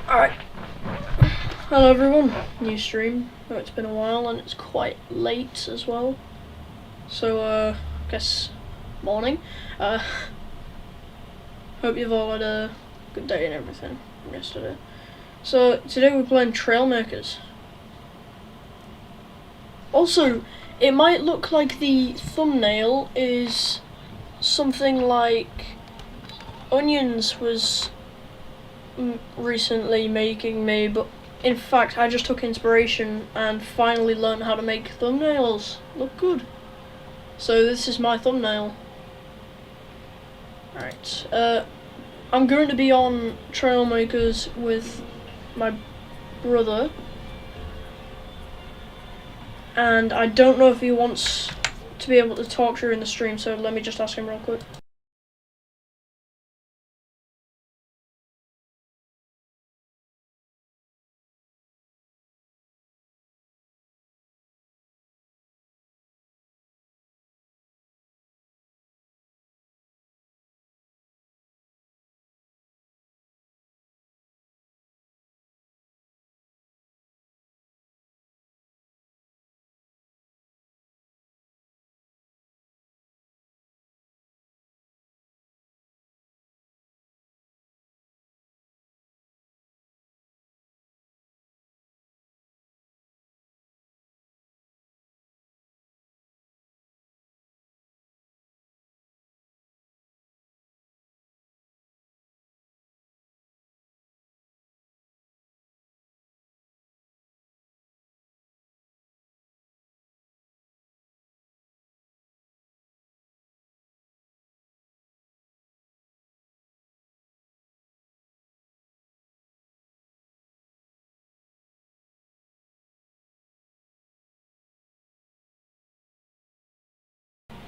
Alright. Hello everyone, new stream. Oh, it's been a while and it's quite late as well. So, I guess morning. Hope you've all had a good day and everything from yesterday. So, today we're playing Trailmakers. Also, it might look like the thumbnail is something like Onions was recently making me, but in fact I just took inspiration and finally learned how to make thumbnails look good. So this is my thumbnail. Alright, I'm going to be on Trailmakers with my brother, and I don't know if he wants to be able to talk during the stream, so let me just ask him real quick.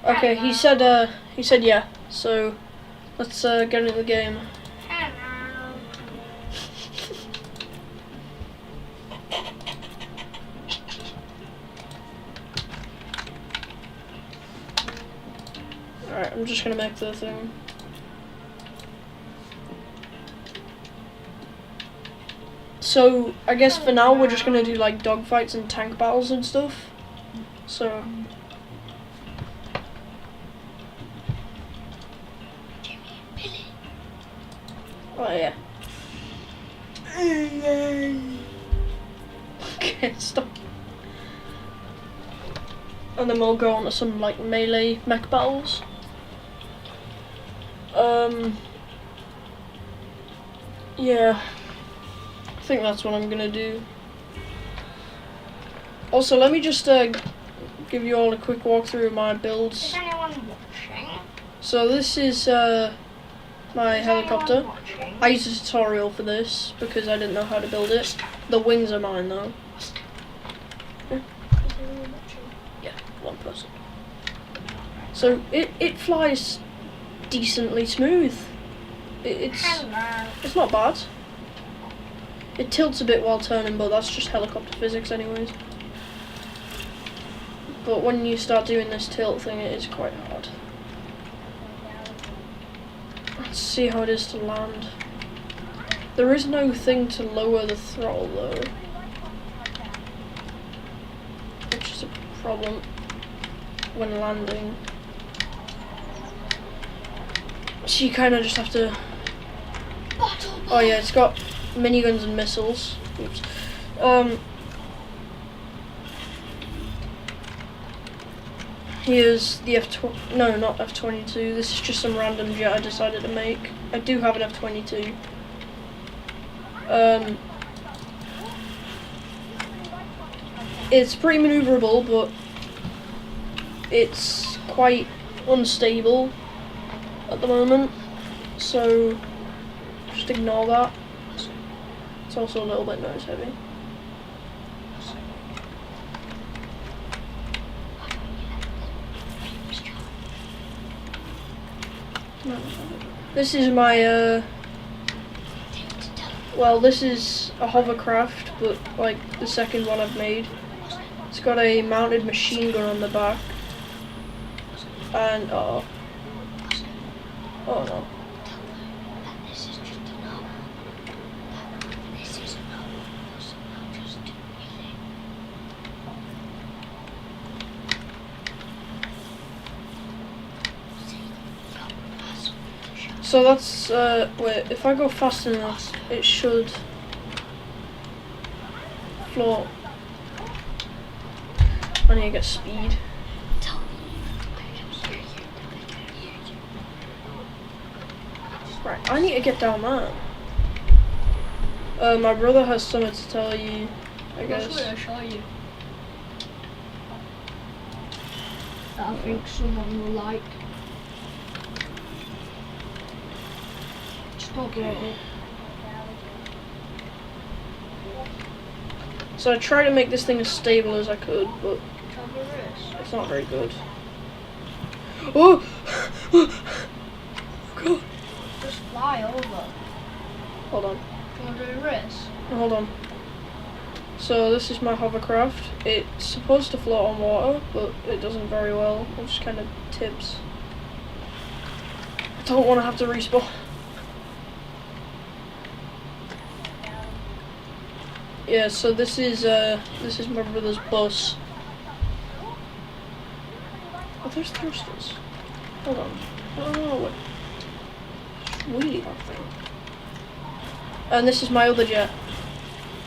Okay, he said yeah, so let's get into the game. Hello. Alright, I'm just gonna make the thing. So, I guess for now we're just gonna do like dogfights and tank battles and stuff. So. Oh yeah. Okay, stop. And then we'll go on to some like melee mech battles. Yeah. I think that's what I'm gonna do. Also, let me just give you all a quick walkthrough of my builds. Is anyone watching? So this is my helicopter. I used a tutorial for this because I didn't know how to build it. The wings are mine though. Yeah, one person. So it flies decently smooth. It's not bad. It tilts a bit while turning, but that's just helicopter physics anyways. But when you start doing this tilt thing, it is quite hard. Let's see how it is to land. There is no thing to lower the throttle though, which is a problem when landing. So you kind of just have to... Oh yeah, it's got miniguns and missiles. Oops. Here's the no, not F-22. This is just some random jet I decided to make. I do have an F-22. It's pretty maneuverable, but it's quite unstable at the moment, so just ignore that. It's also a little bit nose heavy. This is my well, this is a hovercraft, but like the second one I've made. It's got a mounted machine gun on the back, and oh no. This is just a normal. This So that's, wait, if I go fast enough, it should float. I need to get speed. Right, I need to get down there. My brother has something to tell you, I guess. That's what I'll show you. That I think someone will like. Just talk about it. So I tried to make this thing as stable as I could, but Have your wrist. it's not very good. Oh! God. Just fly over. Hold on. Do you want to do a race? Hold on. So this is my hovercraft. It's supposed to float on water, but it doesn't very well. It just kind of tips. I don't want to have to respawn. Yeah, so this is my brother's bus. Oh, there's thrusters. Hold on. Oh, wait. It's really that thing. And this is my other jet.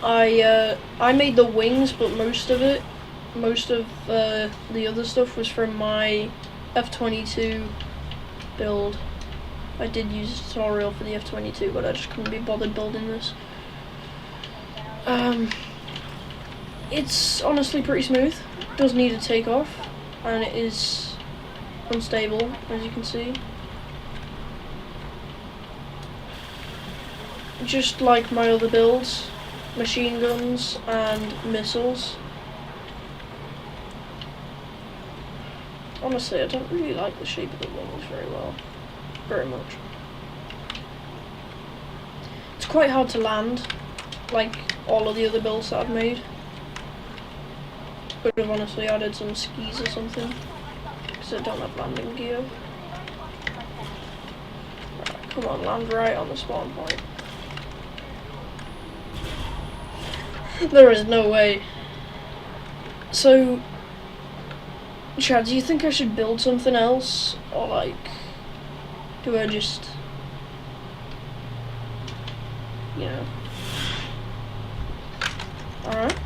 I made the wings, but most of the other stuff was from my F-22 build. I did use a tutorial for the F-22, but I just couldn't be bothered building this. It's honestly pretty smooth. It does need a takeoff, and it is unstable, as you can see. Just like my other builds, machine guns and missiles. Honestly, I don't really like the shape of the wings very much. It's quite hard to land, like all of the other builds that I've made. Could have honestly added some skis or something, because I don't have landing gear. Right, come on, land right on the spawn point. There is no way. So, Chad, do you think I should build something else, or like, do I just, you know? Alright.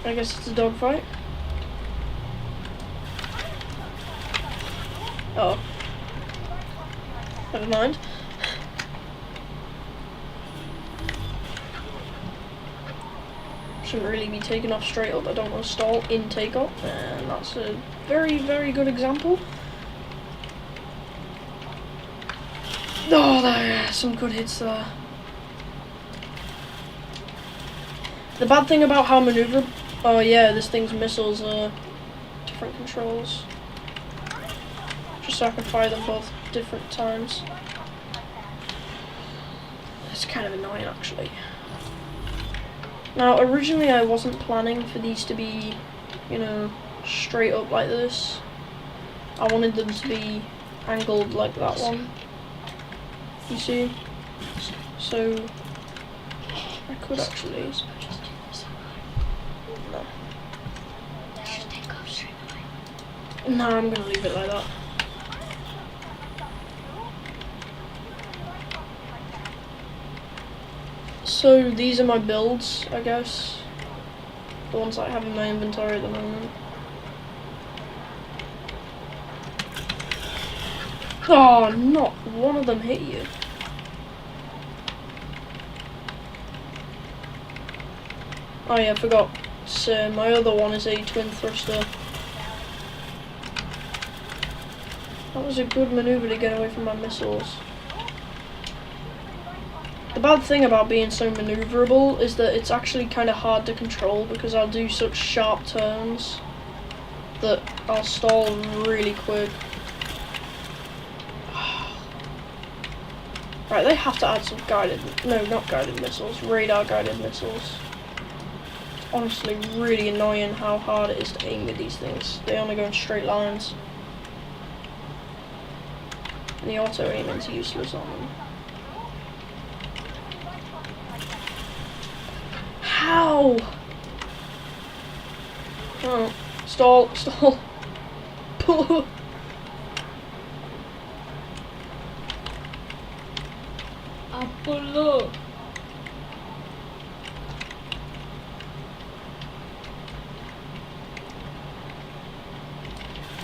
I guess it's a dogfight. Oh. Never mind. Shouldn't really be taking off straight up. I don't want to stall in takeoff, and that's a very, very good example. Oh, there are some good hits there. The bad thing about how maneuverable... Oh yeah, this thing's missiles are different controls. Just so I can fire them both different times. It's kind of annoying, actually. Now, originally I wasn't planning for these to be, you know, straight up like this. I wanted them to be angled like that one. You see? So, I could actually... No. No, I'm gonna leave it like that. So these are my builds, I guess. The ones I have in my inventory at the moment. Oh, not one of them hit you. Oh yeah, I forgot. So my other one is a twin thruster. That was a good maneuver to get away from my missiles. The bad thing about being so maneuverable is that it's actually kind of hard to control, because I'll do such sharp turns that I'll stall really quick. Right, they have to add some guided, no, not guided missiles, radar guided missiles. It's honestly really annoying how hard it is to aim with these things. They only go in straight lines. And the auto aiming's useless on them. How? Oh, stall. Pull. Apollo.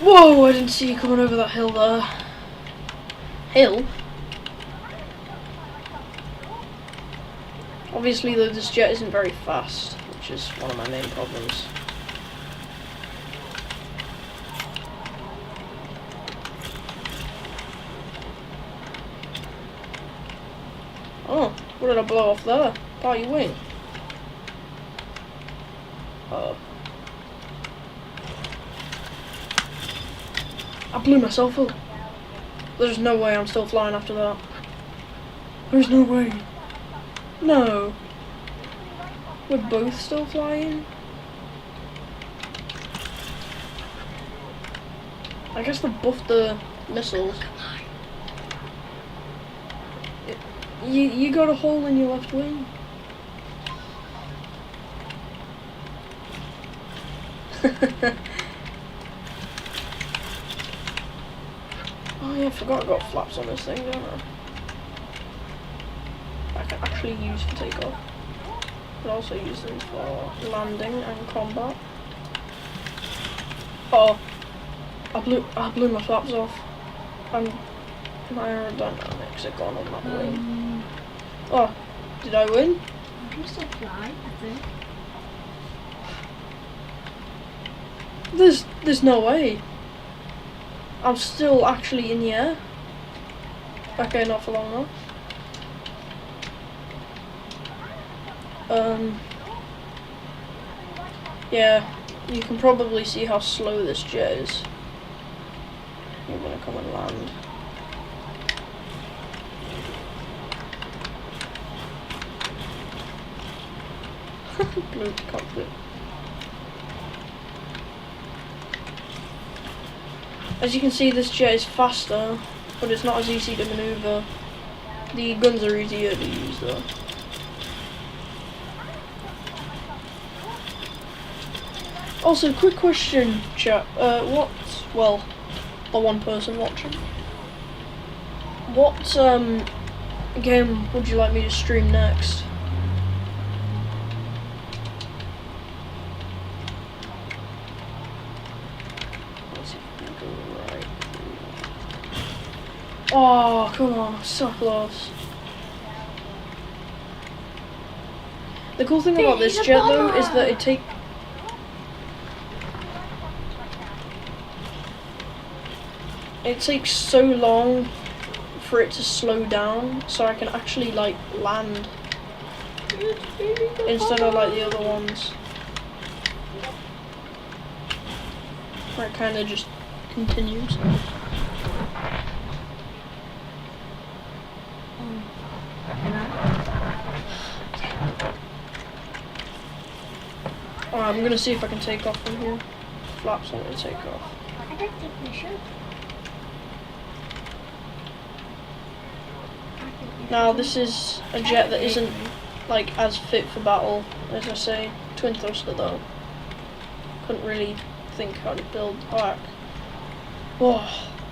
Whoa, I didn't see you coming over that hill there. Hill? Obviously though, this jet isn't very fast, which is one of my main problems. Oh, what did I blow off there? Party wing. Uh-oh. I blew myself up. There's no way I'm still flying after that. There's no way. No. We're both still flying? I guess they buffed the missiles. You got a hole in your left wing. Oh yeah, I forgot I got flaps on this thing, don't I? I can actually use for takeoff. But also use them for landing and combat. Oh, I blew my flaps off. And my aerodynamics are gone on that wing. Oh, did I win? I can still fly, I think. There's no way. I'm still actually in the air. Okay, not for long though. Yeah, you can probably see how slow this jet is. You're gonna come and land. Blue cockpit. As you can see, this jet is faster, but it's not as easy to maneuver. The guns are easier to use though. Also, quick question, chat. Well, the one person watching. What game would you like me to stream next? Let's see if we can go right. Oh, come on, so close. The cool thing about this jet though is that it takes so long for it to slow down, so I can actually like land instead of like the other ones. Where it kind of just continues. Alright, I'm gonna see if I can take off from here. Flaps want me to take off. I don't think we should. Now this is a jet that isn't like as fit for battle, as I say. Twin thruster though. Couldn't really think how to build back. Whoa.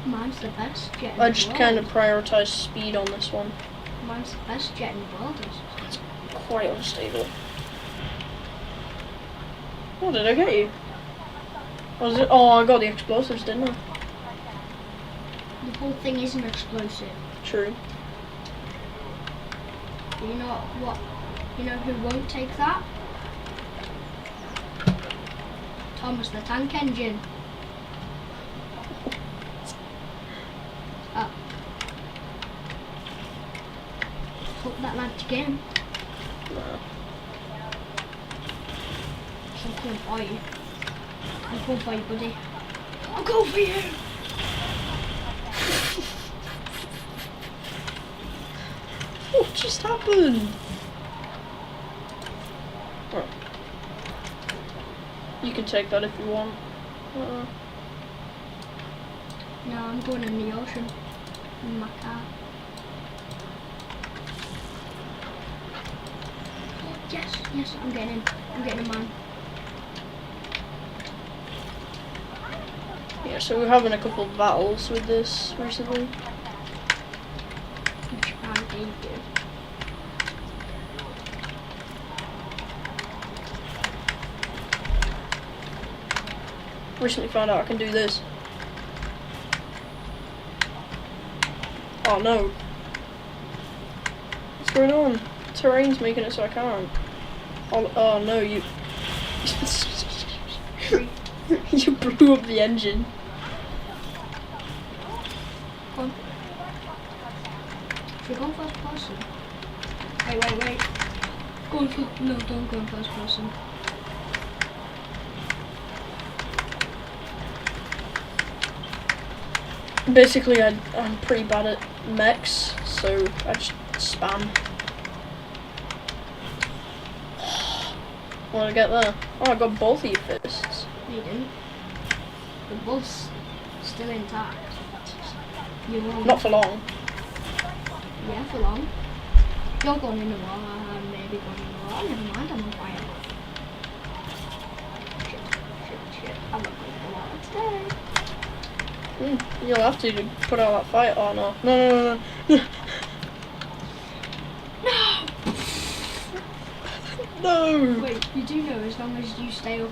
Mine's the best jet in the world. I just kind of prioritise speed on this one. Mine's the best jet in the world. It's quite unstable. Oh, did I get you? Was it? Oh, I got the explosives, didn't I? The whole thing isn't explosive. True. You know what? You know who won't take that? Thomas the Tank Engine. Oh. Hope that landed again. No. I'm coming for you. I'm coming for you, buddy. I'll go for you! What just happened? Oh. You can take that if you want. No, I'm going in the ocean. In my car. Oh, yes, yes, I'm getting in. I'm getting a man. Yeah, so we're having a couple of battles with this recently. Which man do you do? recently found out I can do this. Oh no. What's going on? Terrain's making it so I can't. Oh no, you... you blew up the engine. Go on. Should we go in first person? Wait. Go in first... No, don't go in first person. Basically, I'm pretty bad at mechs, so I just spam. What did I get there? Oh, I got both of your fists. No, you didn't. The bus still intact. You won't. Not for long. Yeah, for long. You're going in the wall, I'm maybe going in the wall. Never mind, I'm on fire. Shit. I'm not going in the wall today. You'll have to put out that fight. Oh no. No. No! Wait, you do know as long as you stay up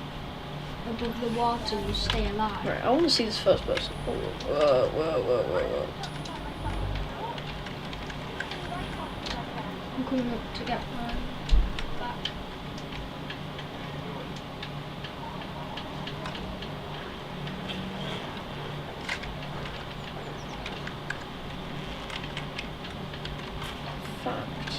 above the water, you stay alive. Right, I want to see this first person. Whoa. I'm coming up to get mine back. Fact.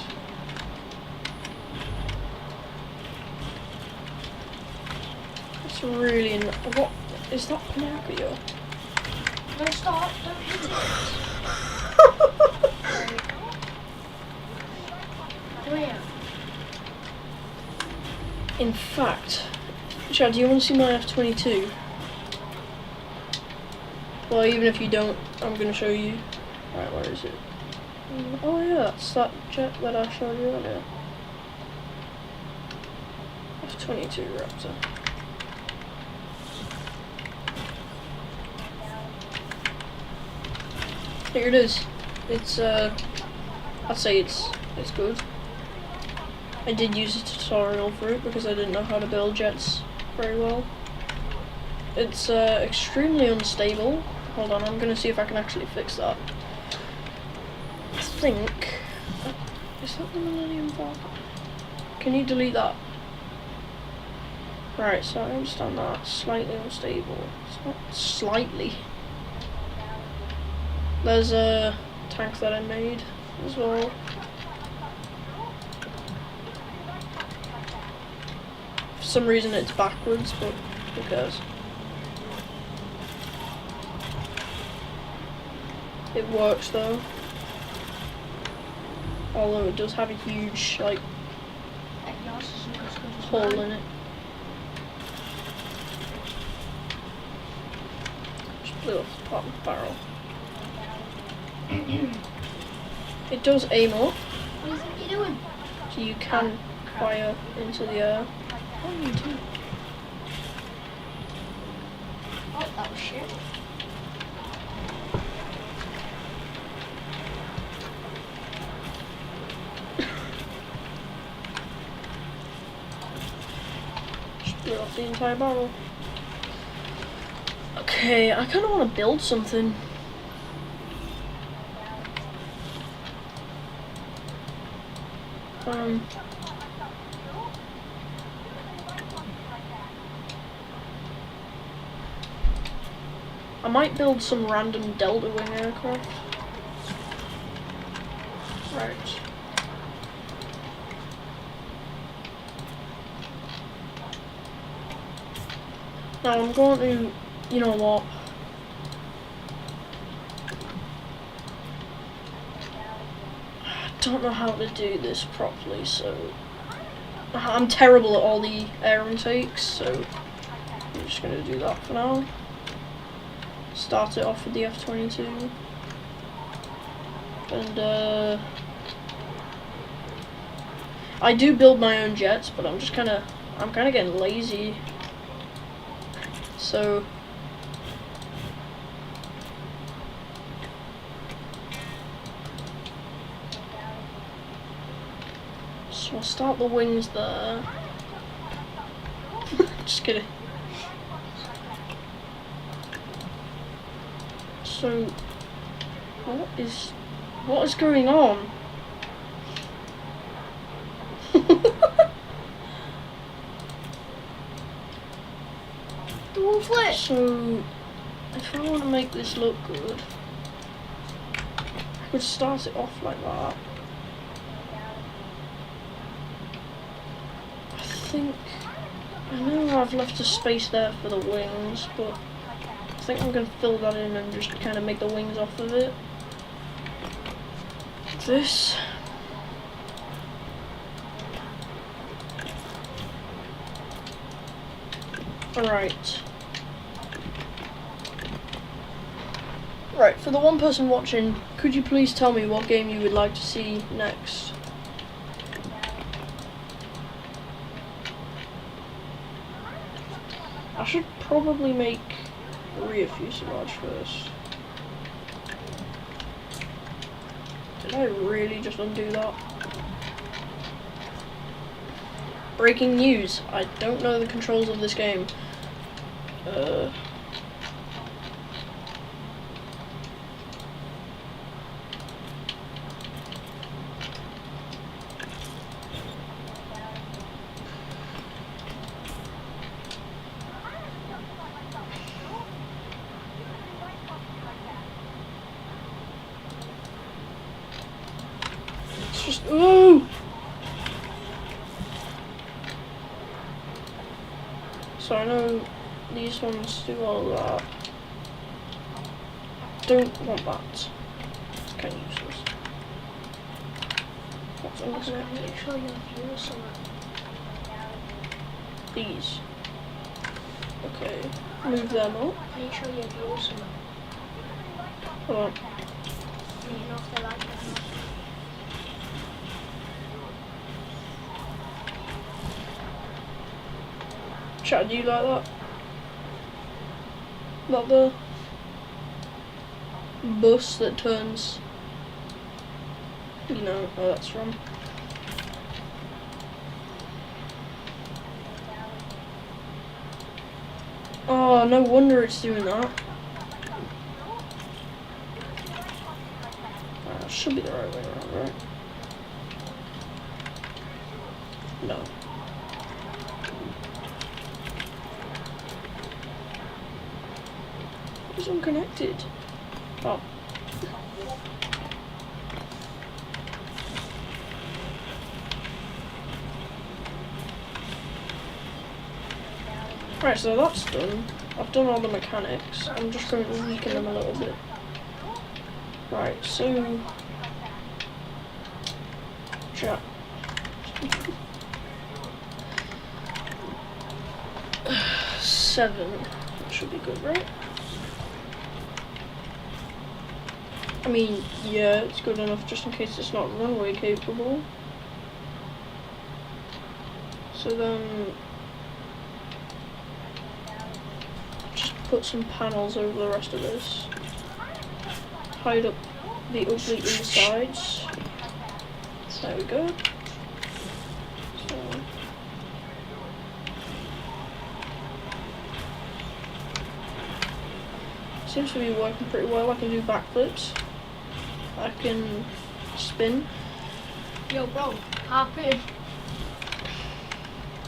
It's really... What? Is that Pinocchio? No, stop, don't hit it. Where? In fact, Chad, do you want to see my F-22? Well, even if you don't, I'm going to show you. Right, where is it? Oh yeah, that's that jet that I showed you earlier. F-22 Raptor. Here it is. It's I'd say it's good. I did use a tutorial for it because I didn't know how to build jets very well. It's extremely unstable. Hold on, I'm gonna see if I can actually fix that. I think... is that the Millennium Falcon? Can you delete that? Right, so I understand that. Slightly unstable. It's not slightly. There's a tank that I made as well. For some reason it's backwards, but who cares? It works though. Although it does have a huge, like, hole in it. Just blew off the bottom barrel. It does aim up. What do you think you're doing? So you can fire into the air. Oh, you do. Oh, that was shit. Just blew off the entire barrel. Okay, I kind of want to build something. I might build some random Delta Wing aircraft. Right. Now I'm going to, you know what? I don't know how to do this properly, so I'm terrible at all the air intakes, so I'm just going to do that for now. Start it off with the F-22, and I do build my own jets, but I'm kind of getting lazy. So I'll start the wings there. Just kidding. So, what is going on? The one flip. So, if I want to make this look good, I could start it off like that. I know I've left a space there for the wings, but I think I'm going to fill that in and just kind of make the wings off of it. This. Alright. Right, for the one person watching, could you please tell me what game you would like to see next? I should probably make rear fuselage first. Did I really just undo that? Breaking news, I don't know the controls of this game. It's just, ooh! So I know these ones do all that. Don't want that. Can't use this. What's on this? Make sure you have some. These. Okay. Move them up. Make sure you have some. Hold on. You know if they like it or not. Chat, do you like that? Not the bus that turns, you know where that's from. Oh, no wonder it's doing that. Should be the right way around, right? No. It's unconnected. Oh. Right, so that's done. I've done all the mechanics. I'm just going to weaken them a little bit. Right, so... chat. Seven. That should be good, right? I mean, yeah, it's good enough just in case it's not runway capable. So then... just put some panels over the rest of this. Hide up the ugly insides. There we go. So... seems to be working pretty well. I can do backflips. I can spin. Yo, bro, hop in.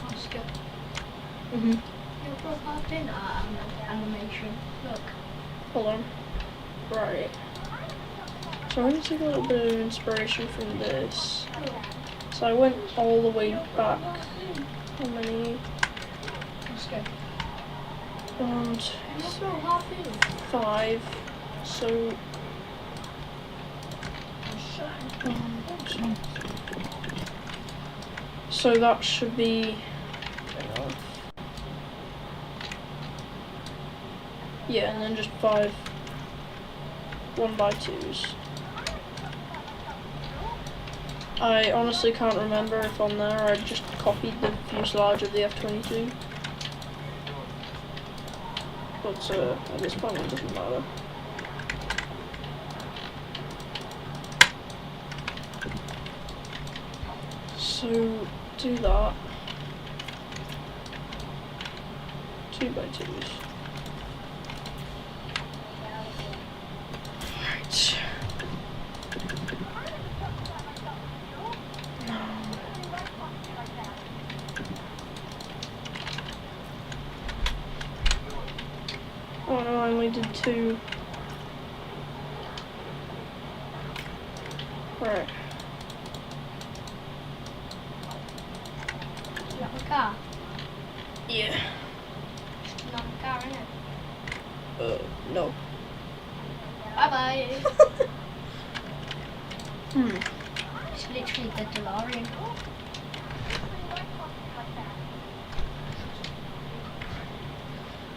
Oscar. Mhm. Yo, bro, hop in. Animation. Look. Hold on. Right. So I'm going to take a little bit of inspiration from this. So I went all the way back. How many? Oscar. 1, Yo, bro, hop in. 5. So. So that should be. Yeah, and then just 5 1x2s. I honestly can't remember if on there I just copied the fuselage of the F-22. But at this point it doesn't matter. So do that. 2x2s. only did 2. Right. You have a car? Yeah. Not a car, innit? No. Bye bye. It's literally the DeLorean.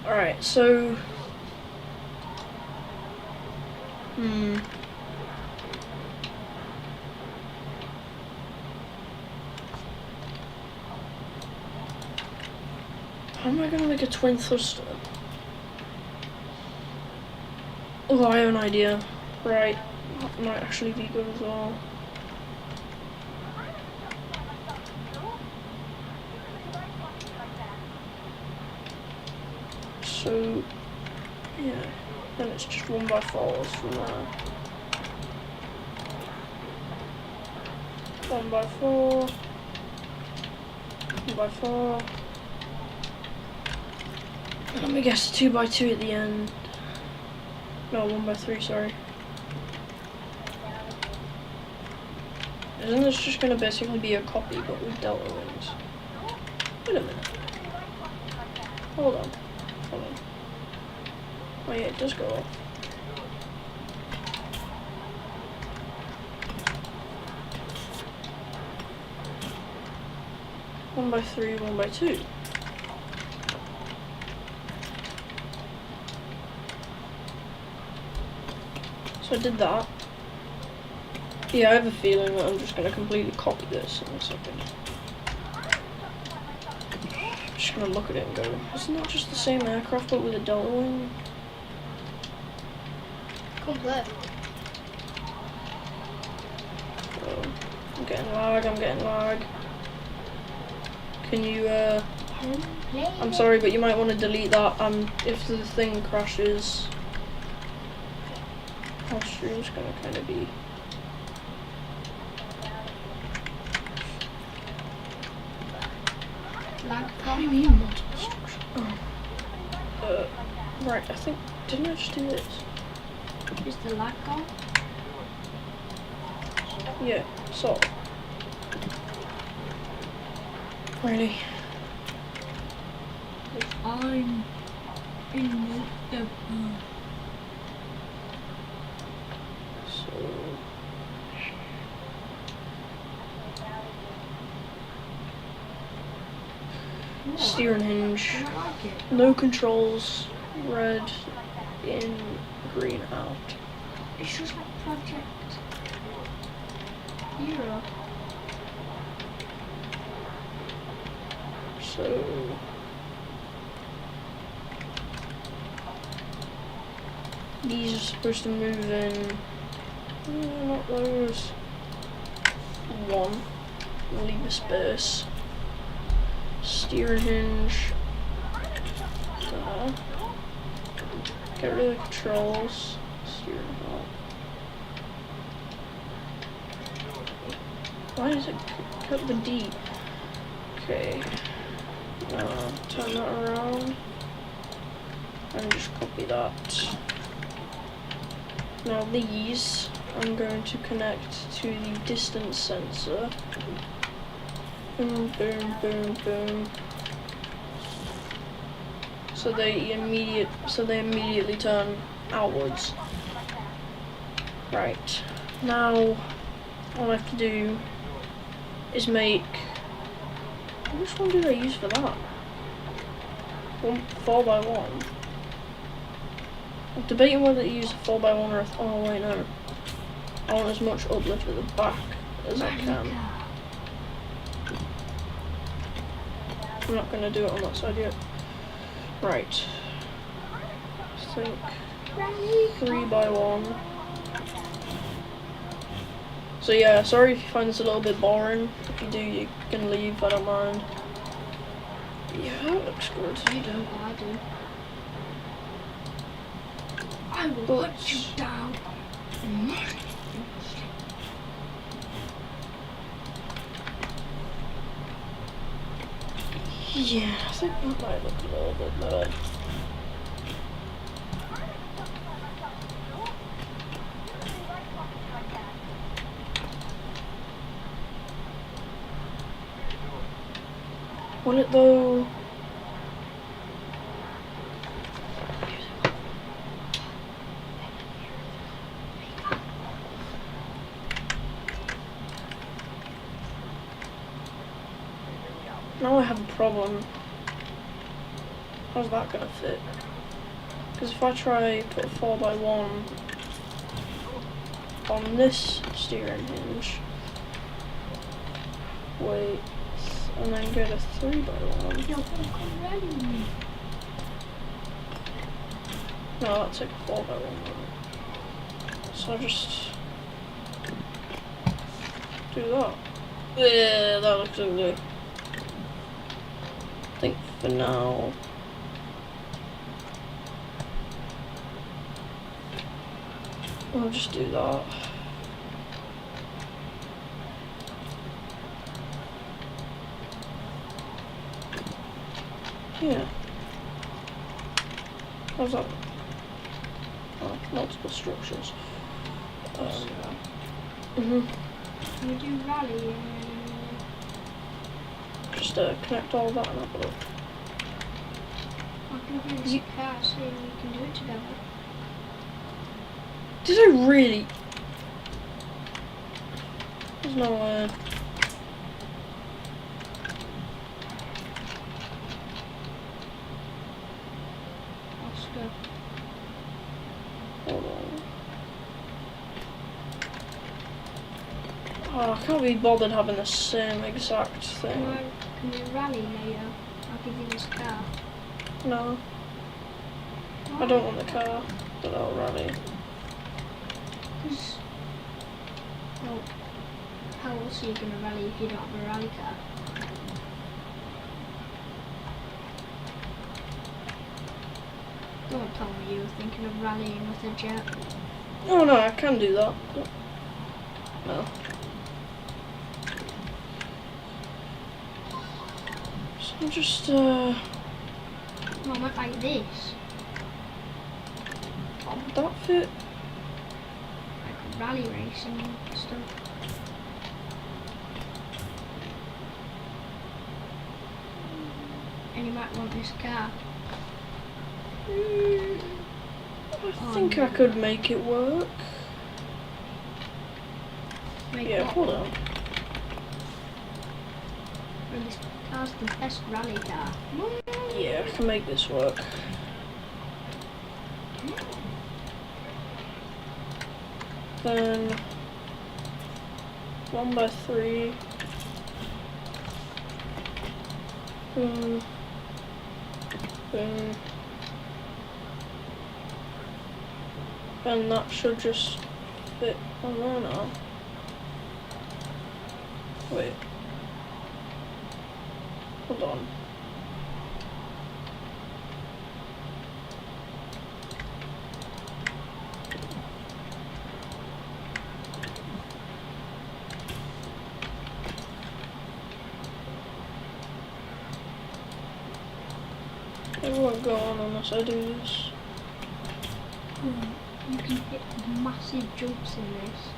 Alright, so... How am I gonna make a twin thruster? Oh, I have an idea. Right, that might actually be good as well. So, yeah, then it's just 1x4s from there. 1x4, 1x4. Let me guess, 2x2 at the end. No, 1x3, sorry. Isn't this just going to basically be a copy, but with delta wings? Wait a minute. Hold on. Hold on. Oh yeah, it does go off. One by 3, 1x2. So I did that. Yeah, I have a feeling that I'm just going to completely copy this in a second. I'm just going to look at it and go, isn't that just the same aircraft but with a delta wing? Complete. Oh, I'm getting lag. Can you, I'm sorry, but you might want to delete that, if the thing crashes, our stream's going to kind of be... Lag What do you mean multiple structure? Oh. Right, I think, didn't I just do this? Is the lag gone? Yeah, so. Really? I'm in the So. Steering hinge. I like it. No controls. Red in, green out. It's just like Project Hero. So. These are supposed to move in. Not those. 1. Leave a space. Steering hinge. There. Get rid of the controls. Steering out. Why does it cut the D? Okay. Turn that around. And just copy that. Now these I'm going to connect to the distance sensor. Boom, boom, boom, boom. So they immediately turn outwards. Right. Now all I have to do is make, which one did I use for that? 4x1. I'm debating whether to use a 4x1 or a, oh wait no. I want as much uplift at the back as I can. I'm not going to do it on that side yet. Right. I think 3x1. So yeah, sorry if you find this a little bit boring. If you do, you can leave, I don't mind. Yeah, that looks good. You don't, I do. I will put you down. Yeah, I think that might look a little bit better. Will it though? Now I have a problem. How's that gonna fit? Because if I try put a 4x1 on this steering hinge, wait, and then get a 3x1. No, that's like a 4x1. So I just do that. Yeah, that looks ugly. I think for now. I'll just do that. Yeah. How's that? Oh, multiple structures. You do rally and Just connect all that and have a look. I can do this car so we can do it together. Did I really? There's no way. Oscar. Hold on. Oh, I can't be bothered having the same exact thing. Can we rally later? I'll give you this car. No, I don't want the car, but I'll rally. Well, how else are you going to rally if you don't have a rally car? Don't tell me you were thinking of rallying with a jet. Oh no, I can do that. No. So I'm just No, I went like this. how would that fit? Like rally racing and stuff. And you might want this car. I think I could make it work. Yeah, hold on. And this car's the best rally car. Yeah, I can make this work. Then 1x3. Boom. Boom. And that should just fit on there now. Wait. Hold on. It won't go on unless I do this. You can hit massive jumps in this.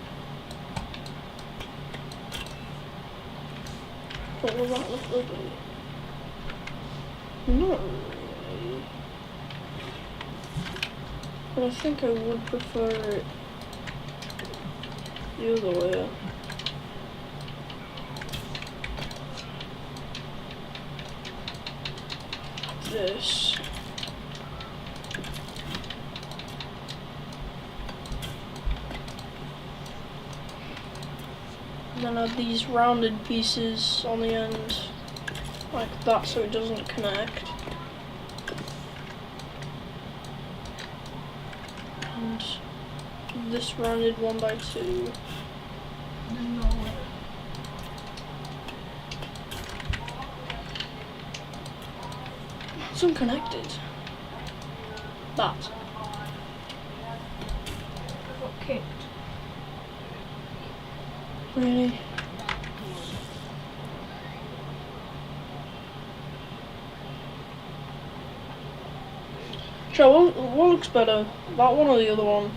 But will that look ugly? Not really. But I think I would prefer it the other way. This. And then add these rounded pieces on the end, like that, so it doesn't connect. And this rounded 1x2. No. It's unconnected. That. I got kicked. Really? Sure, what looks better? That one or the other one?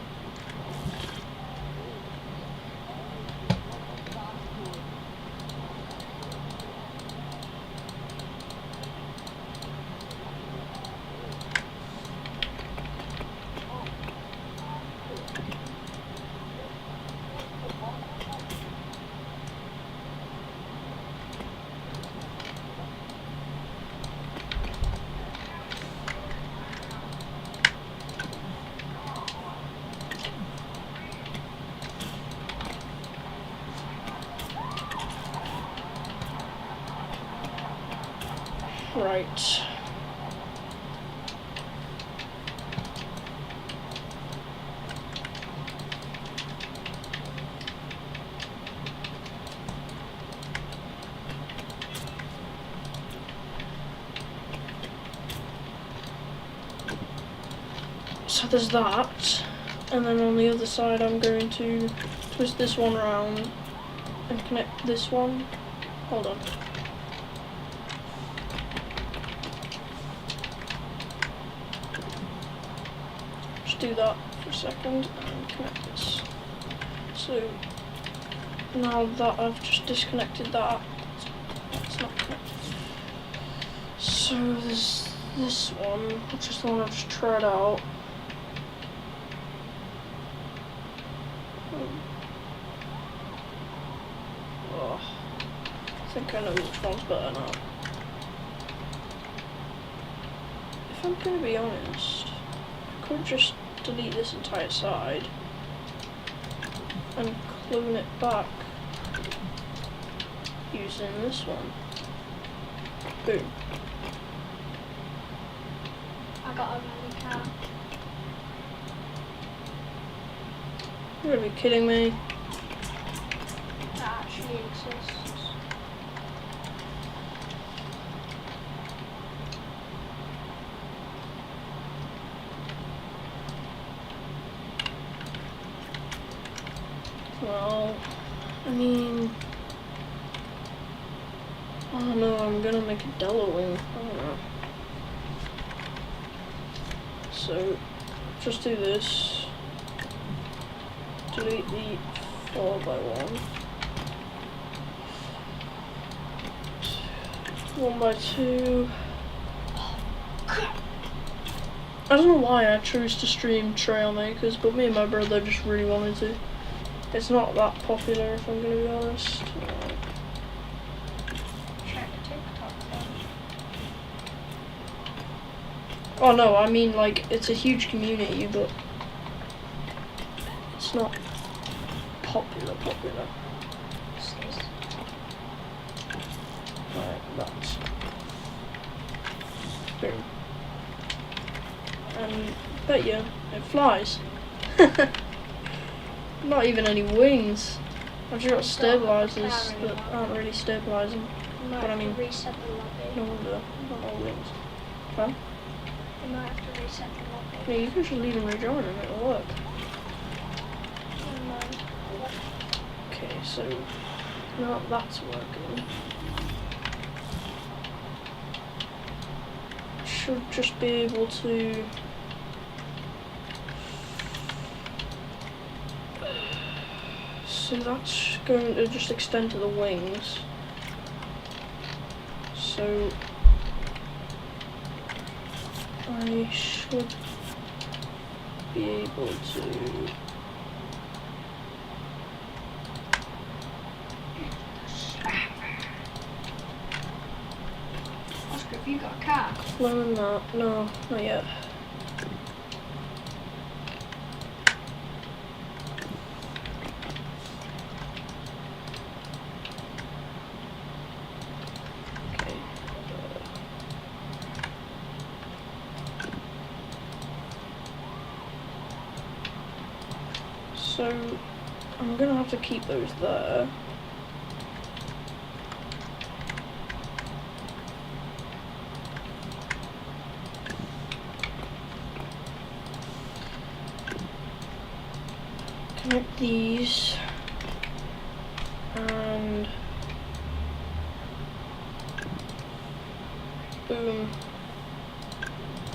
Right. So there's that, and then on the other side I'm going to twist this one around and connect this one. Hold on. Just do that for a second and connect this. So now that I've just disconnected that, it's not connected. So there's this one, which is the one I've just tried out. Oh, I think I know which one's better now. If I'm gonna be honest, I could just delete this entire side and clone it back using this one. Boom. I got a rally car. You're gonna be kidding me. That actually exists. Well, I mean, I don't know, I'm gonna make a Della wing. I don't know. So, just do this. Delete the 4x1. 1x2. I don't know why I chose to stream Trailmakers, but me and my brother just really wanted to. It's not that popular, if I'm gonna be honest. Check TikTok then. Oh no, I mean like it's a huge community, but it's not popular. What's this? Right, that's boom. And bet you it flies. Not even any wings. I've just got stabilizers that aren't really stabilizing. You might But I have mean, to reset the lobby. no wonder, not all wings. Huh? You might have to reset the Yeah, lobby. you can just leave and rejoin and it'll work. Never mind. Okay, so now that's working. Should just be able to so that's going to just extend to the wings. So I should be able to Oscar, have you got a car? clone that. No, not yet. Okay. So I'm gonna have to keep those there. Connect these and boom.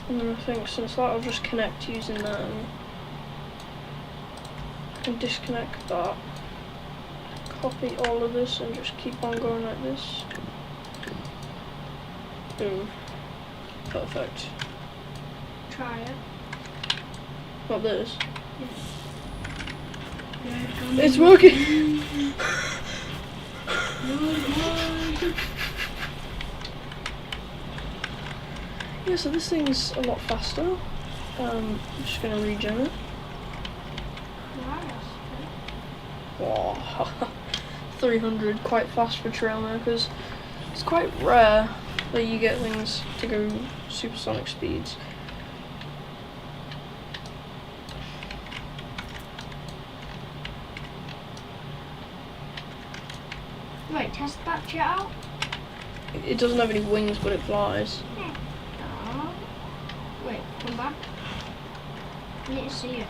And then I think since that'll just connect using them, I can disconnect that, copy all of this and just keep on going like this. Boom. Perfect. Try it. Not this. Yeah, It's working! Yeah, so this thing's a lot faster. I'm just gonna regen it. Wow. 300, quite fast for Trailmakers. It's quite rare where you get things to go supersonic speeds. Right, test that jet out. It doesn't have any wings, but it flies. Oh. Wait, come back. I need to see it.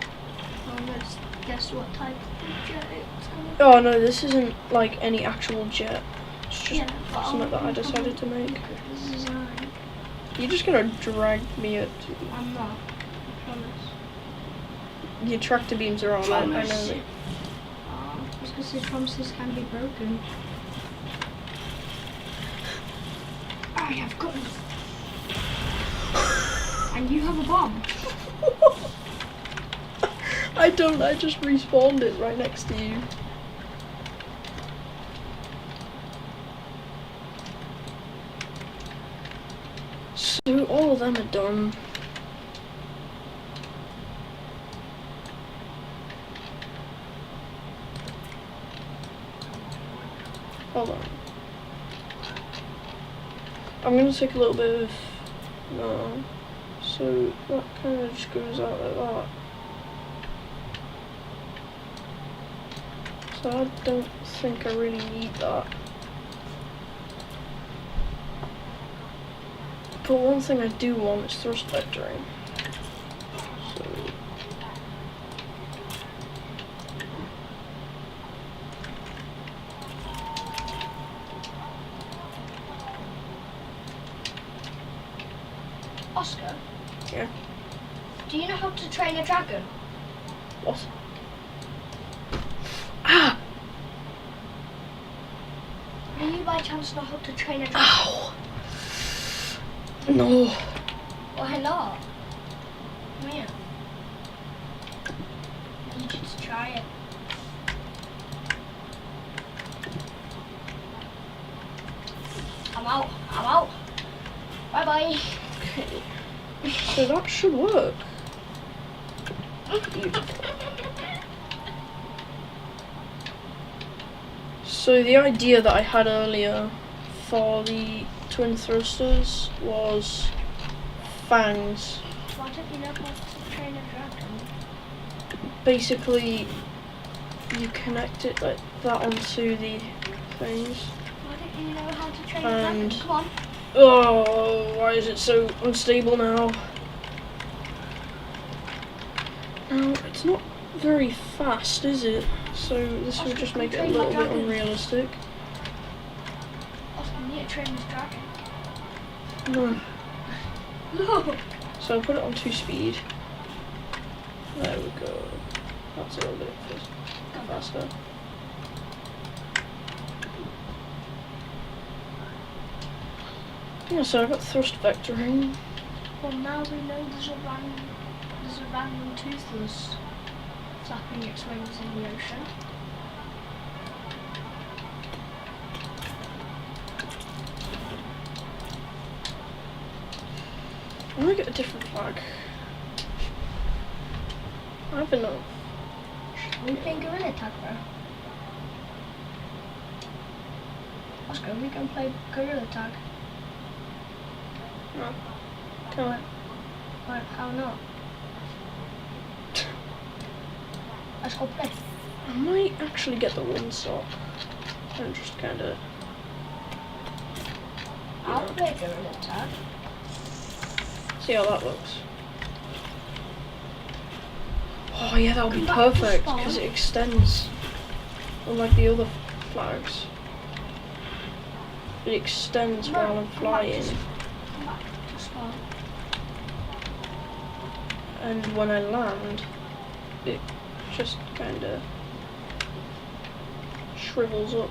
Oh, let's guess what type of jet it's. Oh no, this isn't like any actual jet. It's just Yeah, something that I decided to make. Design. You're just gonna drag me up to. I'm not. I promise. Your tractor beams are on. I know that. Oh, it's because his promises can be broken. I have guns. And you have a bomb. I don't, I just respawned it right next to you. So all of them are done. Hold on. I'm gonna take a little bit of, no. So that kind of just goes out like that. So I don't think I really need that. But one thing I do want is thrust vectoring. So Oscar? Yeah. Do you know how to train a dragon? what? Ah! Do you by chance know how to train a dragon? Ow! No. Why not? Come here. I need you to try it. I'm out. I'm out. Bye bye. Okay. So that should work. Beautiful. So the idea that I had earlier for the twin thrusters was fangs. Why don't you know how to train a dragon? Basically, you connect it like that onto the things. Why don't you know how to train a And- dragon? Come on. Oh, why is it so unstable now? No, it's not very fast, is it? So this would just make it a little bit unrealistic. Oscar, you need to train this dragon. No. No. So I'll put it on 2 speed. There we go. That's a little bit faster. Yeah, so I got thrust vectoring. Well, now we know there's a random toothless flapping its wings in the ocean. I'm gonna get a different flag. I have enough. Are we playing Gorilla Tag, bro? Oscar, we can play Gorilla Tag. No. Can't. Right, how not? Let's go play. I might actually get the one sock and just kinda. I'll play Gorilla Tag. See how that looks. Oh yeah, that would be Come back to perfect spawn. because it extends, unlike the other flags. It extends No, while I'm come back to flying, Come back to spawn. and when I land, it just kind of shrivels up.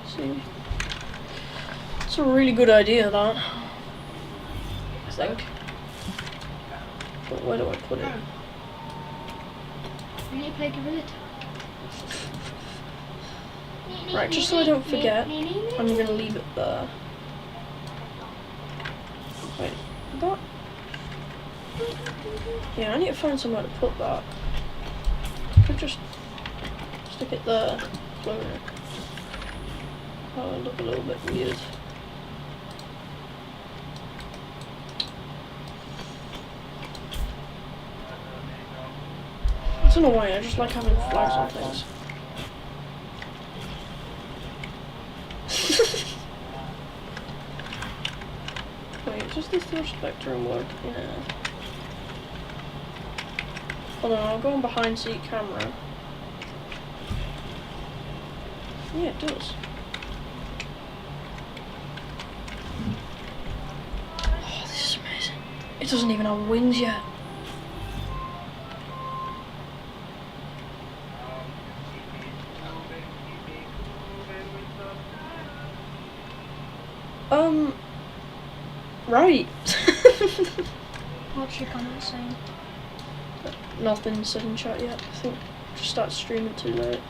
See, it's a really good idea, that. I think. But where do I put it? We need to play Gorilla Tag. Right, just so I don't forget, I'm gonna leave it there. Wait, that? Yeah, I need to find somewhere to put that. I could just stick it there, float it. look a little bit weird. I don't know why, I just like having flags on things. Wait, does this little spectrum work? Yeah. Hold on, I'll go on behind seat camera. Yeah, it does. Oh, this is amazing. It doesn't even have wings yet. Right. What's your comment saying? Nothing said in chat yet. I think just started streaming too late.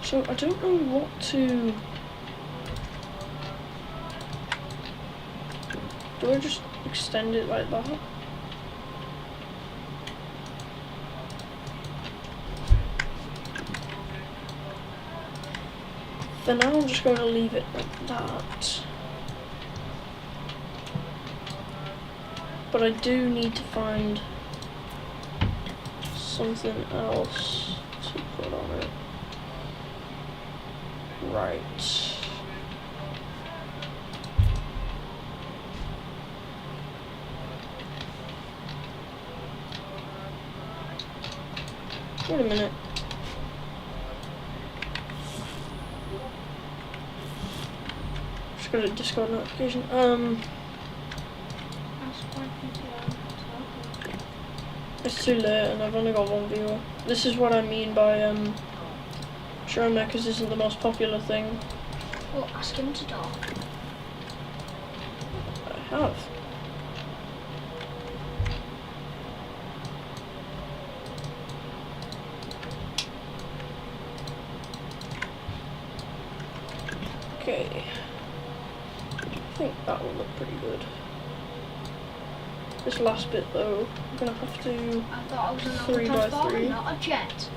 So I don't know what to... Do I just extend it like that? For now I'm just going to leave it like that. But I do need to find something else to put on it. Right. Wait a minute. Just got a Discord notification. It's too late and I've only got one viewer. This is what I mean by Trailmakers isn't the most popular thing. Well, ask him to talk. I have. Okay. I think that will look pretty good. This last bit though, I'm gonna have to I thought I was an 3 by 3. not a jet.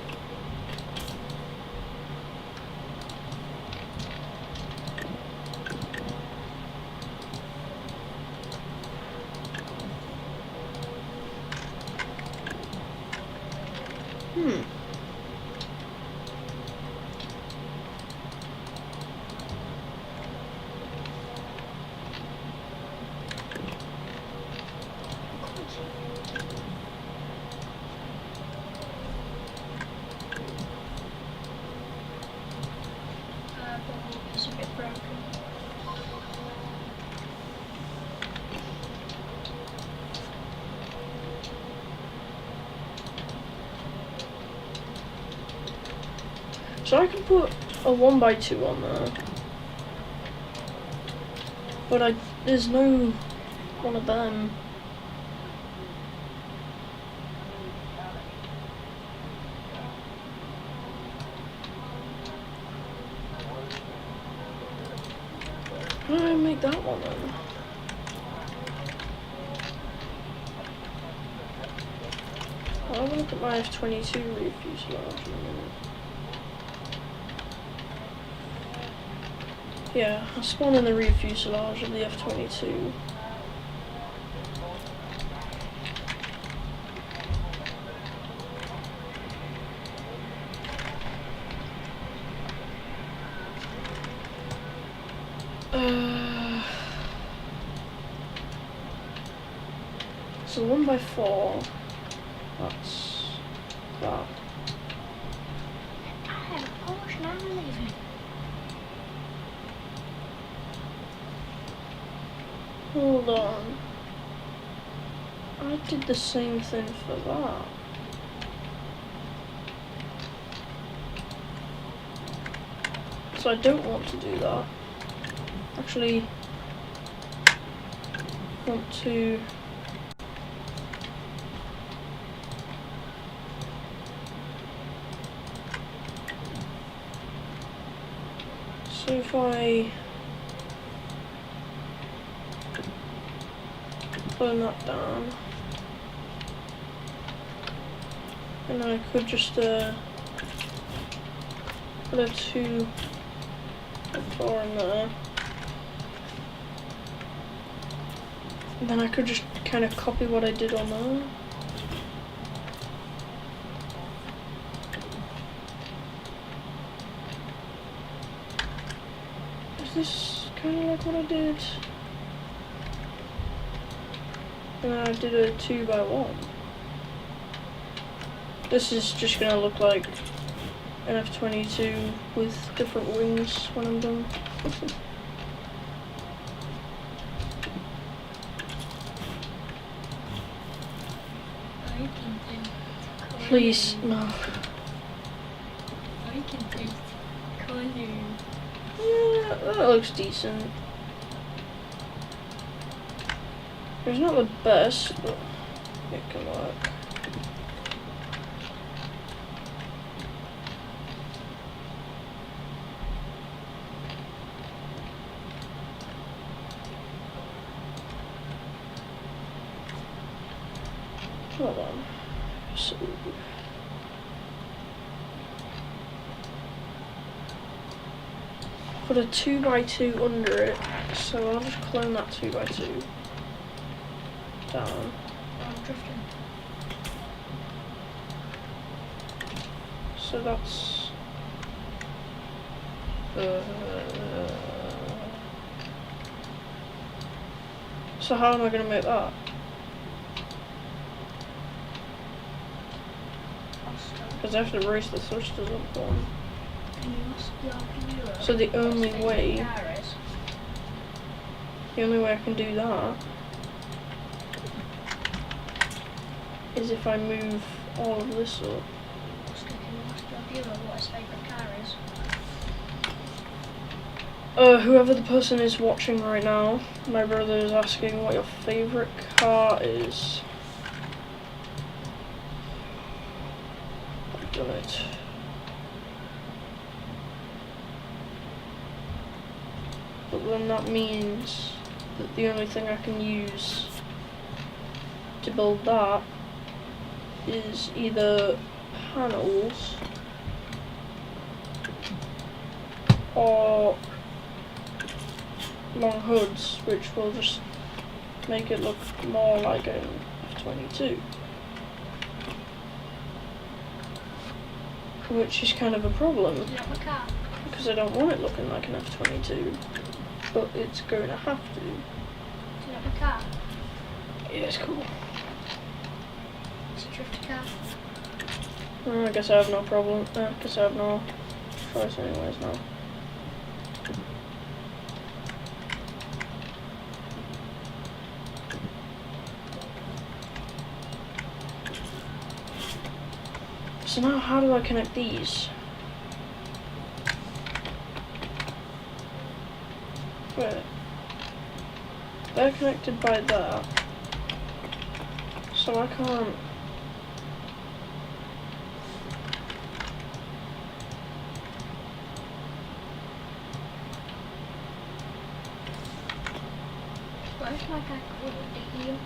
It's a bit broken. So I can put a 1 by 2 on there. But there's no one of them. How do I make that one then? I'm gonna put my F-22 rear fuselage in a minute. Yeah, I'll spawn in the rear fuselage of the F-22. So 1 by 4. That's that. I have a Porsche now I'm leaving. Hold on. I did the same thing for that. So I don't want to do that. Actually, want to so if I turn that down, And I could just put a 2 and 4 in there. And then I could just kind of copy what I did on there. Is this kind of like what I did? And then I did a 2 by 1. This is just gonna look like an F-22 with different wings when I'm done. Please, no. I can take colour. Yeah, that looks decent. It's not the best, but it can work. Hold on. So put a 2 by 2 under it, so I'll just clone that 2 by 2 down. I'm drifting. So that's so how am I going to make that? Because I have to raise the thrusters up one. So the only way I can do that is if I move all of this up. What his favourite car is. Whoever the person is watching right now, my brother is asking what your favourite car is. I've done it. But then that means that the only thing I can use to build that is either panels or long hoods, which will just make it look more like an F-22. Which is kind of a problem, Do you have a car? because I don't want it looking like an F-22, but it's going to have to. Do you have a car? Yeah, it's cool. It's a drifter car. I guess I have no problem. I guess I have no choice anyways now. So now how do I connect these? Wait. They're connected by that. So I can't... Where's my guy called the heel?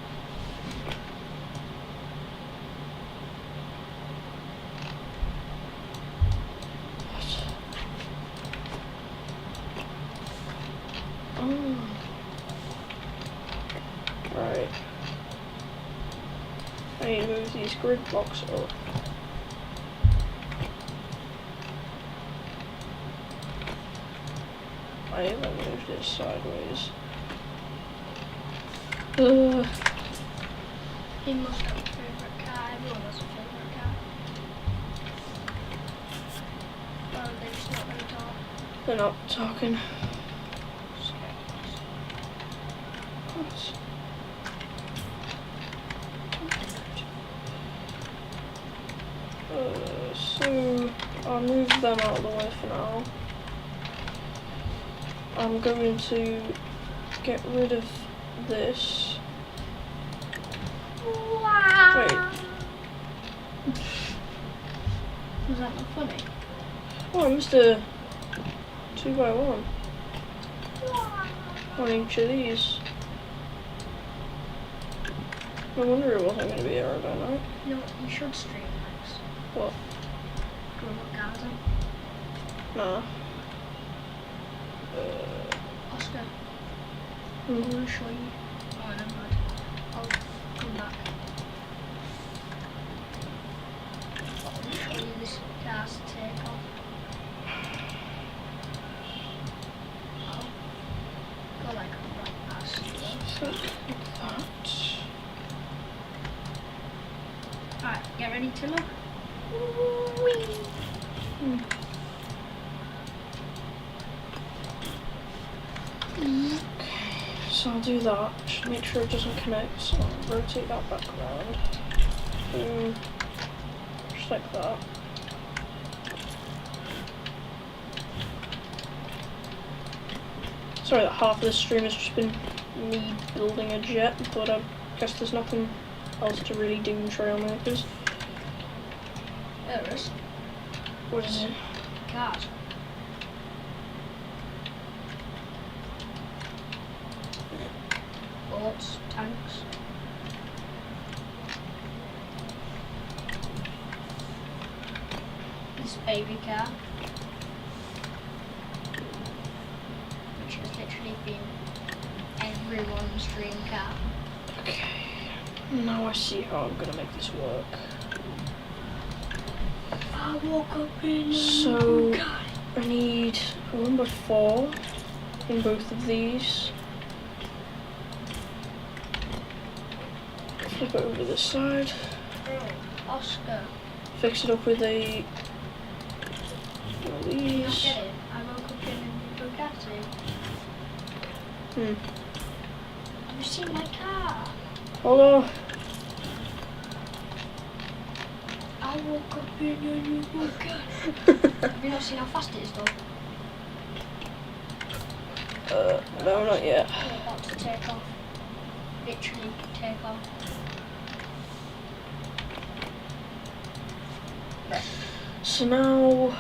Oh. Right. I need to move these grid blocks up. I haven't moved this sideways. He must have a favourite car. Everyone has a favourite car. Oh, they're just not going to talk. They're not talking. So I'll move them out of the way for now. I'm going to get rid of this. Wow. Wait. Was that not funny? Oh, I missed a 2 by 1 on each of these. No wonder it wasn't going to be aerodynamic. You know what? You should stream next. What? Do you want to put guards on? Nah. Oscar, I Hmm. want to show you. Oh, never mind. I'll come back. I'll show you this car's take off. I'll go like right past you. Like that. Alright, get ready to look. Hmm. Okay, so I'll do that. Just make sure it doesn't connect. So I'll rotate that back around. Boom. Just like that. Sorry that half of this stream has just been me building a jet, but I guess there's nothing else to really do in Trailmakers. There it is. What is it? Cars. Boats, tanks. This baby car, which has literally been everyone's dream car. Okay. Now I see how I'm gonna make this work. I woke up in a So car. I need a number 4 in both of these. Flip it over to this side. Oscar, Fix it up with a one of do you not these. get it? I woke up in a Bugatti. Hmm. Have you seen my car? Hold on. I woke up in a new Bugatti. Have you not seen how fast it is though? No, not yet. We're about to take off. Literally take off. So now I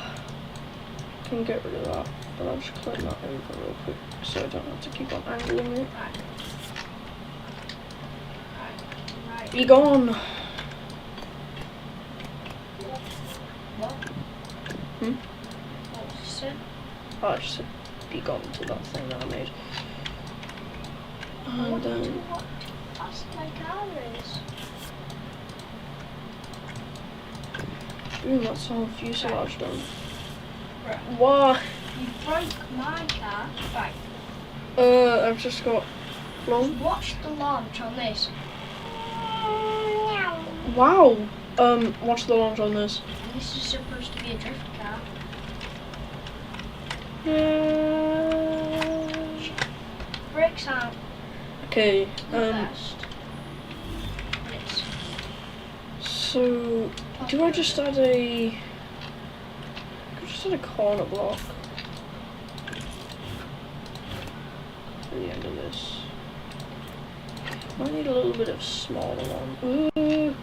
can get rid of that, but I'll just clean that over real quick so I don't have to keep on angling it. Right. Be gone. What? Hmm? What was you saying? Oh, I just said be gone to that thing that I made. I want And you to watch how fast my car is. that's all fuselage done. Right. What? You broke my car. Right. I've just got long. Watch the launch on this. Wow. Watch the launch on this. This is supposed to be a drift car. Brakes aren't Okay. the best. But it's So do I just add a? I just add a corner block for the end of this. I need a little bit of smaller one. Ooh.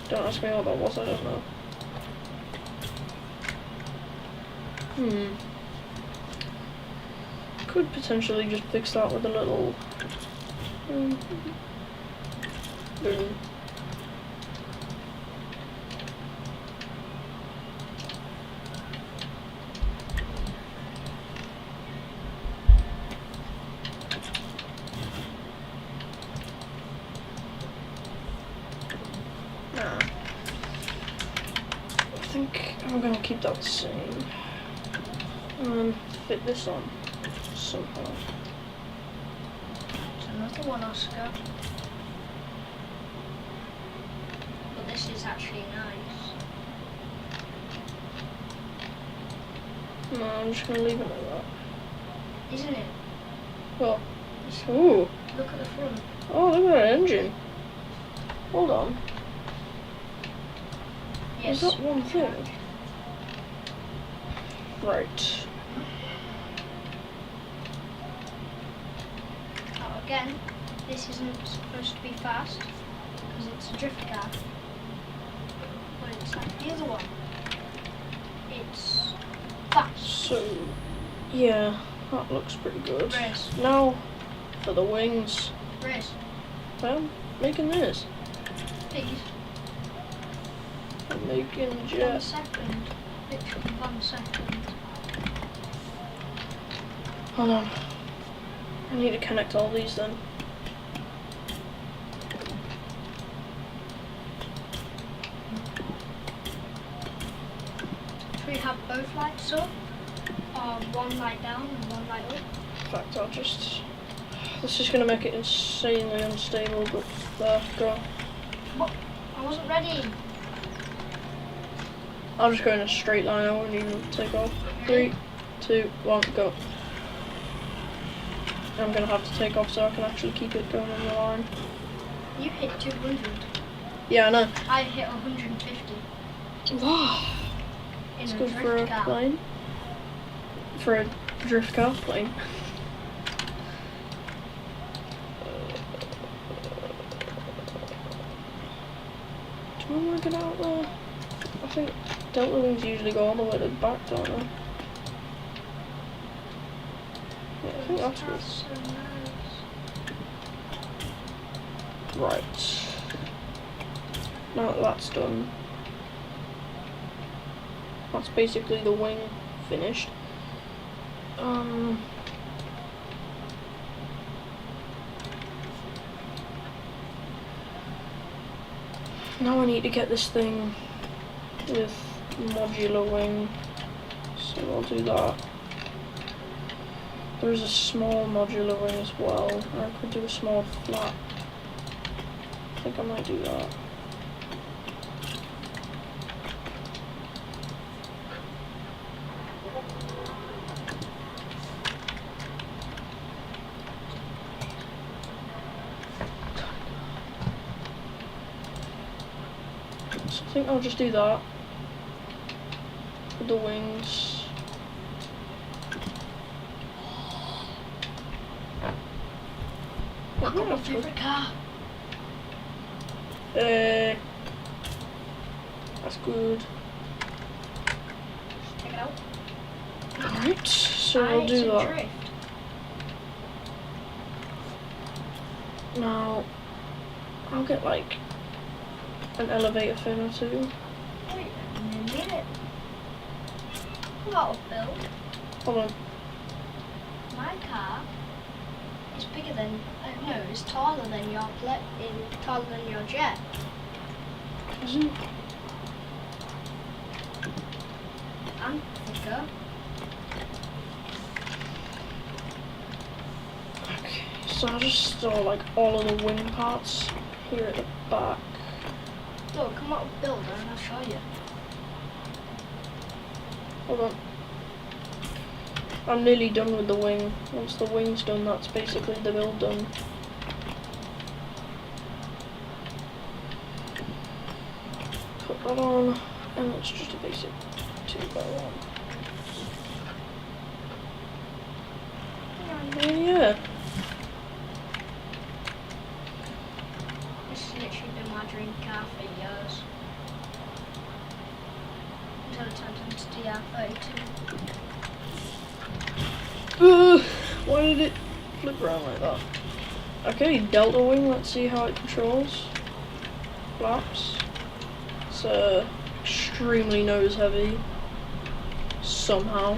Don't ask me what that was. I don't know. Could potentially just fix that with a little. Boom. Nah. I think I'm gonna keep that the same. And fit this on somehow. It's another one, Oscar. But this is actually nice. No, I'm just gonna leave it like that. Isn't it? Well, ooh. Look at the front. Oh, look at that engine. Hold on. Yes. Is that one thing? Right. Now again, this isn't supposed to be fast because it's a drift car. But it's like the other one. It's fast. So, yeah, that looks pretty good. Race. Now, for the wings. Race. I'm making this. Please. I'm making 1 jet. second. Literally 1 second. Hold on. I need to connect all these then. Should we have both lights up? Or 1 light down and 1 light up? In fact, I'll just... This is going to make it insanely unstable, but there, go. What? I wasn't ready. I'll just go in a straight line, I won't even take off. 3, 2, 1, go. I'm going to have to take off so I can actually keep it going on the line. You hit 200. Yeah, I know. I hit 150. Wow. In It's a good for a drift car. plane. For a drift car plane. Do I work it out there? I think delta wings usually go all the way to the back, don't they? Yeah, I think that's good. So nice. Right. Now that that's done, that's basically the wing finished. Now I need to get this thing with modular wing, so I'll do that. There's a small modular wing as well. I could do a small flap. I think I might do that. So I think I'll just do that with the wings. I got my favourite car. That's good. Check it out. Alright, so we'll It's do a that. drift. Now, I'll get like an elevator fin or two. Wait a minute. What a build. Hold on. My car is bigger than, no, it's taller than your taller than your jet. Is it? And thicker. Okay, so I'll just store like all of the wing parts here at the back. Look, come up with builder and I'll show you. Hold on. I'm nearly done with the wing. Once the wing's done, that's basically the build done. Put that on, and it's just a basic 2x1. And yeah. This has literally been my dream car for years. Until it turned into DR32. Why did it flip around like that? Okay, delta wing, let's see how it controls. Flaps. It's extremely nose heavy. Somehow.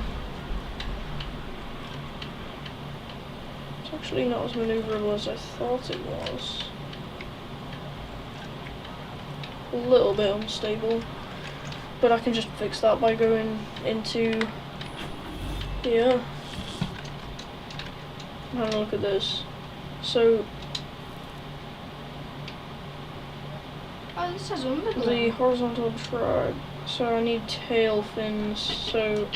It's actually not as maneuverable as I thought it was. A little bit unstable. But I can just fix that by going into here. Have a look at this. So Oh, this has underglow. the horizontal drag. So I need tail fins. So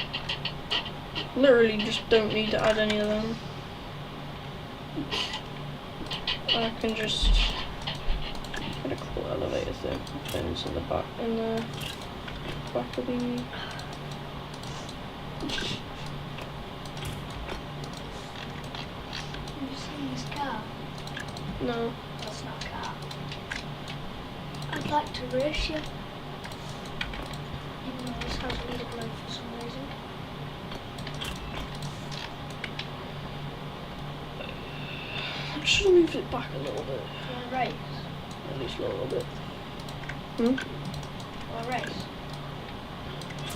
literally just don't need to add any of them. I can just get a cool elevator fins in the back of the. Have you seen this car? No. That's not a car. I'd like to race you. Even though this has underglow for some reason. I should have moved it back a little bit. You want to race? At least a little bit. Hmm? Or a race?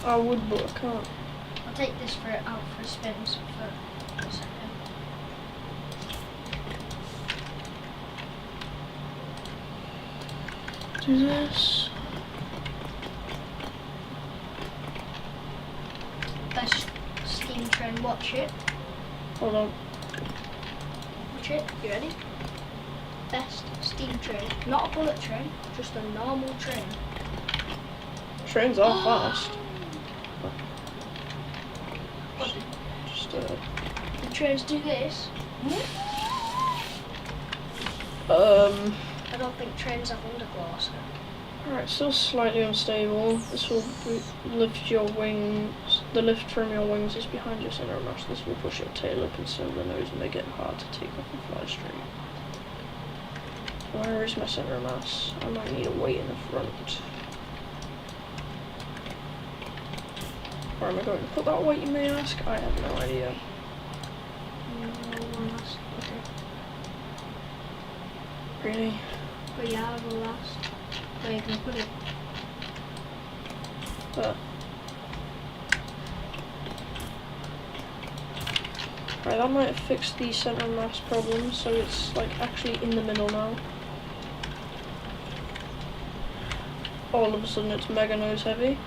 I would, but I can't. I'll take this out for a spin for a second. Do this. Best steam train, watch it. Hold on. Watch it, you ready? Best steam train. Not a bullet train, just a normal train. Trains are fast. Just The trains do this. I don't think trains have underglow, so. Alright, still slightly unstable. This will lift your wings. The lift from your wings is behind your center of mass. This will push your tail up instead of the nose and make it hard to take off and fly straight. Where is my center of mass? I might need a weight in the front. Where am I going to put that weight, you may ask? I have no idea. One last. Okay. Really? But yeah, I'll go last. Where are you gonna put it? Right, that might have fixed the center of mass problem, so it's like actually in the middle now. All of a sudden it's mega nose heavy.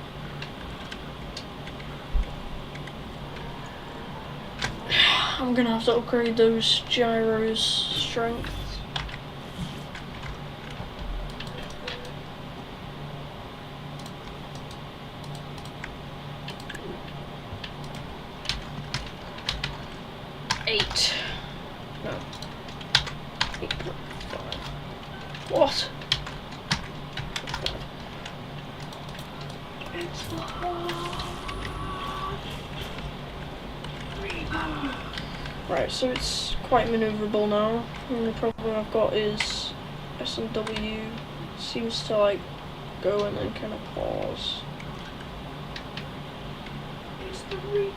I'm gonna have to upgrade those gyros' strength. Eight. No. 8.5. What? It's the Right, so it's quite maneuverable now. The only problem I've got is S and W seems to like go and then kind of pause. It's the rebound.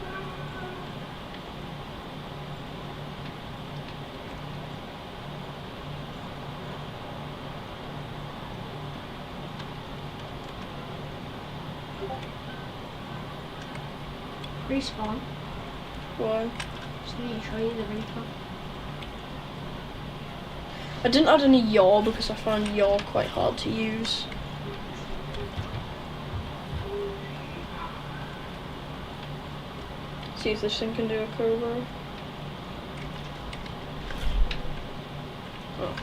Respawn. Why? Just need to show you the Reaper. I didn't add any yaw because I found yaw quite hard to use. See if this thing can do a cobra. Oh.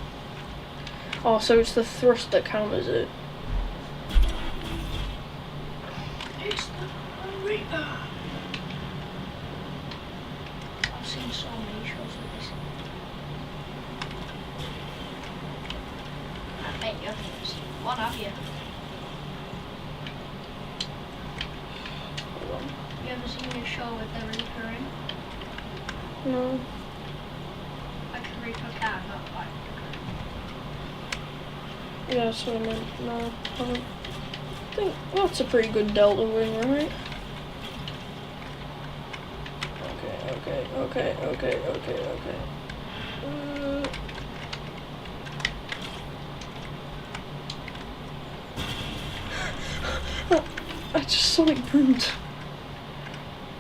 Oh, so it's the thrust that counters it. It's the Reaper. I've seen so many shows with this. I bet you haven't seen one, have you? Hold on. You ever seen a show with the Reaper in? No. Like a Reaper car, not like Yeah, that's what I meant. No, I haven't. I think that's a pretty good delta wing, right? Okay. I just sonic boomed.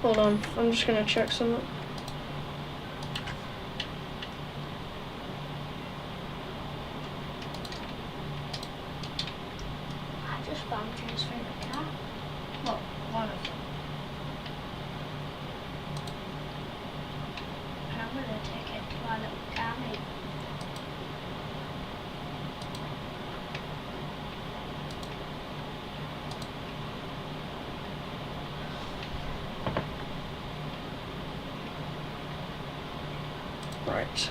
Hold on, I'm just gonna check something. I just found Jim's favourite car. Well, one of them. And I'm gonna take it to my little car mate. Right.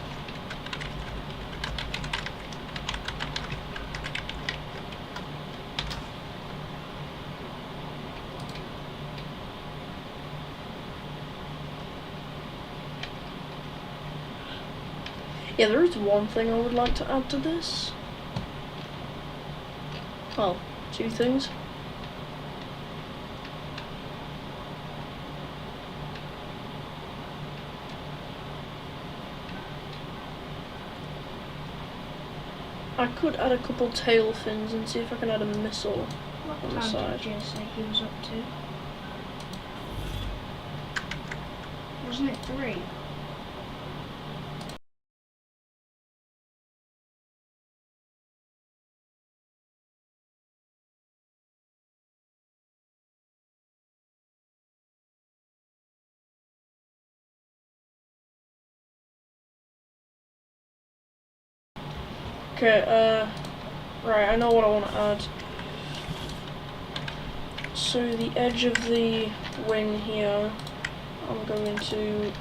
Yeah, there is one thing I would like to add to this. Well, two things. I could add a couple tail fins and see if I can add a missile What on the time side. did you say he was up to? Wasn't it 3? Okay, right, I know what I want to add. So the edge of the wing here, I'm going to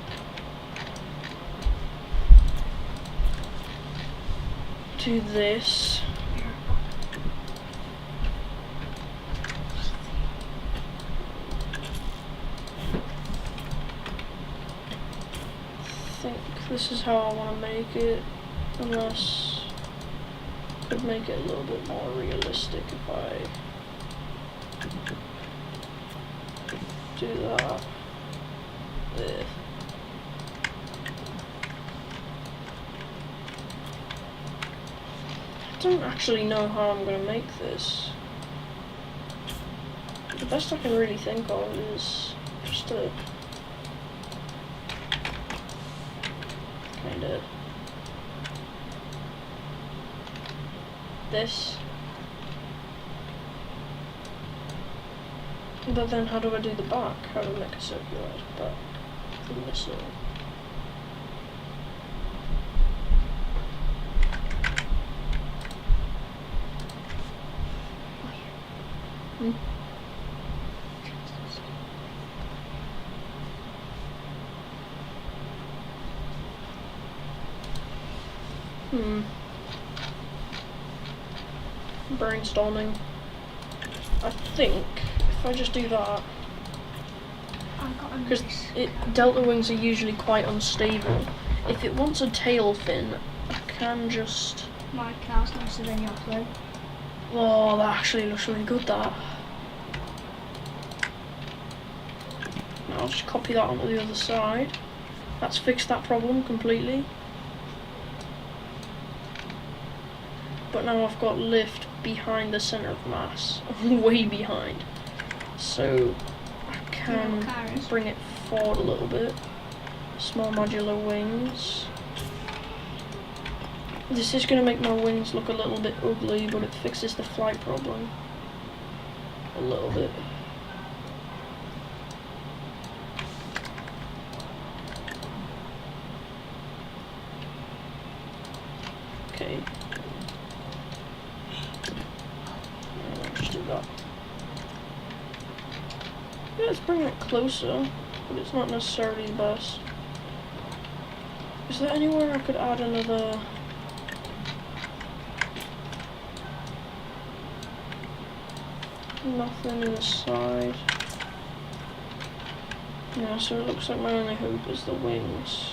do this. I think this is how I want to make it, unless I could make it a little bit more realistic if I do that. There. I don't actually know how I'm going to make this. The best I can really think of is just to kind of this. But then how do I do the back? How do I make a circular back from this side? Hmm? Brainstorming. I think if I just do that, because delta wings are usually quite unstable. If it wants a tail fin, I can just. My car's nicer than your plane. Oh, that actually looks really good. That. Now I'll just copy that onto the other side. That's fixed that problem completely. But now I've got lift behind the center of mass, way behind. So I can bring it forward a little bit. Small modular wings. This is going to make my wings look a little bit ugly, but it fixes the flight problem a little bit. Okay. Let's do that. Yeah, let's bring it closer, but it's not necessarily the best. Is there anywhere I could add another? Nothing in the side. Yeah, so it looks like my only hope is the wings.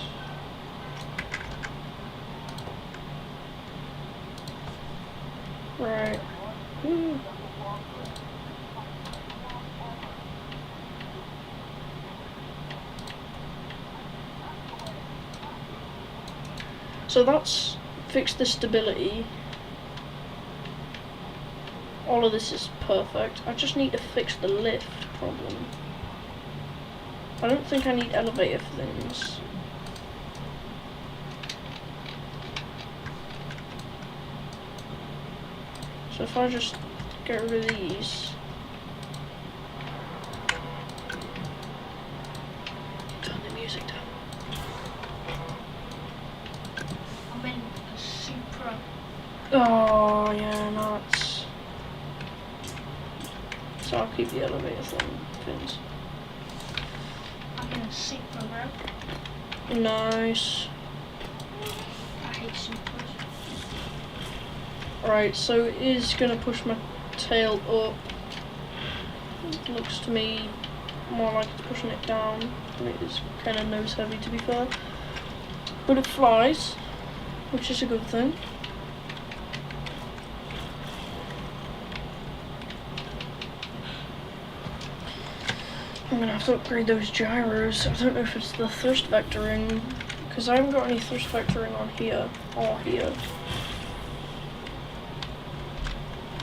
Right. Ooh. So that's fixed the stability. All of this is perfect. I just need to fix the lift problem. I don't think I need elevator things. So if I just get rid of these. Turn the music down. I'm in a Supra. Oh yeah, nuts. So I'll keep the elevator fins. I'm in a Supra, bro. Nice. I hate Supras. Right, so it is gonna push my tail up. It looks to me more like it's pushing it down. And it is kind of nose heavy, to be fair. But it flies, which is a good thing. I'm gonna have to upgrade those gyros. I don't know if it's the thrust vectoring, because I haven't got any thrust vectoring on here or here.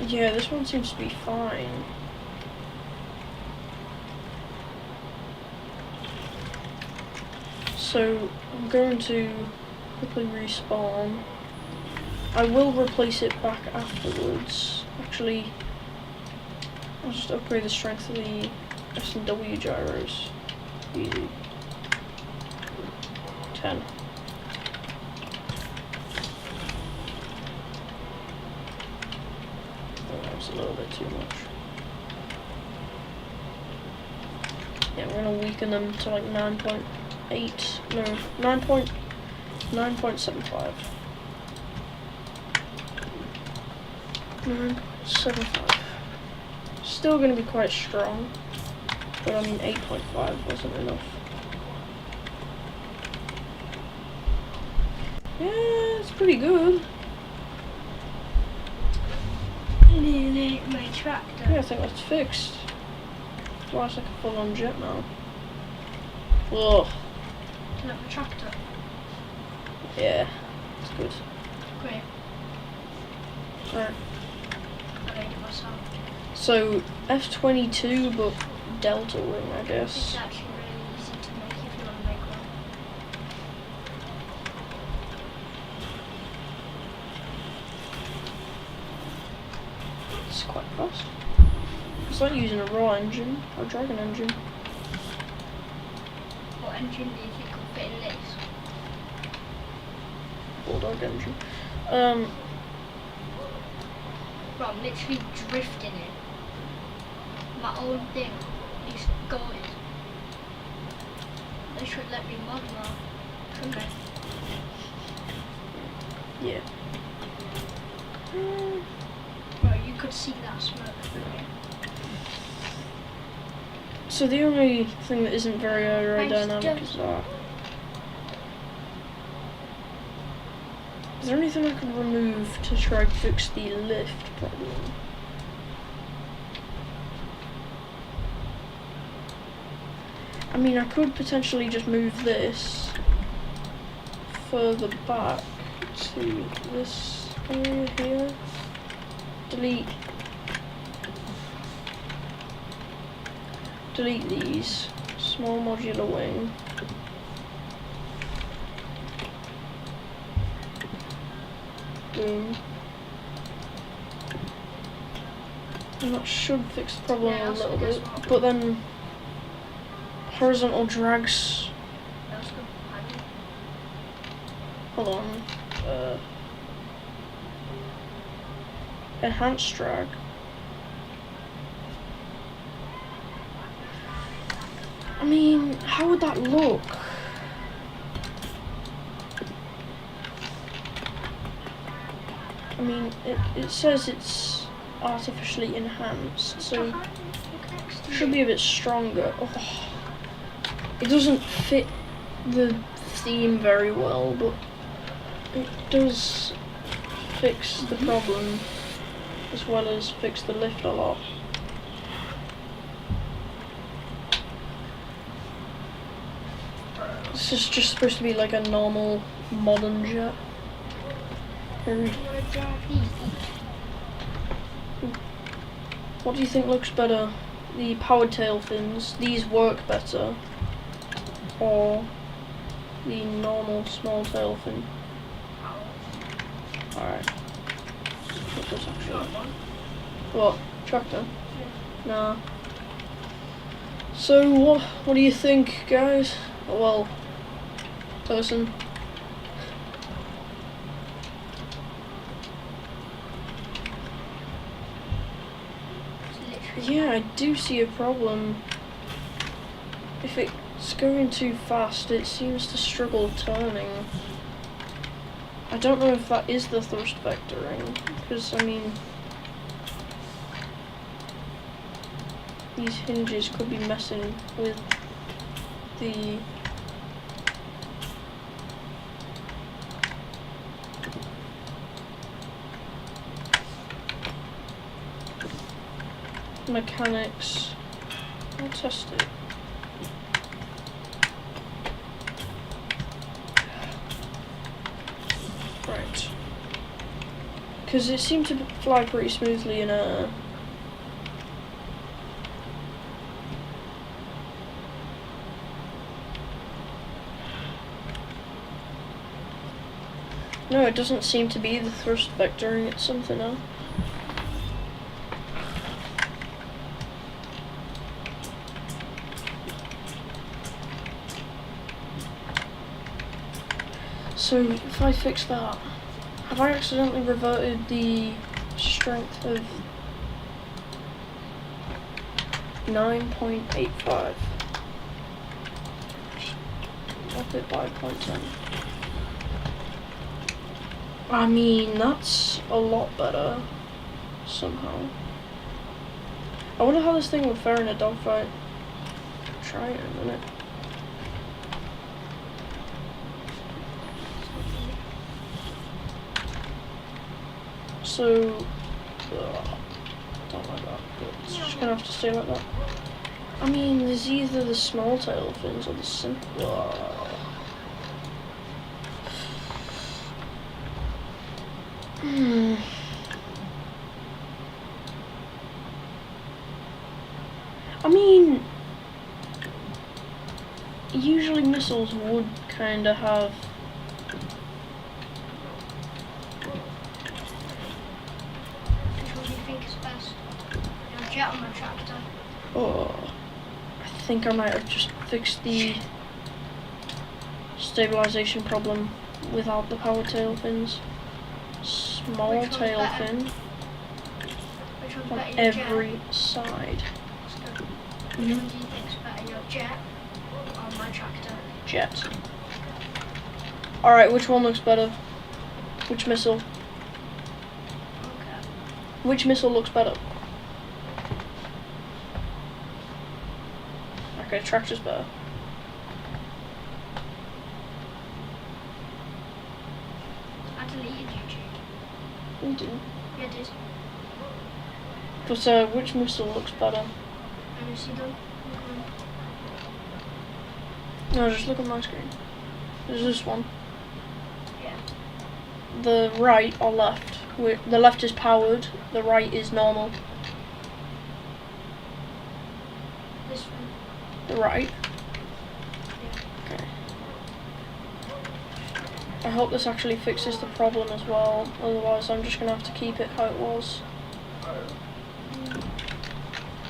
Yeah, this one seems to be fine. So I'm going to quickly respawn. I will replace it back afterwards. Actually, I'll just upgrade the strength of the S and W gyros. Easy. 10. Oh, that was a little bit too much. Yeah, we're gonna weaken them to like 9.8. No, 9.75. 9.75. Still gonna be quite strong, but I mean 8.5 wasn't enough. Yeah, it's pretty good. My tractor. Yeah, I think that's fixed. Well, it's like a full-on jet now. Ugh. Look, my tractor. Yeah, it's good. Great. Alright. I made it myself. So, F-22, but Delta Wing, I It's guess. actually really easy to make if you want to make one. It's quite fast. It's like using a raw engine, or dragon engine. What engine do you think will fit in this? Bulldog engine. Bro, I'm literally drifting it. My old thing is going. They should let me mod now, shouldn't they? Yeah. Bro, you could see that smoke through it. So the only thing that isn't very aerodynamic is that. Is there anything I can remove to try to fix the lift problem? I mean, I could potentially just move this further back to this area here. Delete these. Small modular wing. Boom. And that should fix the problem Yeah, a little guess bit. what? But then horizontal drags. That's good. Hold on. Enhanced drag. I mean, how would that look? I mean, it says it's artificially enhanced, so it should be a bit stronger. Oh, it doesn't fit the theme very well, but it does fix the problem as well as fix the lift a lot. This is just supposed to be like a normal modern jet. What do you think looks better? The powered tail fins, these work better, or the normal small tail fin? Alright. What's this actually? What? Tractor? Nah. So what do you think, guys? Well, person. Yeah, I do see a problem. If it's going too fast, it seems to struggle turning. I don't know if that is the thrust vectoring, because I mean, these hinges could be messing with the mechanics. I'll test it. Right. Because it seemed to fly pretty smoothly in a... No, it doesn't seem to be the thrust vectoring, it's something else. So, if I fix that, have I accidentally reverted the strength of 9.85? Up it by 0.10. I mean, that's a lot better, somehow. I wonder how this thing would fare in a dogfight. Try it in a minute. So, don't like that, but it's just gonna have to stay like that. I mean, there's either the small tail fins or the simple. I mean, usually missiles would kind of have. Which one do you think is best? Your jet or my tractor? Oh, I think I might have just fixed the stabilization problem without the power tail fins. Small tail fin on every side. Which one do you think is better, your jet or my tractor? Jet. Alright, which one looks better? Which missile? Okay. Which missile looks better? Okay, tractor's better. I deleted YouTube. You do. Yeah, I did. But which missile looks better? Let me see them. No, just look at my screen. There's this one. Yeah. The right or left? The left is powered, the right is normal. This one. The right? Yeah. Okay. I hope this actually fixes the problem as well, otherwise I'm just gonna have to keep it how it was.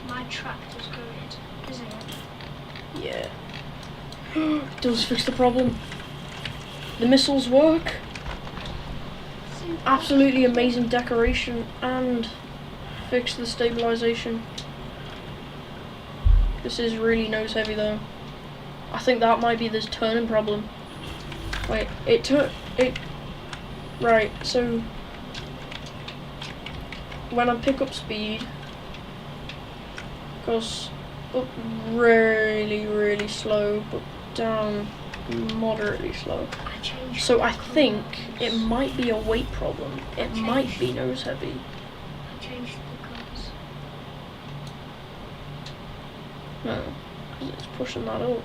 My tractor's good, isn't it? Yeah. It does fix the problem. The missiles work. Absolutely amazing decoration and fix the stabilization. This is really nose heavy though. I think that might be this turning problem. Wait, right, so when I pick up speed, it goes up really slow, but down moderately slow. So I think it might be a weight problem. It might be nose heavy. I changed the colours. No, because it's pushing that up.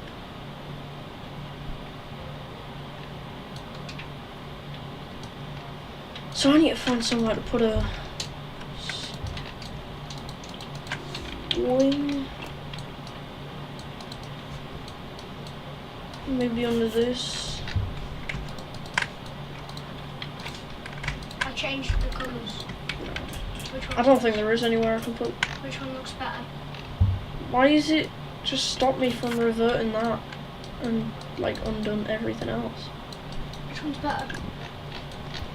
So I need to find somewhere to put a wing. Maybe under this. I changed the colours. Which one? I don't think there is anywhere I can put. Which one looks better? Why is it just stop me from reverting that and like undone everything else? Which one's better?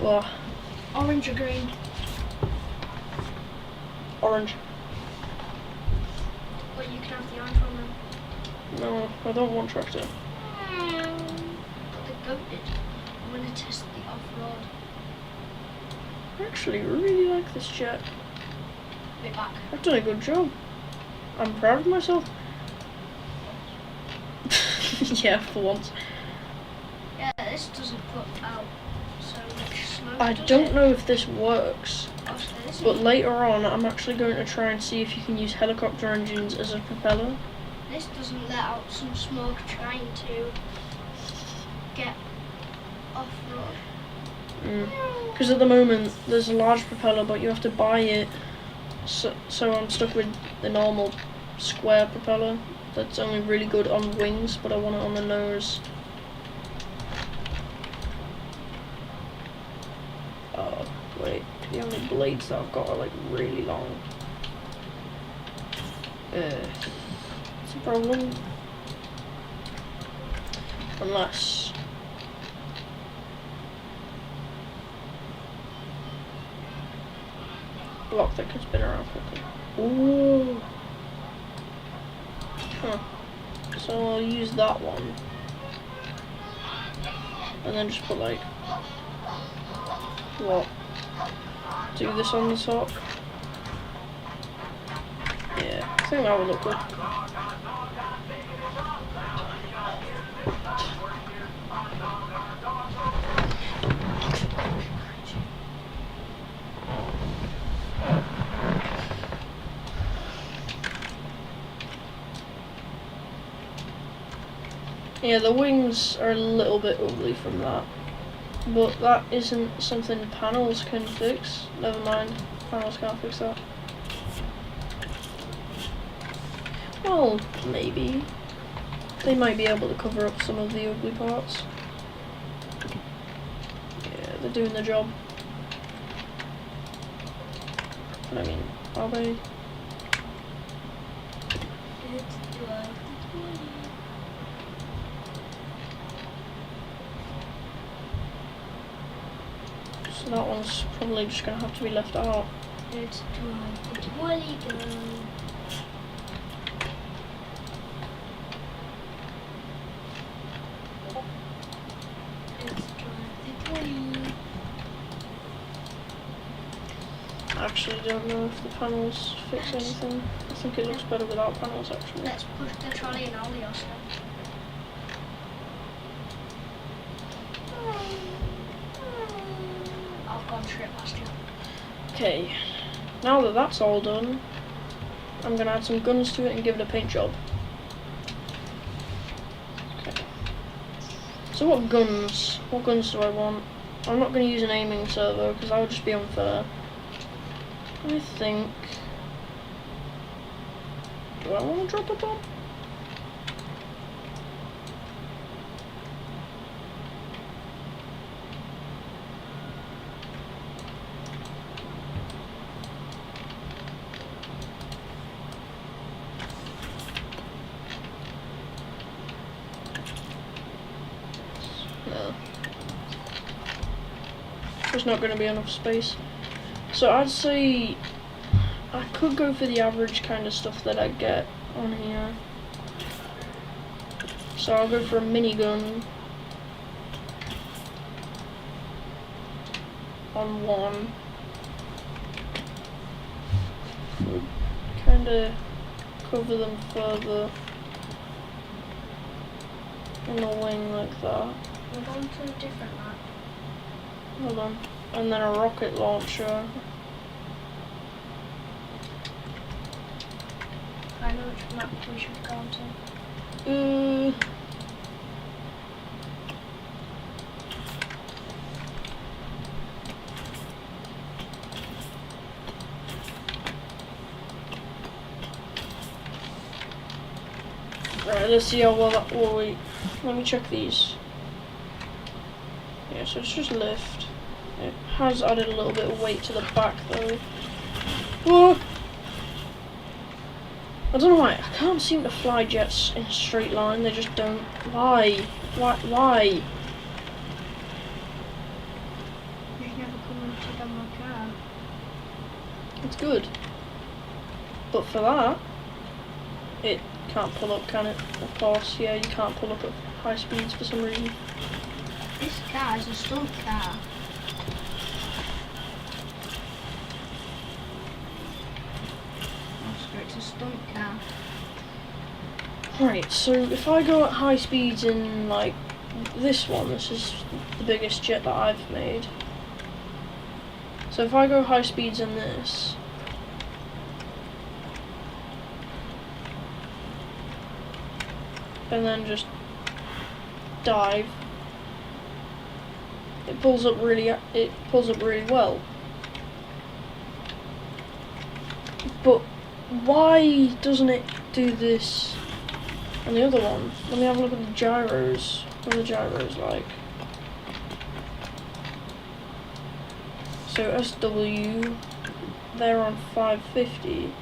Well, Orange or green? orange. Well, you can have the orange one then. No, I don't want tractor. But the goat did. I'm going to test the off-road. I actually really like this jet. Bit back. I've done a good job. I'm proud of myself. Yeah, for once. Yeah, this doesn't put out so much smoke. I does don't it? know if this works, Oh, so this but is- later on I'm actually going to try and see if you can use helicopter engines as a propeller. This doesn't let out some smoke trying to get off-road. Because at the moment there's a large propeller, but you have to buy it. So I'm stuck with the normal square propeller. That's only really good on wings, but I want it on the nose. Oh, wait. The only blades that I've got are like really long. It's a problem. Unless... block that has been around quickly. Ooh. Huh. So I'll use that one. And then just put like... what? Do this on the top. Yeah, I think that would look good. Yeah, the wings are a little bit ugly from that. But that isn't something panels can fix. Never mind, panels can't fix that. Well, maybe. They might be able to cover up some of the ugly parts. Yeah, they're doing the job. But I mean, are they? So that one's probably just gonna have to be left out. Let's drive the twirly girl. Let's drive the twirly. I actually don't know if the panels fix anything. I think it looks better without panels actually. Let's push the trolley and all the Oscar. I've gone straight past you. Okay, now that that's all done, I'm gonna add some guns to it and give it a paint job. Okay. So what guns do I want? I'm not gonna use an aiming servo because that would just be unfair. I think... do I want to drop a bomb? No. There's not going to be enough space. So I'd say I could go for the average kind of stuff that I get on here. So I'll go for a minigun on one. Would kind of cover them further in the wing like that. We're going to a different map. Hold on. And then a rocket launcher. I know which map we should go on to. Right, let's see how well that will wait. Let me check these. Yeah, so it's just lift. It has added a little bit of weight to the back though. Whoa! I don't know why, I can't seem to fly jets in a straight line, they just don't. Why? Why? You've never come into the my car. It's good. But for that, it can't pull up, can it? Of course, yeah, you can't pull up at high speeds for some reason. This car is a stunt car. It's a stunt car. Right, so if I go at high speeds in like this one, this is the biggest jet that I've made. So if I go high speeds in this, and then just dive, it pulls up really well. But why doesn't it do this on the other one? Let me have a look at the gyros. What are the gyros like? So SW, they're on 550.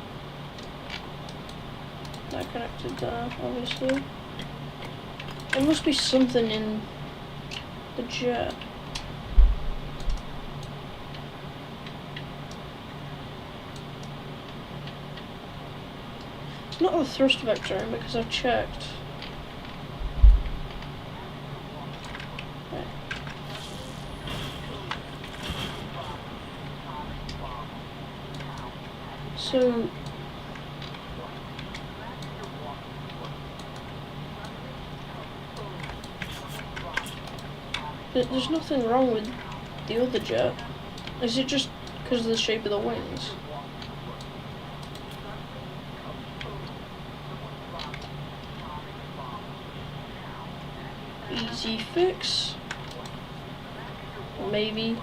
They're connected there, obviously. There must be something in the jet. It's not the thrust vectoring because I've checked. Okay. So there's nothing wrong with the other jet. Is it just because of the shape of the wings? Easy fix. Maybe.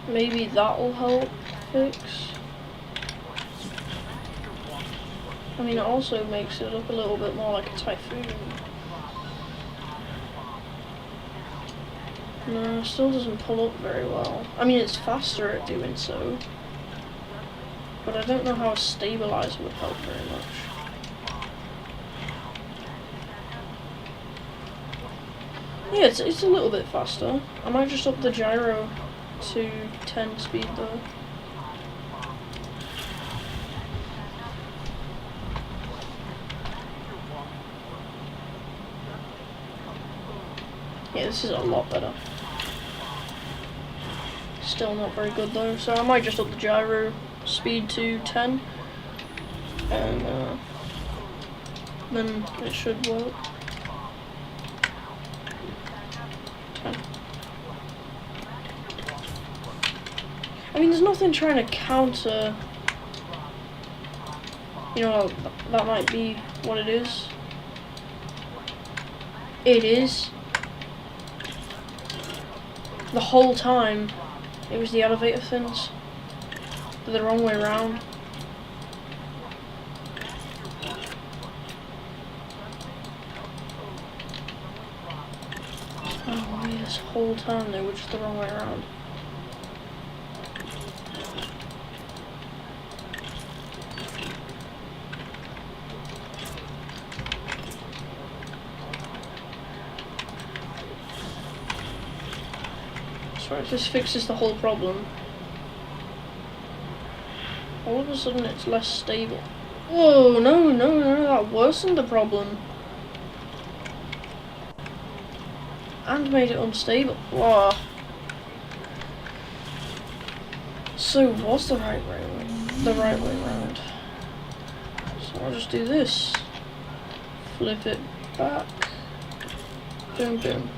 Maybe that'll help fix. I mean, it also makes it look a little bit more like a typhoon. No, it still doesn't pull up very well. I mean, it's faster at doing so. But I don't know how a stabilizer would help very much. Yeah, it's a little bit faster. I might just up the gyro to 10 speed though. Yeah, this is a lot better. Still not very good though, so I might just up the gyro speed to 10 and then it should work. 10. I mean, there's nothing trying to counter, you know, that might be what it is. It is. The whole time, it was the elevator fins. They're the wrong way around. Oh, wait, this whole time they were just the wrong way around. Sorry, this fixes the whole problem. All of a sudden it's less stable. Whoa, no, that worsened the problem. And made it unstable. Wow. So what's the right way around? So I'll just do this. Flip it back. Boom, boom.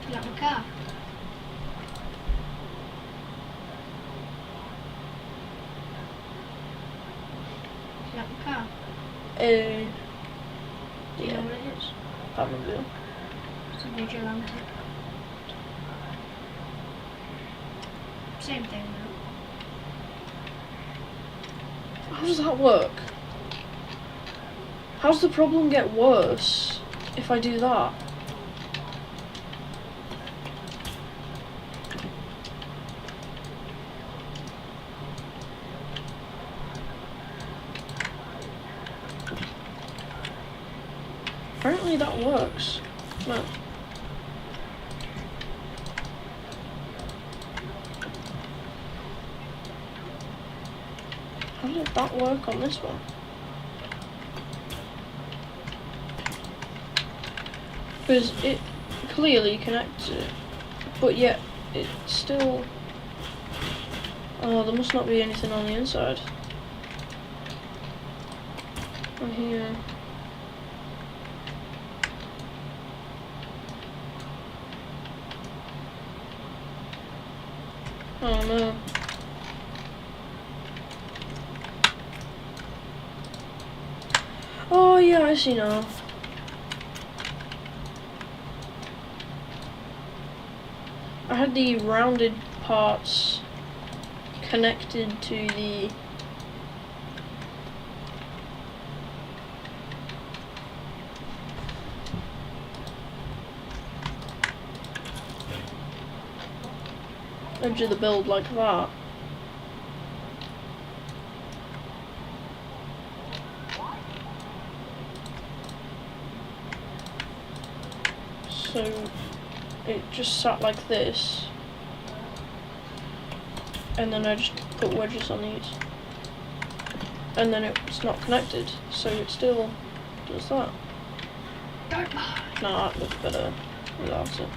You like my car? You like my car? Do you know what it is? Probably. It's a vigilante. Same thing though. How does that work? How does the problem get worse if I do that? Apparently that works. No. How did that work on this one? Because it clearly connects it, but yet it still... Oh, there must not be anything on the inside. On here. Oh no. Oh yeah, I see now. I had the rounded parts connected to the edge of the build like that. So it just sat like this, and then I just put wedges on these, and then it's not connected, so it still does that. Nah, it looks better without it.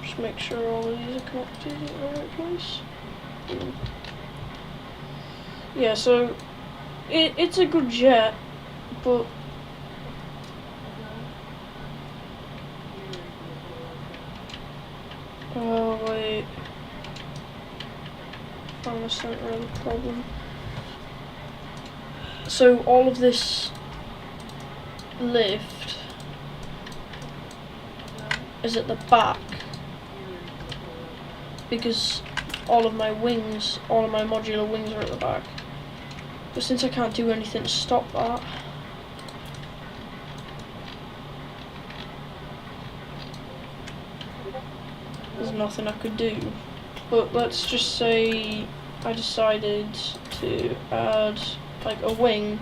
Just make sure all of these are connected in the right place. Yeah, so it's a good jet, but oh wait, found the center of the problem. So all of this lift is at the back because all of my wings, all of my modular wings are at the back. But since I can't do anything to stop that, there's nothing I could do. But let's just say I decided to add like a wing,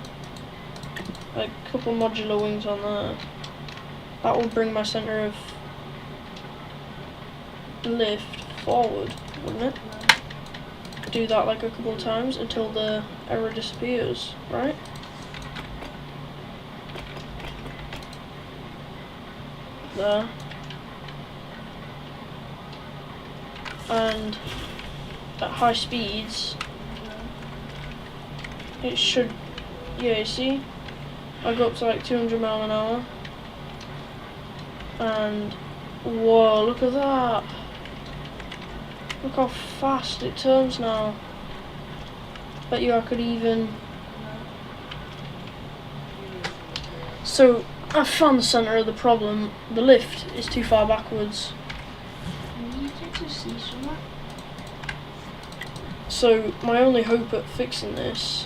like a couple modular wings on there. That will bring my center of lift forward, wouldn't it? Do that like a couple of times until the error disappears, right? There. And at high speeds, it should, yeah, you see? I go up to like 200 miles an hour. And, whoa, look at that. Look how fast it turns now. Bet you I could even... So, I found the center of the problem. The lift is too far backwards. So, my only hope at fixing this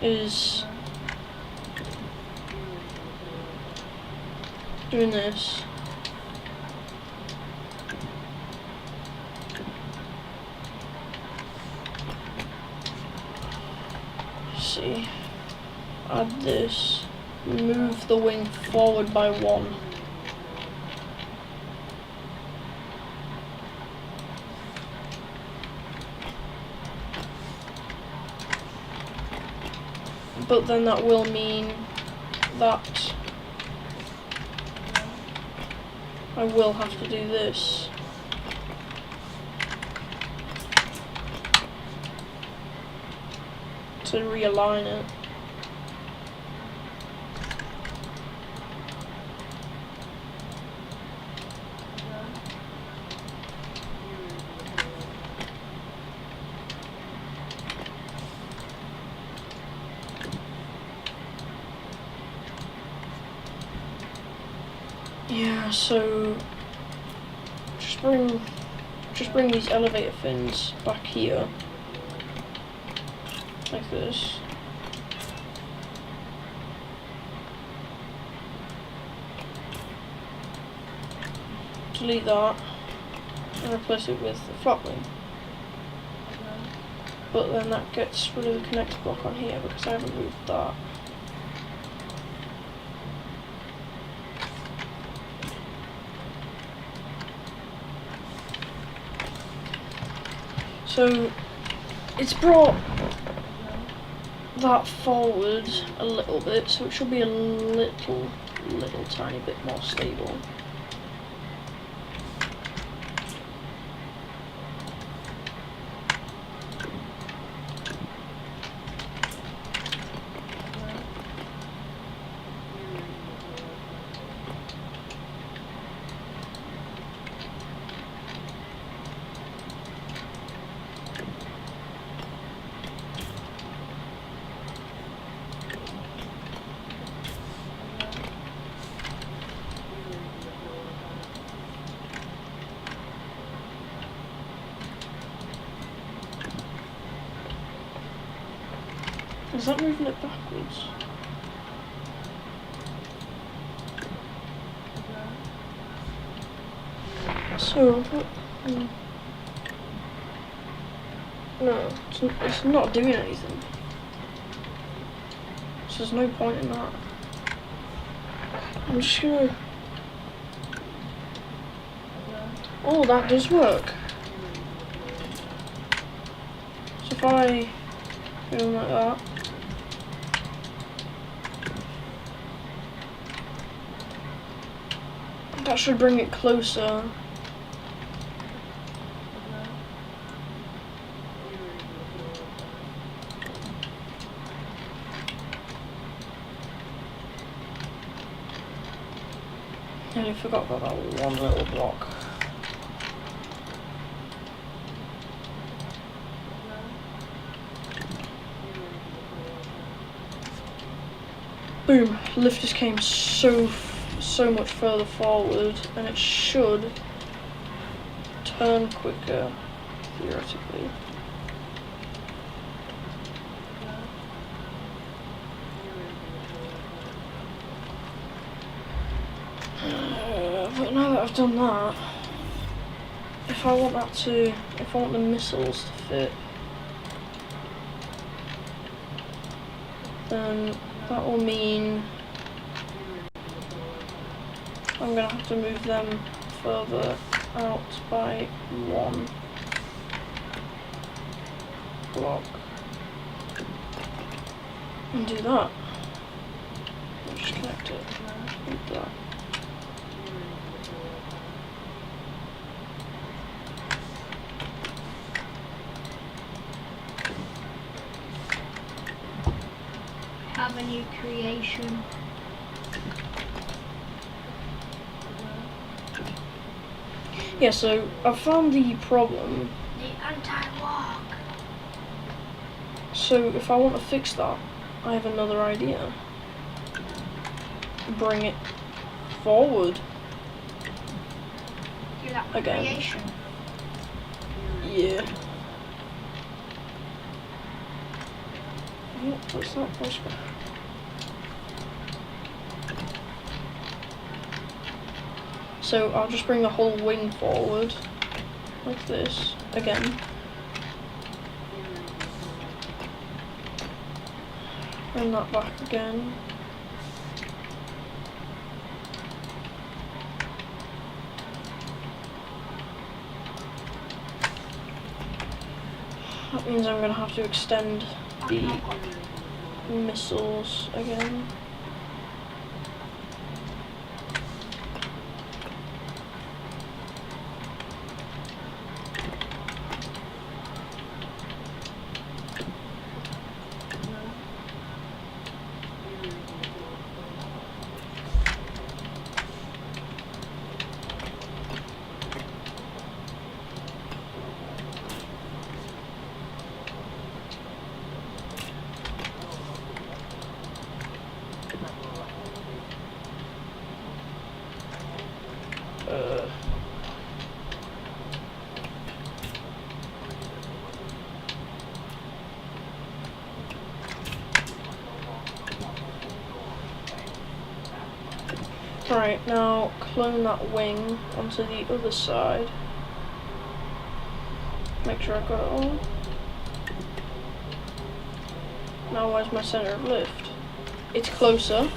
is doing this. See, add this, move the wing forward by 1. But then that will mean that I will have to do this. To realign it. Yeah, so just bring these elevator fins back here. Like this. Delete that and replace it with the flat wing. But then that gets rid of the connector block on here because I haven't moved that. So it's brought that forward a little bit, so it should be a little tiny bit more stable. Is that moving it backwards? So, no, it's not doing anything. So there's no point in that. I'm just gonna... Oh, that does work. So if I do like that. That should bring it closer. Nearly forgot about that one little block. Boom! Lift just came so much further forward, and it should turn quicker, theoretically. But now that I've done that, if I want the missiles to fit, then that will mean I'm gonna have to move them further out by one block and do that. I'll just connect it with that. Have a new creation. Yeah, so I've found the problem. The anti-walk. So if I want to fix that, I have another idea. Bring it forward. Do that Again. creation. Yeah. What's that? What's that? So I'll just bring the whole wing forward, like this, again. Bring that back again. That means I'm gonna have to extend the missiles again. Right, now clone that wing onto the other side. Make sure I got it all. Now where's my center of lift? It's closer,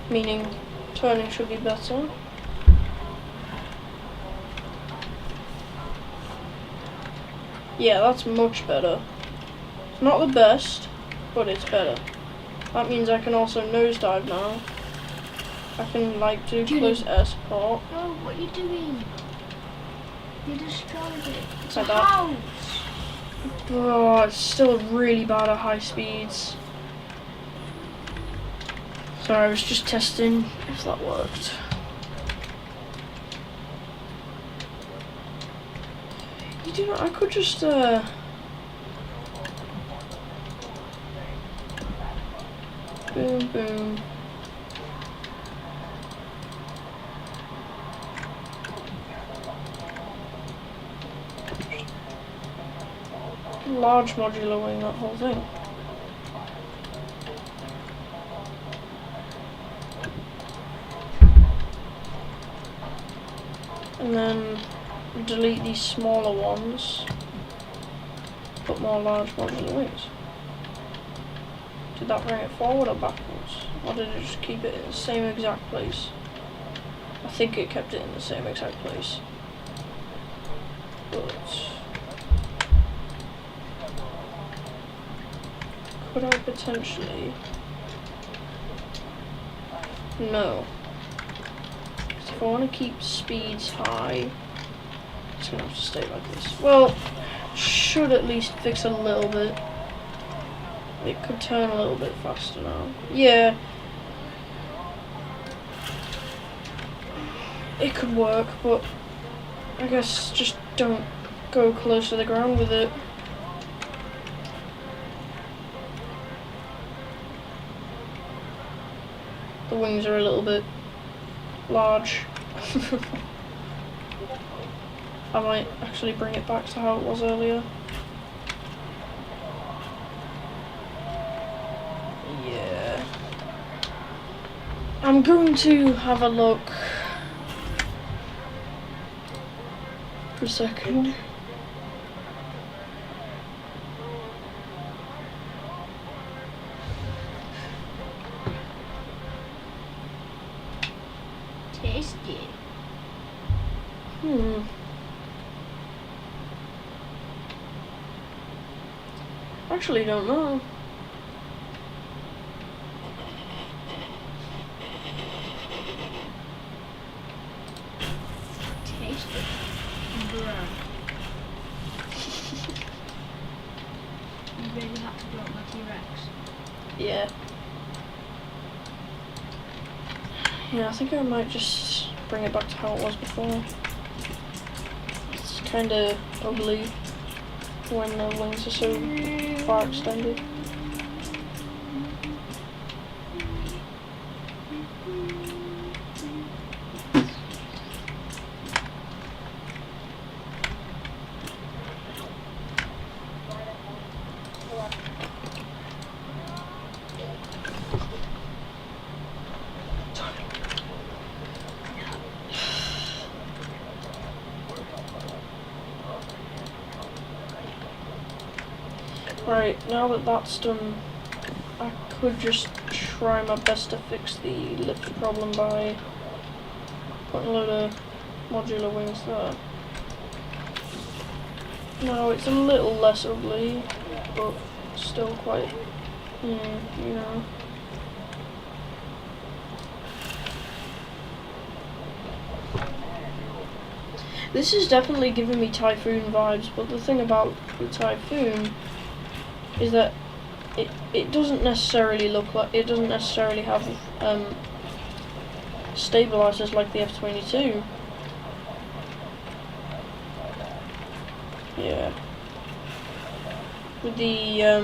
meaning turning should be better. Yeah, that's much better. It's not the best, but it's better. That means I can also nosedive now. I can like do close air support. No, what are you doing? You destroyed it. It's Like a that. house. Oh, it's still really bad at high speeds. Sorry, I was just testing if that worked. You do not, I could just boom boom. Large modular wing, that whole thing. And then delete these smaller ones. Put more large modular wings. Did that bring it forward or backwards? Or did it just keep it in the same exact place? I think it kept it in the same exact place. But could I potentially? No. Because if I want to keep speeds high, it's going to have to stay like this. Well, should at least fix a little bit. It could turn a little bit faster now. Yeah. It could work, but I guess just don't go close to the ground with it. The wings are a little bit large. I might actually bring it back to how it was earlier. Yeah. I'm going to have a look for a second. Tasty. Actually don't know. Tasty. Bruh. You really have to block my T-Rex. Yeah. Yeah, I think I might just bring it back to how it was before. It's kind of ugly when the wings are so far extended. Right, now that that's done, I could just try my best to fix the lift problem by putting a load of modular wings there. Now it's a little less ugly, but still quite, you know. This is definitely giving me Typhoon vibes, but the thing about the Typhoon is that it doesn't necessarily look like, it doesn't necessarily have stabilizers like the F-22. Yeah. With the I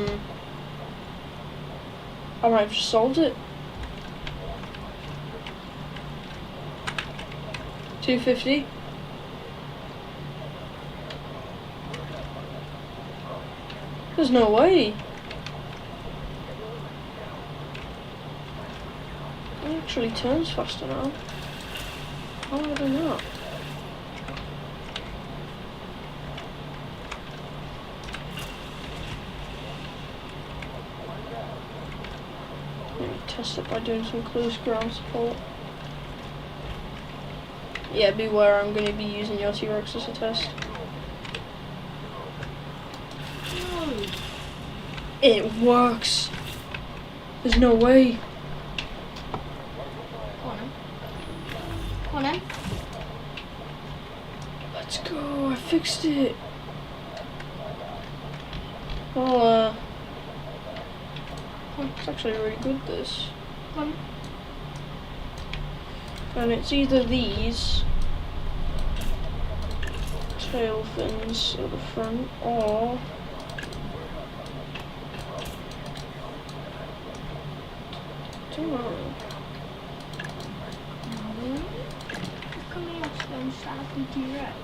might have just solved it. 250. There's no way. It actually turns faster now. How would I do that? Maybe test it by doing some close ground support. Yeah, beware, I'm going to be using your T-Rex as a test. It works. There's no way. Come on then. Come on then. Let's go. I fixed it. Well, it's actually really good, this. Come on. And it's either these tail fins at the front, or I don't know. Come here, stone sappy T-Rex.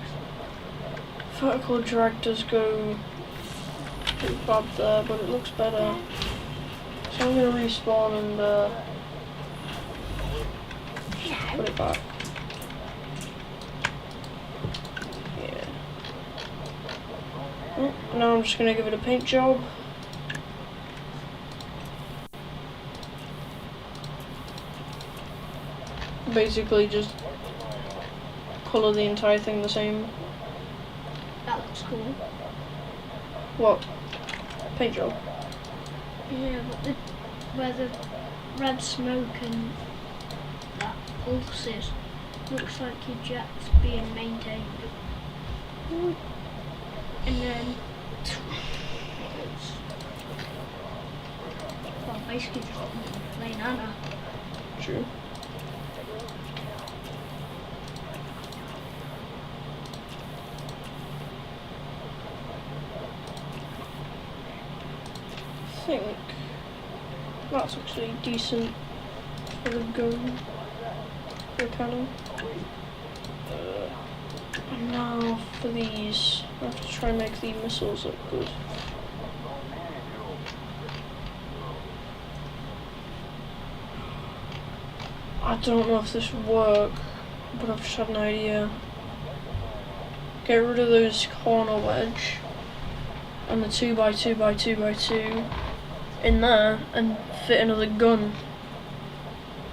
Vertical drag does go pretty bad there, but it looks better. So I'm gonna respawn and put it back. Now I'm just gonna give it a paint job. Basically just colour the entire thing the same. That looks cool. What? Paint job? Yeah, but where the red smoke and that pulses, looks like your jet's being maintained. And then it's, well, basically just plain Anna. True. I think that's actually decent for the gun, for the cannon. And now for these, I have to try and make the missiles look good. I don't know if this would work, but I've just had an idea. Get rid of those corner wedge and the 2x2x2x2 in there and fit another gun.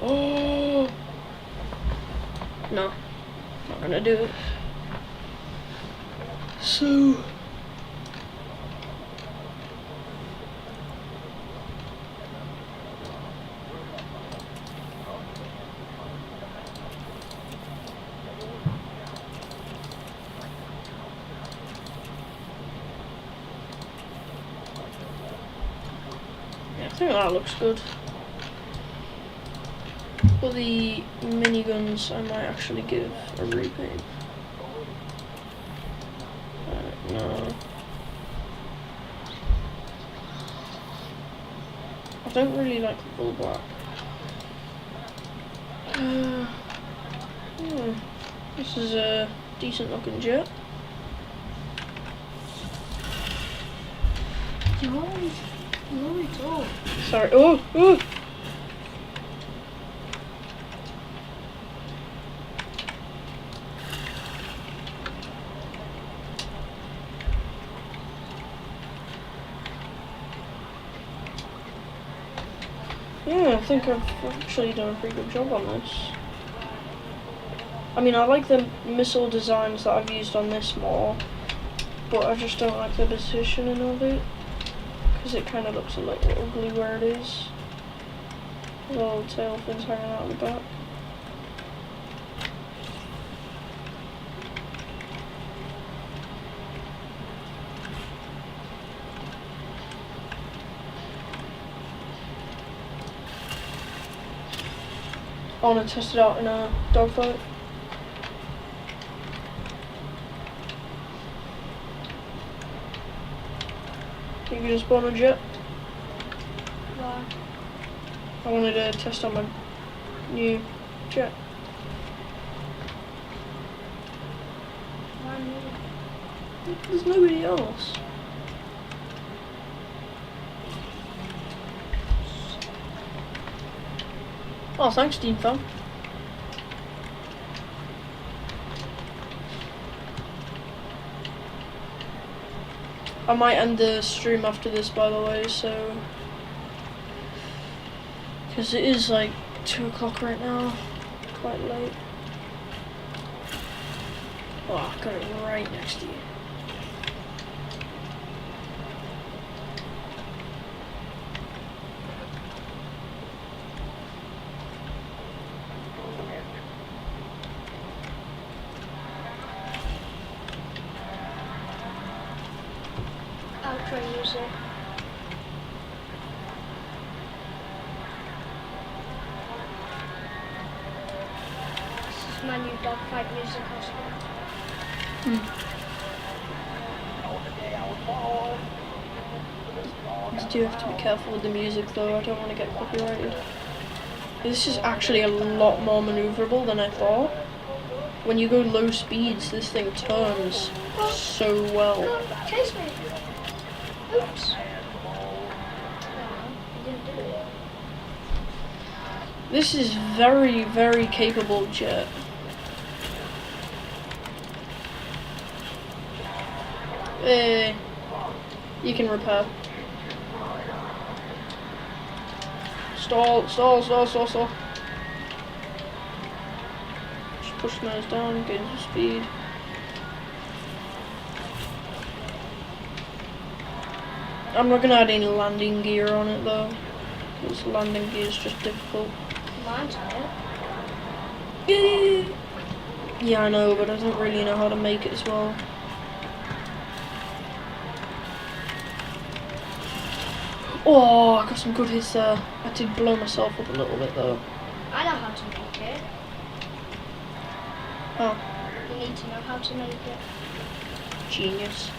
Oh no, not gonna do it. So yeah, I think that looks good. For the miniguns, I might actually give a repaint. No. I don't really like the full black. This is a decent looking jet. You're always tall. Sorry. Oh! Yeah, I think I've actually done a pretty good job on this. I mean, I like the missile designs that I've used on this more, but I just don't like the positioning of it, because it kind of looks a little ugly where it is. With all the tail fins hanging out the back. I want to test it out in a dogfight. You can just spawn a jet. Why? I wanted to test out my new jet. Why me? There's nobody else. Oh, thanks, Dean Fam. I might end the stream after this, by the way, so... Because it is like 2 o'clock right now. Quite late. Oh, I got it right next to you. Outro music. This is my new dogfight music as well. You do have to be careful with the music though, I don't want to get copyrighted. This is actually a lot more maneuverable than I thought. When you go low speeds, this thing turns so well. No, chase me! Oops. I didn't do it. This is very, very capable jet. You can repair. Stall. Just push those down, gain some speed. I'm not gonna add any landing gear on it though, because landing gear is just difficult. Mine's on it. Yeah, I know, but I don't really know how to make it as well. Oh, I got some good hits there. I did blow myself up a little bit though. I know how to make it. Oh, You need to know how to make it. genius.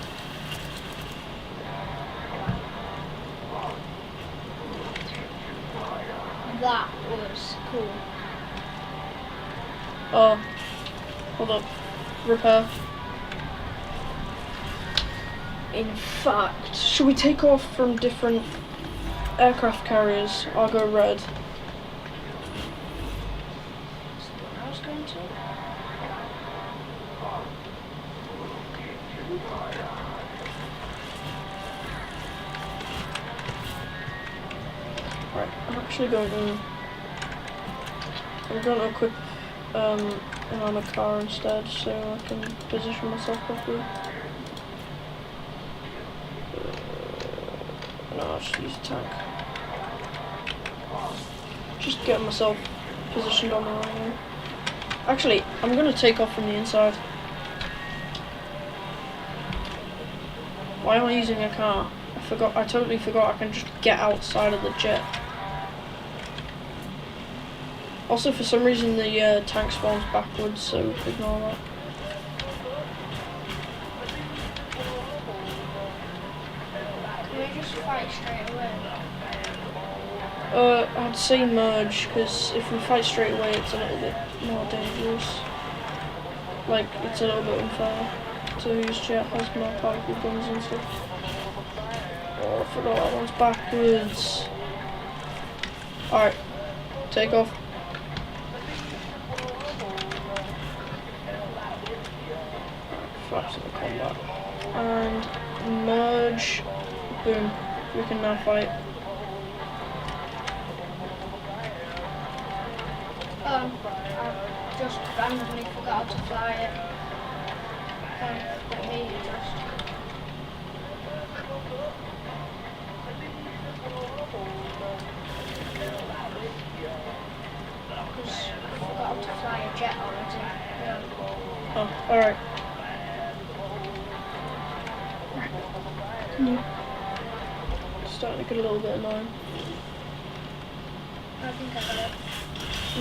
That was cool. Oh, hold up. Repair. In fact, should we take off from different aircraft carriers? I'll go red. That's what I was going to. Right, I'm actually going to. I'm going to equip an armored car instead, so I can position myself properly. No, I'll just use a tank. Just getting myself positioned on the right way. Actually, I'm going to take off from the inside. Why am I using a car? I totally forgot I can just get outside of the jet. Also, for some reason, the tank spawns backwards, so ignore that. Can we just fight straight away? I'd say merge, because if we fight straight away, it's a little bit more dangerous. Like, it's a little bit unfair to whose jet has more powerful guns and stuff. Oh, I forgot that one's backwards. Alright, take off. Flaps in the combat. And merge. Boom. We can now fight. I just randomly forgot how to fly it. Let me adjust. Because I forgot how to fly a jet already. Yeah. Oh, alright. Starting to get a little bit annoying. I think I got it.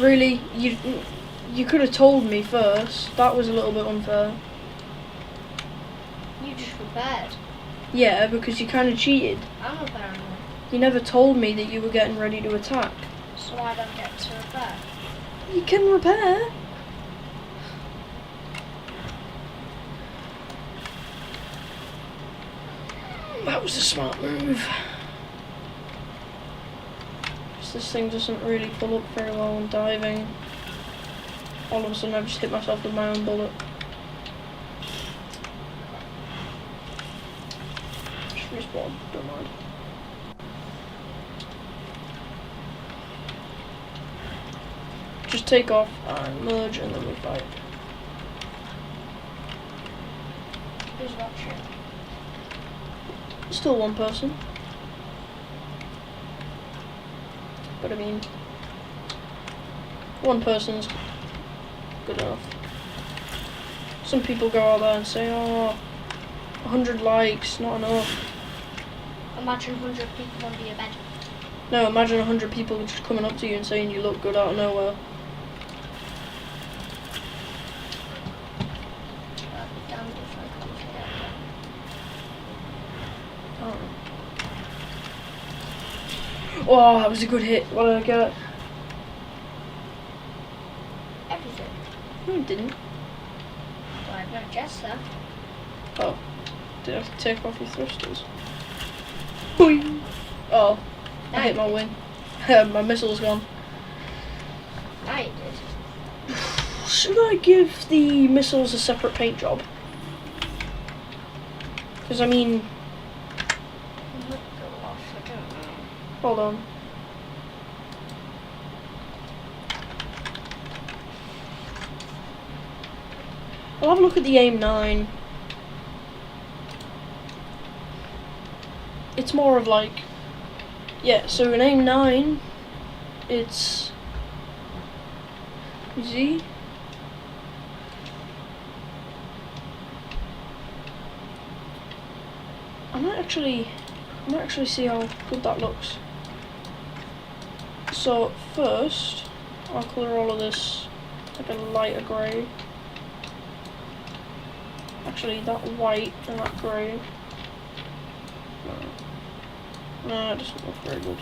Really? You could have told me first. That was a little bit unfair. You just repaired. Yeah, because you kind of cheated. I'm repairing them. You never told me that you were getting ready to attack. So I don't get to repair. You can repair. That was a smart move. This thing doesn't really pull up very well when diving. All of a sudden I just hit myself with my own bullet. Just respawn, don't mind. Just take off and merge and then we fight. Who's watching? Still one person. But I mean, one person's good enough. Some people go out there and say, oh, 100 likes, not enough. Imagine 100 people under your bed. No, imagine 100 people just coming up to you and saying you look good out of nowhere. I'd be damned if I can't forget that. Oh, that was a good hit. What did I get? Everything. No, I didn't. Well, I've no jets there. Oh, did I have to take off your thrusters? Boing! Oh, I hit my wing. My missile's gone. I did. Should I give the missiles a separate paint job? Because I mean, might go off, I don't know. Hold on. I'll have a look at the aim 9. It's more of like, yeah, so in aim 9, it's, you see? I might actually see how good that looks. So first, I'll colour all of this like a lighter grey. Actually, that white and that grey. No, it doesn't look very good.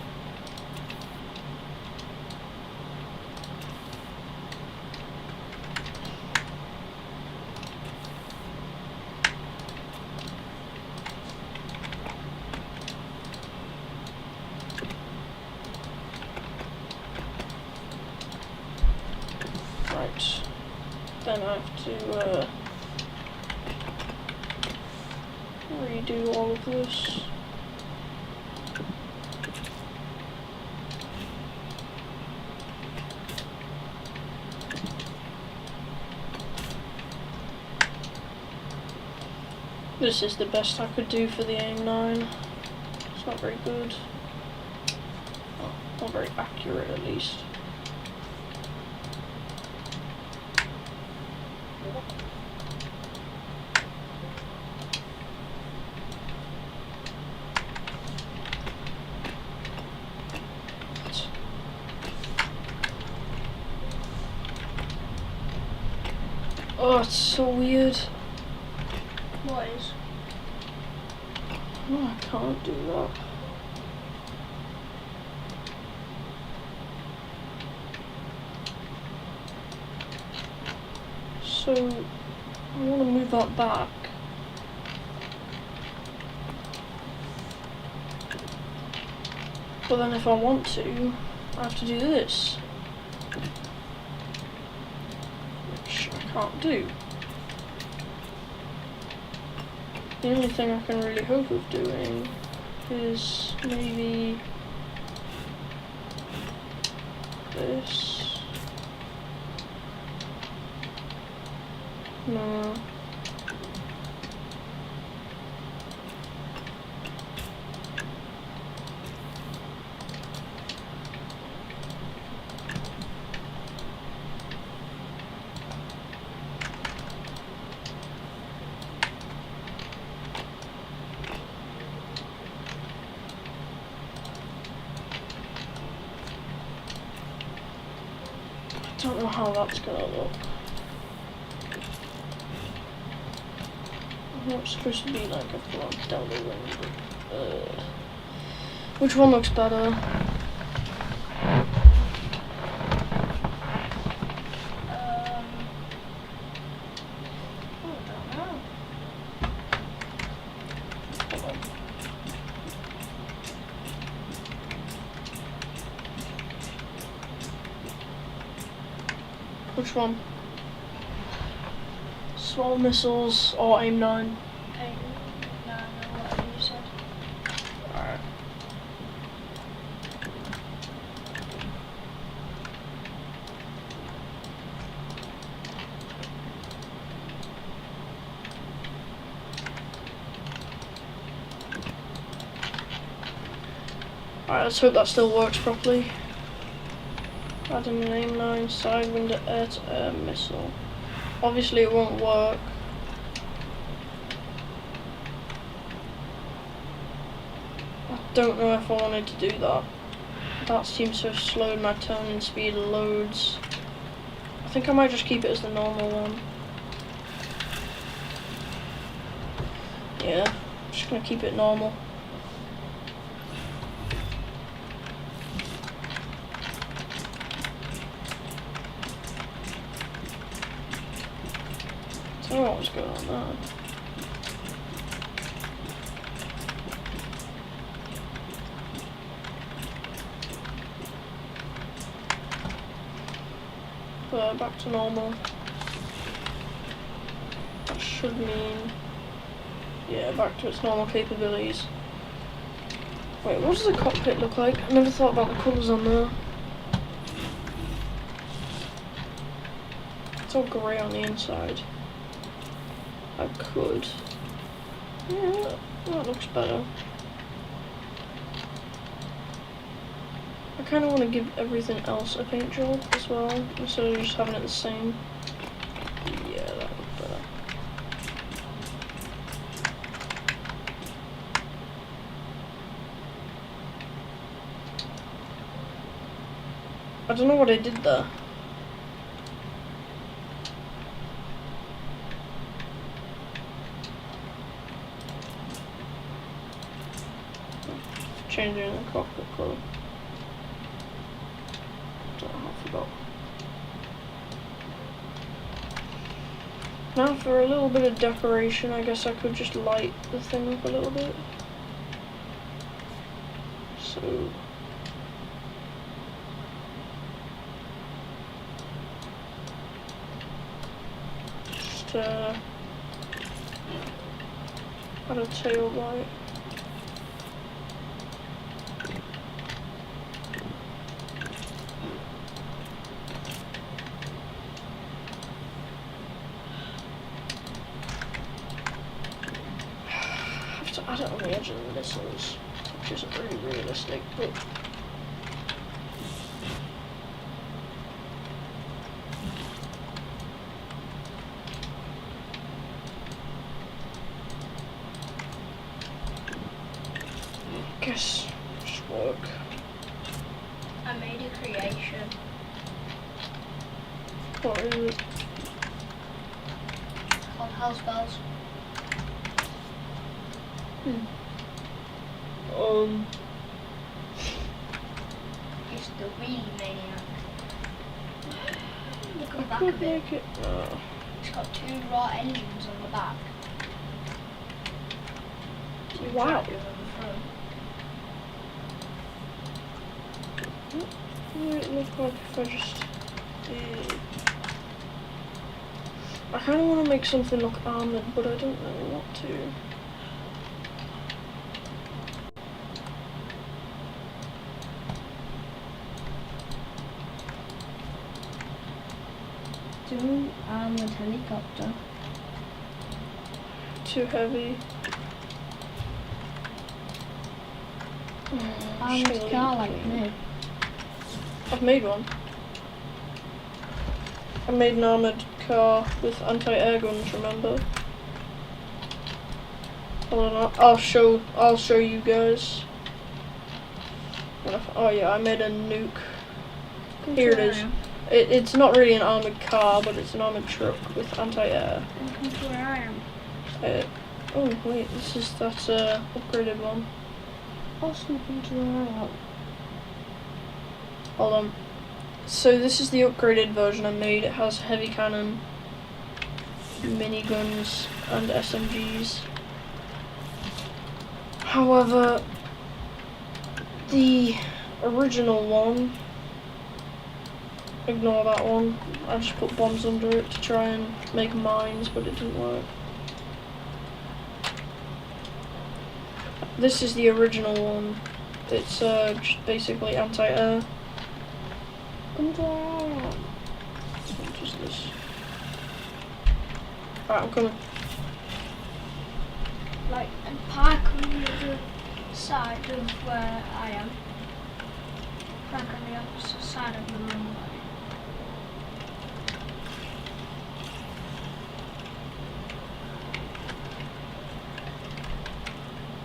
Right. Then I have to redo all of this. This is the best I could do for the aim 9. It's not very good. Oh, not very accurate at least. Oh, it's so weird. What is? Oh, I can't do that. So, I want to move that back. But then if I want to, I have to do this. Which I can't do. The only thing I can really hope of doing is maybe this. No. I don't know how that's gonna look. I know it's supposed to be like a flag down the wing, but which one looks better? I don't know. Hold on. Which one? Small missiles or aim 9? Aim 9 or whatever you said. Alright. Alright, let's hope that still works properly. Adding an aim 9 sidewinder air-to-air missile. Obviously it won't work. I don't know if I wanted to do that. That seems to have slowed my turning speed loads. I think I might just keep it as the normal one. Yeah, I'm just gonna keep it normal. I don't know what's going on there. But back to normal. That should mean, yeah, back to its normal capabilities. Wait, what does the cockpit look like? I never thought about the colours on there. It's all grey on the inside. I could. Yeah, that looks better. I kind of want to give everything else a paint job as well, instead of just having it the same. Yeah, that looks better. I don't know what I did there. Changing the cockpit colour. I forgot. Now for a little bit of decoration, I guess I could just light the thing up a little bit. So just add a tail light. Add it on the edge of the missiles, which isn't really realistic, but I guess just work. I made a creation. What is it? Called House Bells. It's the really maniac. Look at the back of it. Make it. It's got 2 raw engines on the back. 2 Wow. tractors on the front. What would it look like if I just did? I kind of want to make something look armoured, but I don't know what to. Do an armoured helicopter. Too heavy. Armoured car like me. I've made one. I made an armoured car with anti-air guns, remember? Hold on, I'll show you guys. Oh yeah, I made a nuke. Here it is. It's not really an armoured car, but it's an armoured truck with anti-air. Come to where I am. Oh wait, this is that upgraded one. Also come to where I am. Hold on. So this is the upgraded version I made. It has heavy cannon, miniguns, and SMGs. However, the original one, ignore that one. I just put bombs under it to try and make mines, but it didn't work. This is the original one. It's just basically anti-air. What is this? Alright, I'm coming. Like, and park on the other side of where I am. Park on the opposite side of the runway.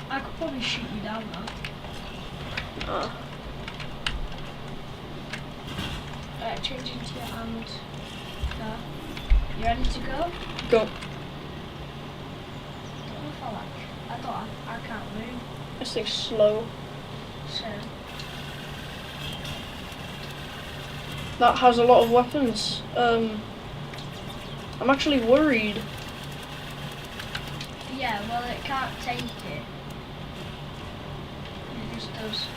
I could probably shoot you down now. Alright, change into your armoured car. You ready to go? Go. I thought I can't move. This thing's slow. So That has a lot of weapons. I'm actually worried. yeah, well it can't take it. It just does.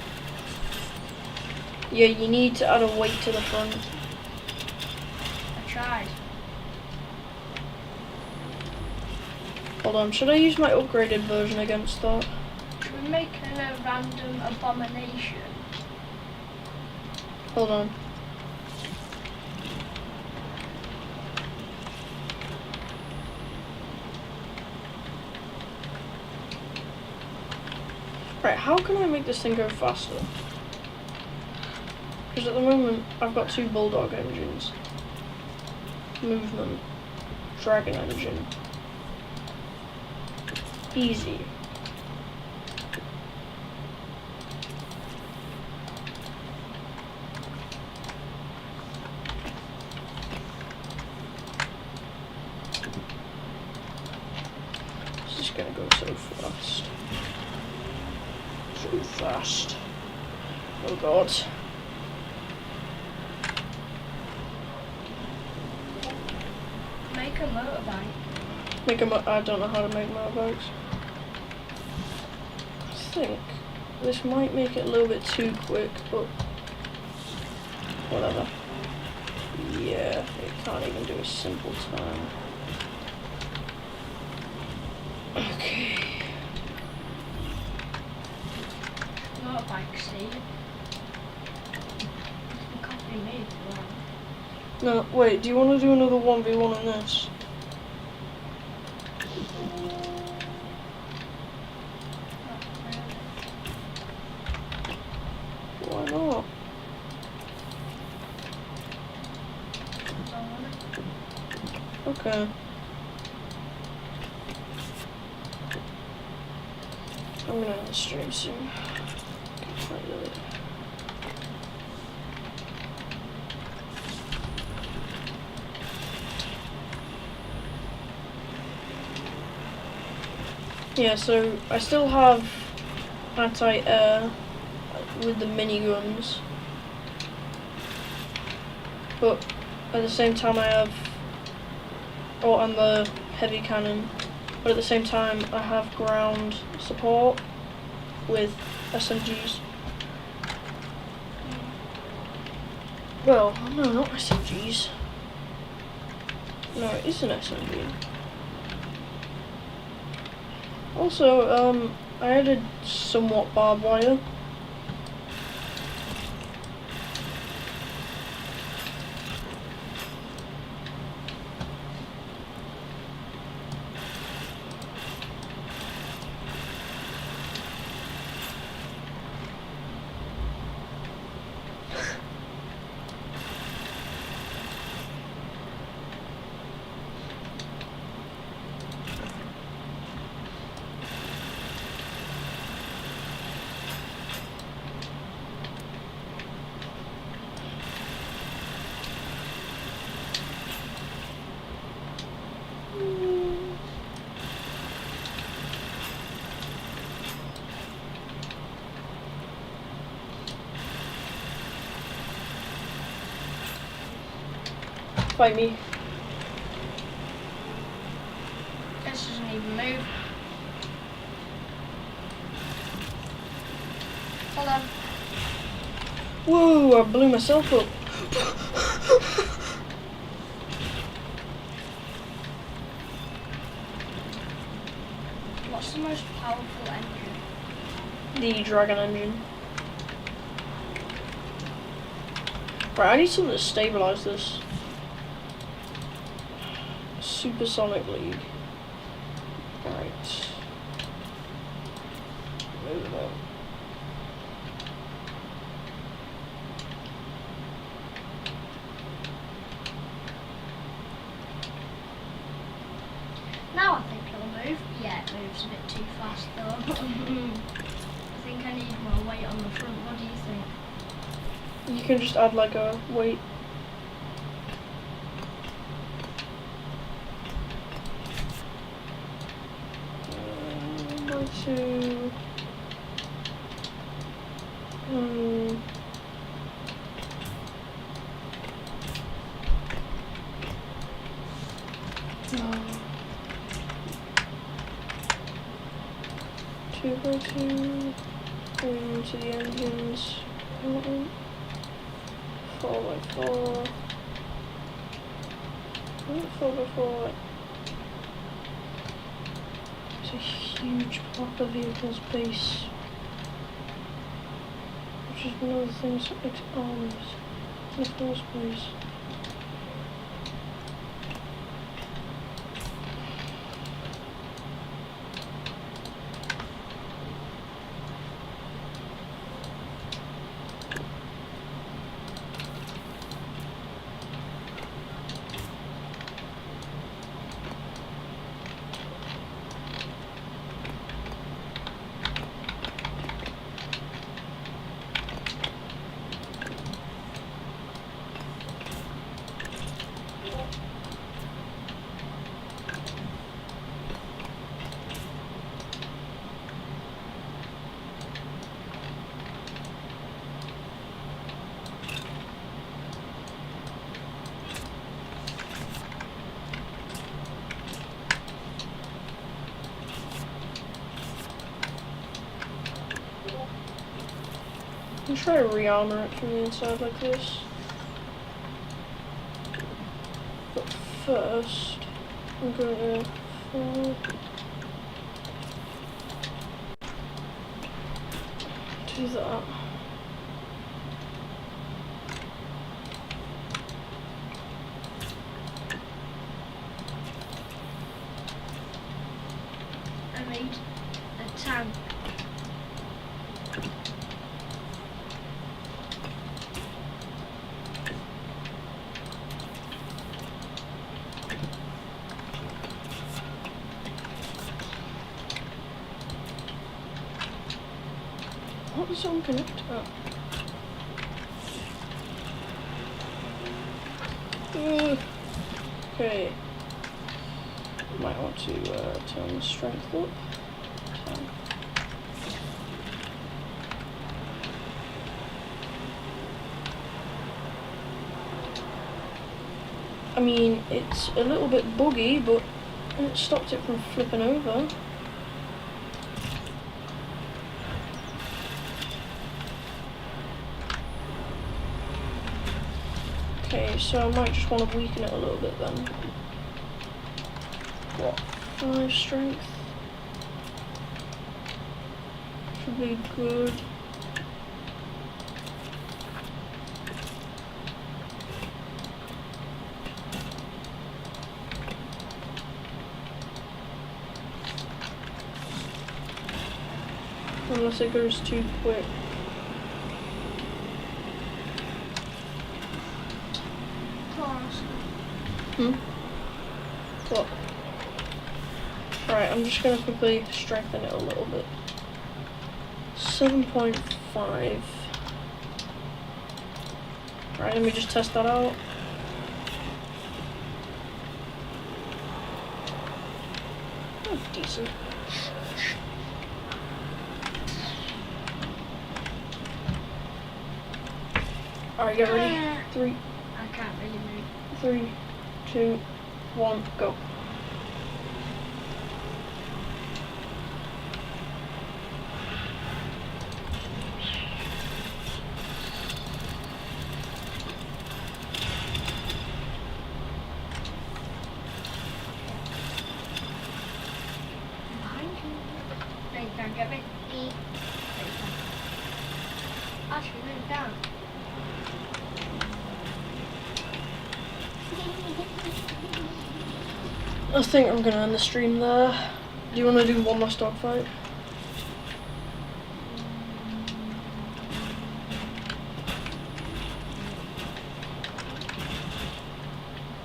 Yeah, you need to add a weight to the front. I tried. Hold on, should I use my upgraded version against that? Should we make a random abomination? Hold on. Right, how can I make this thing go faster? Because at the moment, I've got 2 bulldog engines. Movement. Dragon engine. Easy. This is gonna go so fast. So fast. Oh god. Make a motorbike. I don't know how to make motorbikes. I think this might make it a little bit too quick, but whatever. Yeah, it can't even do a simple time. Okay. Motorbike, see? You can copy me if you want. No, wait, do you want to do another 1v1 in this? Why not? Okay. I'm gonna end the stream soon. Yeah, so I still have anti-air with the miniguns, but at the same time I have, and the heavy cannon, but at the same time I have ground support with SMGs. Well, no, not SMGs. No, it is an SMG. Also, I added somewhat barbed wire. Fight me. This doesn't even move. Hold on. Whoa, I blew myself up. What's the most powerful engine? The dragon engine. Right, I need something to stabilize this. Supersonic League. Right. Move it up. Now I think it'll move. Yeah, it moves a bit too fast though. I think I need more weight on the front. What do you think? You can just add like a weight. Two. Two by two. Into the engines. 4x4. 4x4. It's a huge part of vehicles base, which is one of the things that makes armies in the first place. I'm trying to re-armor it from the inside like this. But first, I'm going to do that. I made a tank. What does one connect? Oh. Okay. Might want to turn the strength up. I mean, it's a little bit buggy, but it stopped it from flipping over. Okay, so I might just want to weaken it a little bit then. What? 5 strength? Should be good. Unless it goes too quick. What? Right, I'm just gonna quickly strengthen it a little bit. 7.5. Right, let me just test that out. Oh, decent. Alright, get ready. 3. I can't really move. 3, 2, 1, go. Behind you. No, you can't get me. Actually, move down. I think I'm gonna end the stream there. Do you want to do one last dogfight?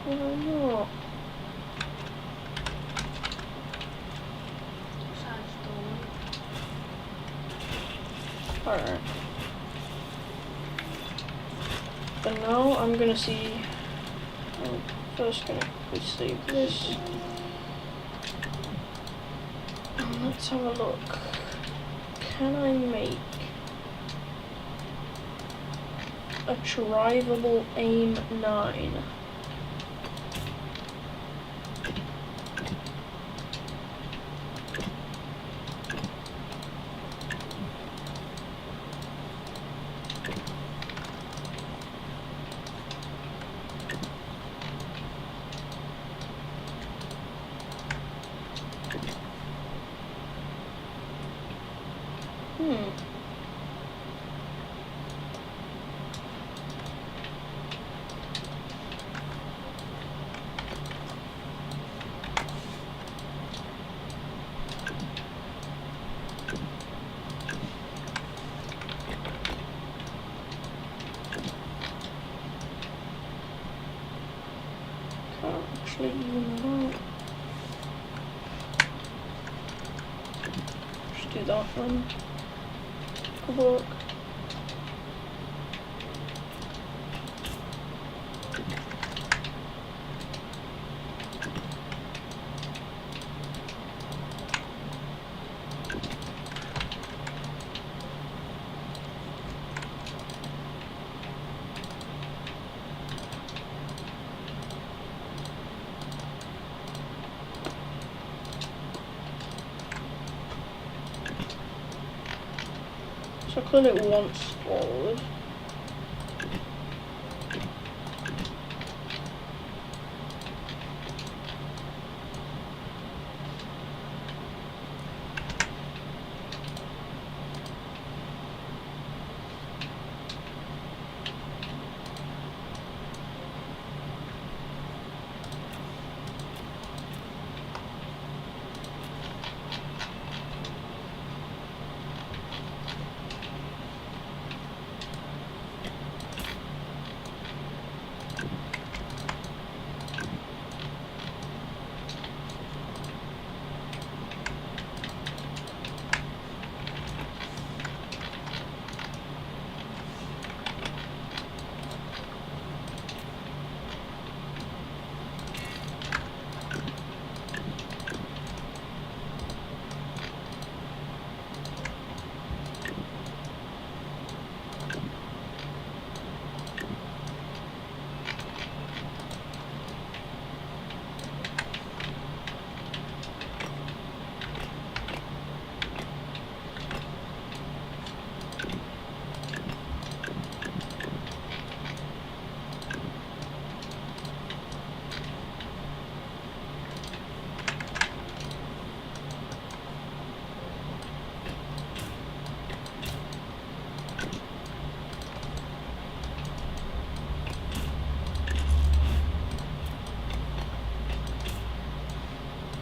Why not? Alright. But now I'm gonna see. I'm first gonna quickly save this. And let's have a look. Can I make a drivable AIM 9? Hmm. Can't actually even that out. Just do that then. Good work. So clean it once forward.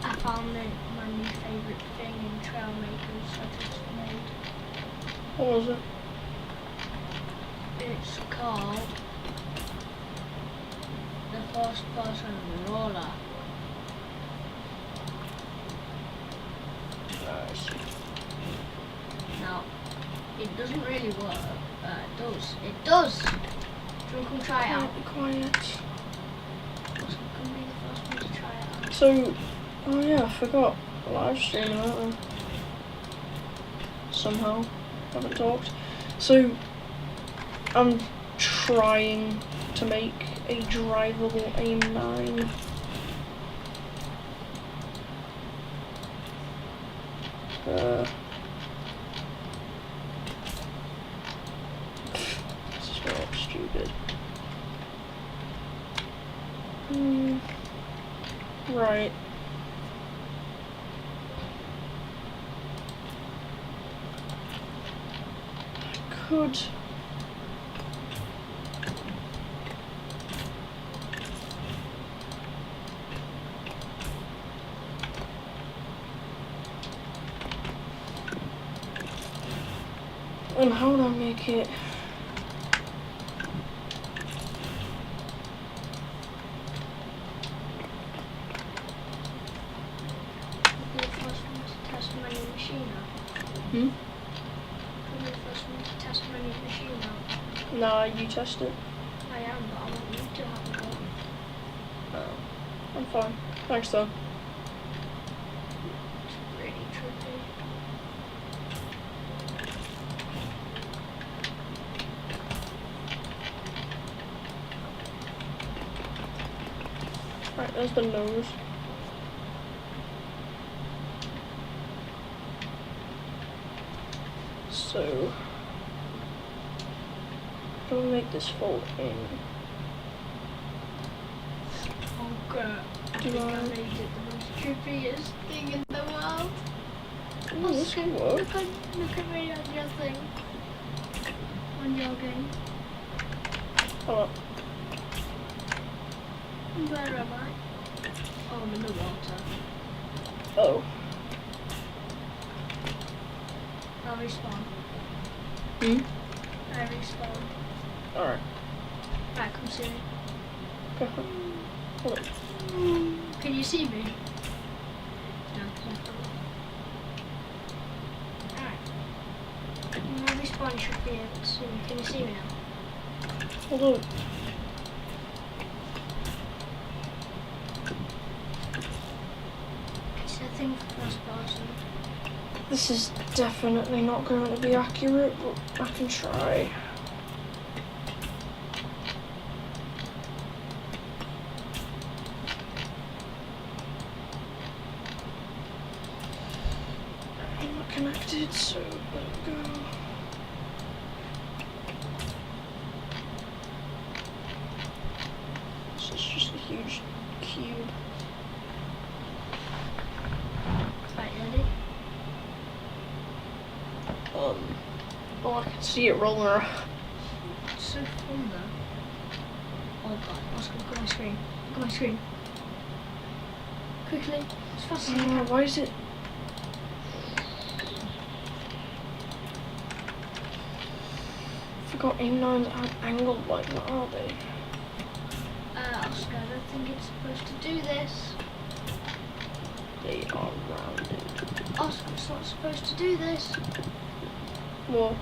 I found my new favourite thing in Trailmakers I just made. What was it? It's called the first person roller. Nice. Now, it doesn't really work. It does. It does! Do you want to come try it out? Be quiet. I'm going to be the first one to try it out. So, oh yeah, I forgot. Live streaming, aren't I? Somehow. Haven't talked. So, I'm trying to make a drivable AIM-9. This is not stupid. Right. I could. And how would I make it? You're the first one to test my new machine out. Hmm? You're the first one to test my new machine out. Nah, you test it. I am, but I want you to have a go. Oh, I'm fine. Thanks though. It's really trippy. Right, there's the nose. So, how do we make this fold in? Okay. I think I made it the most trippiest thing in the world. Oh, this can work. Look at me on your thing. On your game. Oh, Where am I? Oh, I'm in the water. oh. I'll respawn. Hmm? I respawn. Alright. Right, come see me. Go on. Hold on. Can you see me? No, alright. When I respawn, you should be able to see me. Can you see me now? Hold on. It's a thing for first person. This is definitely not going to be accurate, but I can try. I'm not connected, so let it go. This is just a huge cube. Right, ready? Oh, I can see it rolling around. It's so fun though. Oh god, Oscar, look at my screen. Look at my screen. Quickly, as fast as you can. Why is it? I forgot aim9s aren't angled like that, are they? Oscar, I don't think it's supposed to do this. They are rounded. Oscar, it's not supposed to do this. Well,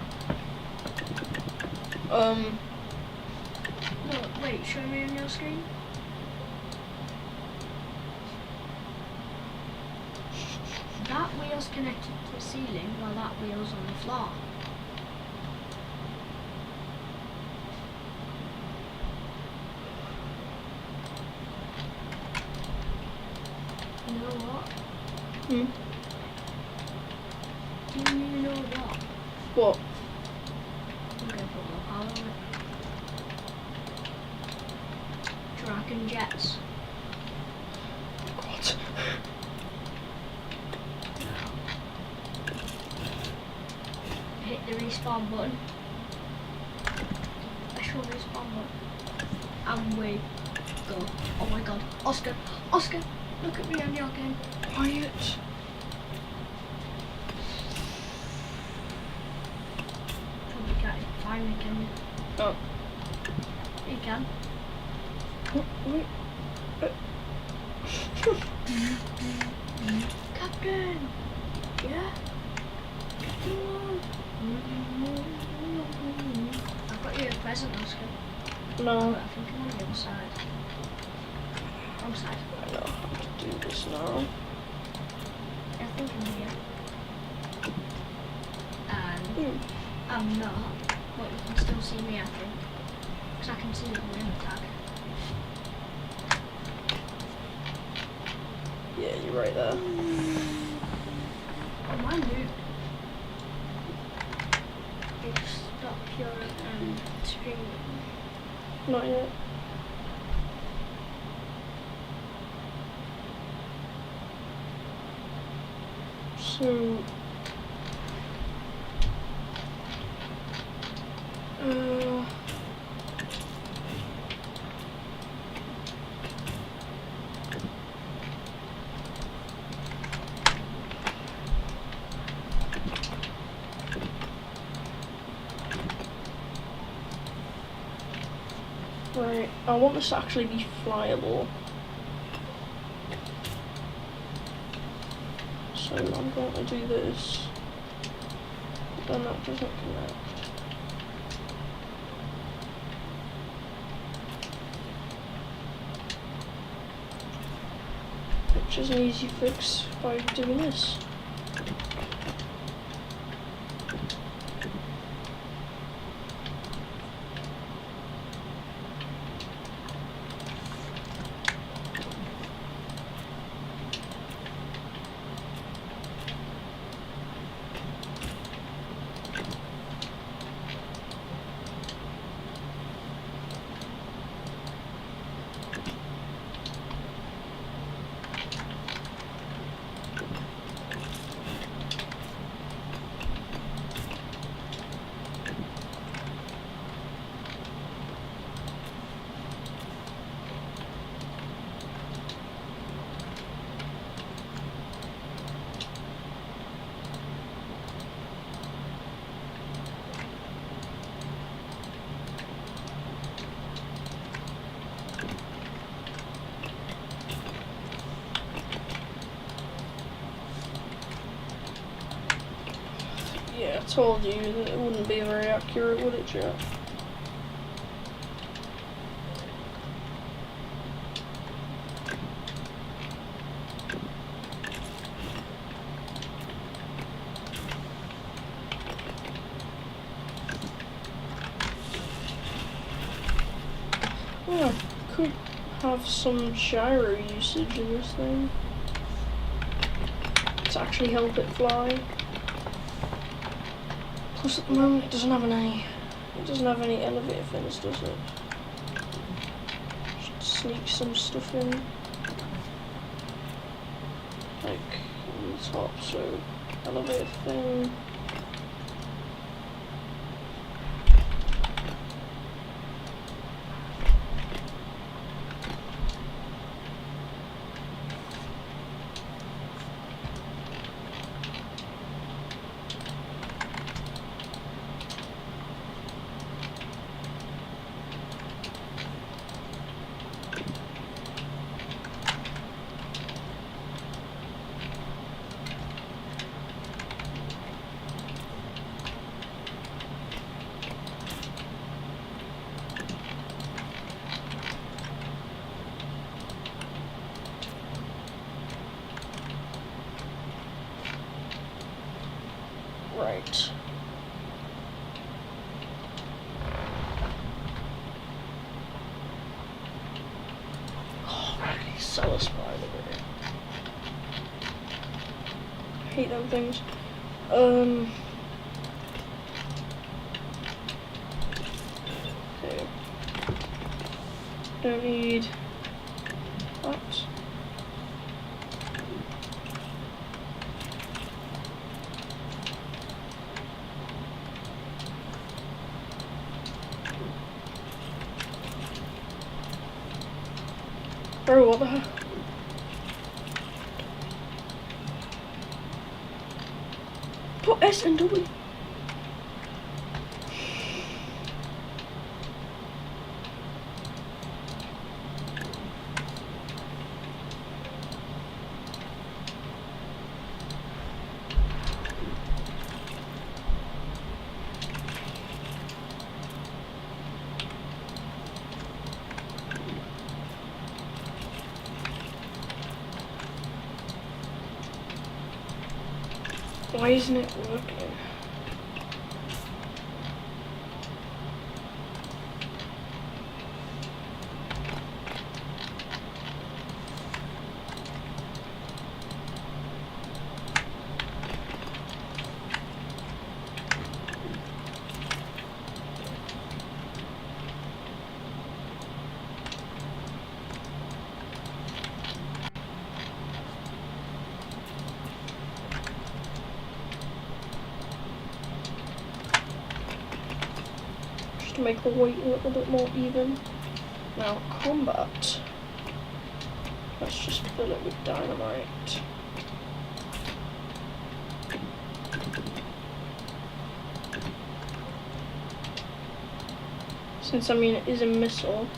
No, wait, show me on your screen. That wheel's connected to the ceiling while that wheel's on the floor. You know what? hmm? Do you know what? What? I'm gonna put more power on it. Dragon jets. God. Hit the respawn button. Special respawn button. And we go. Oh my god. Oscar! Oscar! Look at me on your game. Quiet. Probably can't find me, can you? Oh. You can. Wait. Captain! Yeah? I've got you a present, Oscar. No. But I think I'm on the other side. Wrong side. I know how to do this now. I think I'm here. And I'm not, but you can still see me, I think. Because I can see the name tag. Yeah, you're right there. Oh, mine moved. Stop your stream. Not yet. So, right, I want this to actually be flyable. So I'm going to do this. Then that doesn't connect. Which is an easy fix by doing this. told you that it wouldn't be very accurate, would it, Jack? Yeah, could have some gyro usage in this thing to actually help it fly. Plus, at the moment, it doesn't have any elevator fins, does it? Should sneak some stuff in, like on the top. So, elevator fin. Right. Oh, really satisfied of it. I hate them things. Okay. Don't need that. Bro, what the hell? Put S and W. Why isn't it working? To make the weight a little bit more even. Now, combat. Let's just fill it with dynamite. Since, I mean, it is a missile.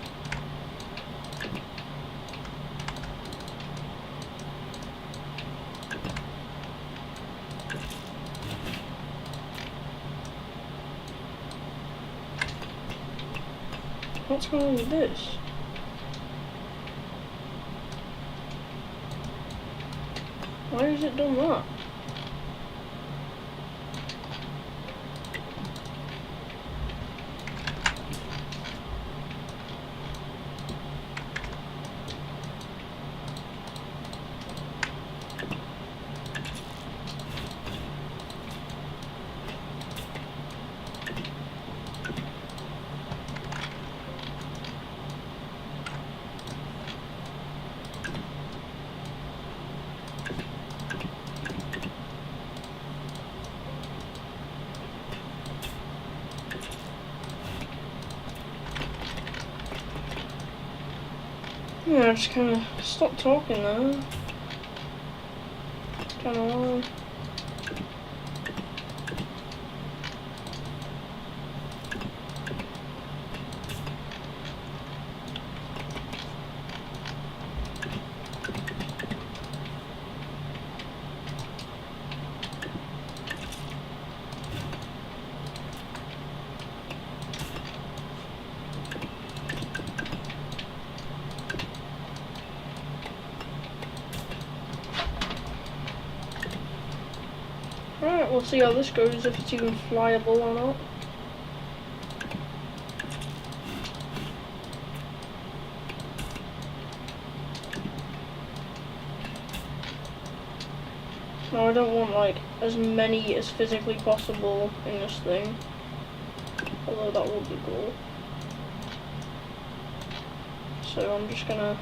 What's going on with this? Why has it done that? Yeah, I just kind of stopped talking there. Don't know why. we'll see how this goes, if it's even flyable or not. Now I don't want like as many as physically possible in this thing, although that would be cool. So I'm just gonna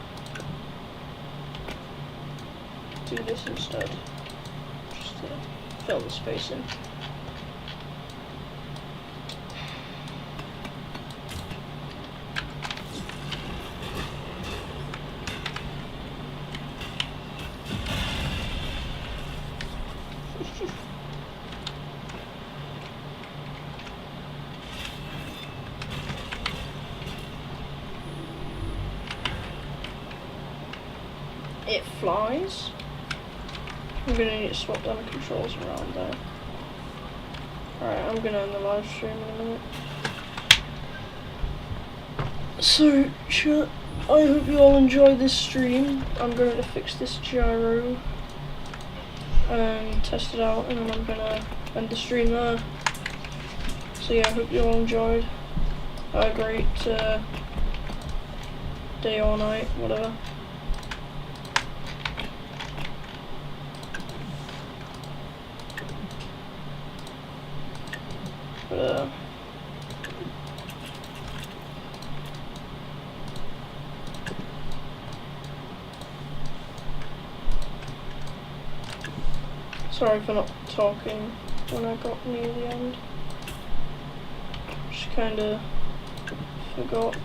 do this instead, just to fill the space in. It flies. I'm gonna need to swap down the controls around there. Alright, I'm gonna end the live stream in a minute. So, chat, I hope you all enjoyed this stream. I'm going to fix this gyro and test it out, and then I'm gonna end the stream there. So yeah, I hope you all enjoyed. Have a great day or night, whatever. But sorry for not talking when I got near the end. Just kinda forgot.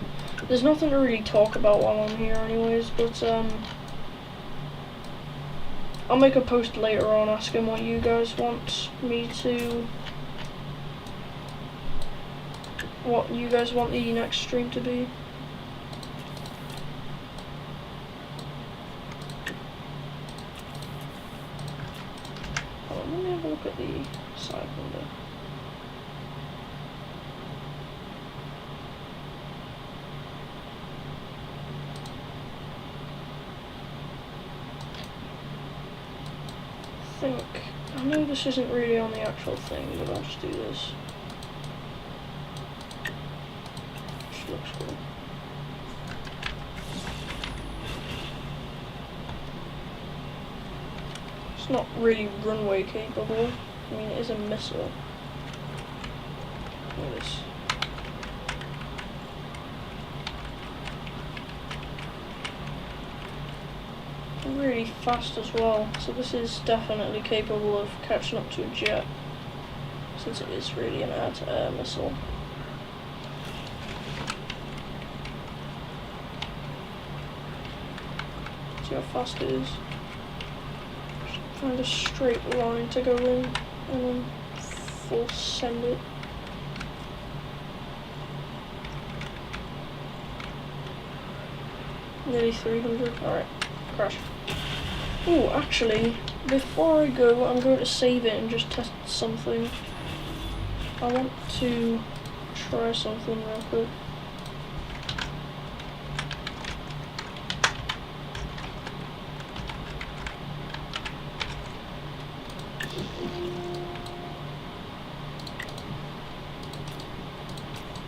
There's nothing to really talk about while I'm here anyways, but I'll make a post later on asking what you guys want me to, what you guys want the next stream to be. Hold on, let me have a look at the side window. I know this isn't really on the actual thing, but I'll just do this. Which looks cool. It's not really runway capable. I mean, it is a missile. Look at this. Really fast as well, so this is definitely capable of catching up to a jet, since it is really an air-to-air missile. See how fast it is? Just find a straight line to go in, and then full send it. Nearly 300, alright, crash. Oh, actually, before I go, I'm going to save it and just test something. I want to try something real quick.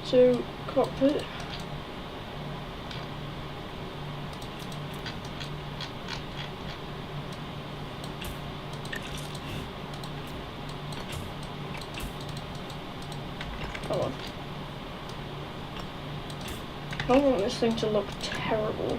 So, cockpit. Come on. I don't want this thing to look terrible.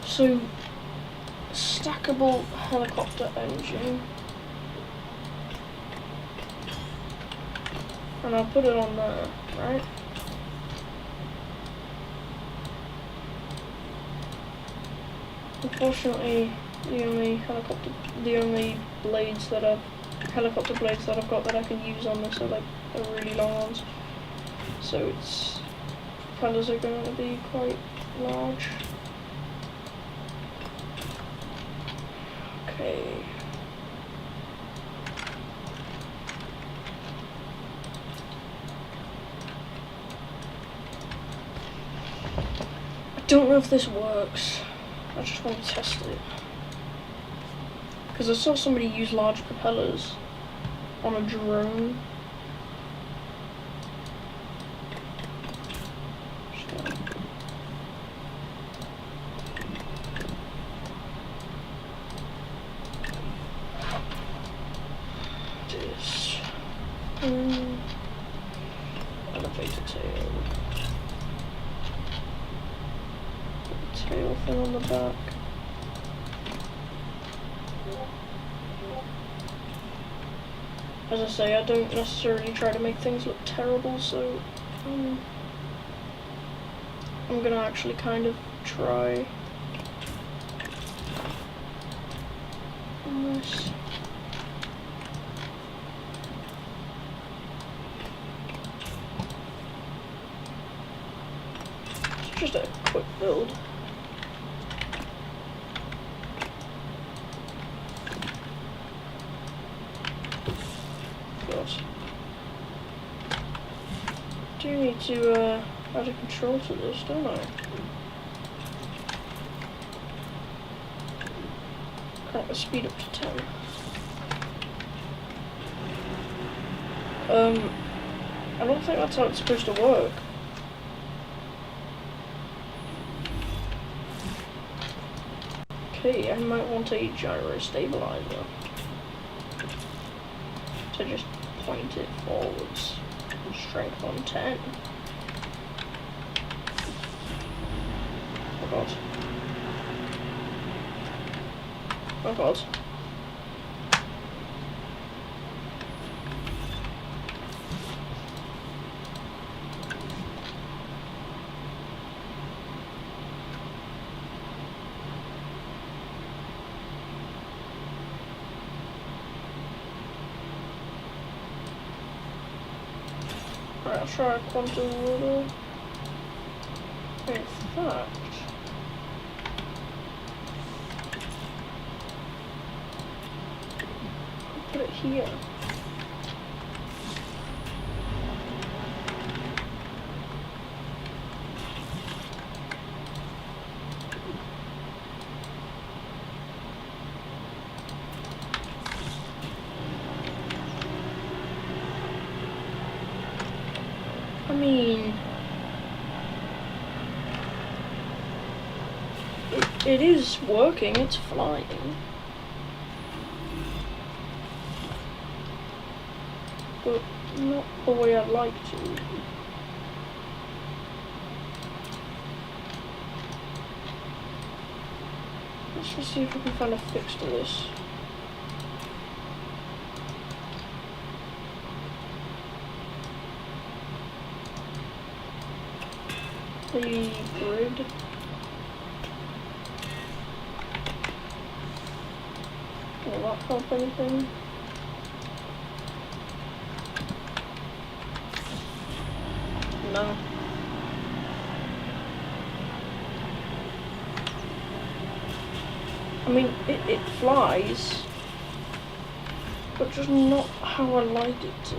So, stackable helicopter engine. And I'll put it on there, right? Unfortunately, the only helicopter blades that I've got that I can use on this are like the really long ones. So its propellers are going to be quite large. Okay. don't know if this works. I just want to test it. Because I saw somebody use large propellers on a drone. This. Elevator tail. Tail thing on the back. As I say, I don't necessarily try to make things look terrible, so I'm gonna actually kind of try on this. It's just a quick build. I do need to add a control to this, don't I? Crank the speed up to 10. I don't think that's how it's supposed to work. Okay, I might want a gyro stabilizer to just point it forwards. Strength on 10. Oh god. Oh god. Right, I'll try a quantum rotor. In fact, I'll put it here. I mean, it is working, it's flying. But not the way I'd like to. Let's just see if we can find a fix to this. The grid. Will that help anything? No. I mean, it flies, but just not how I like it to.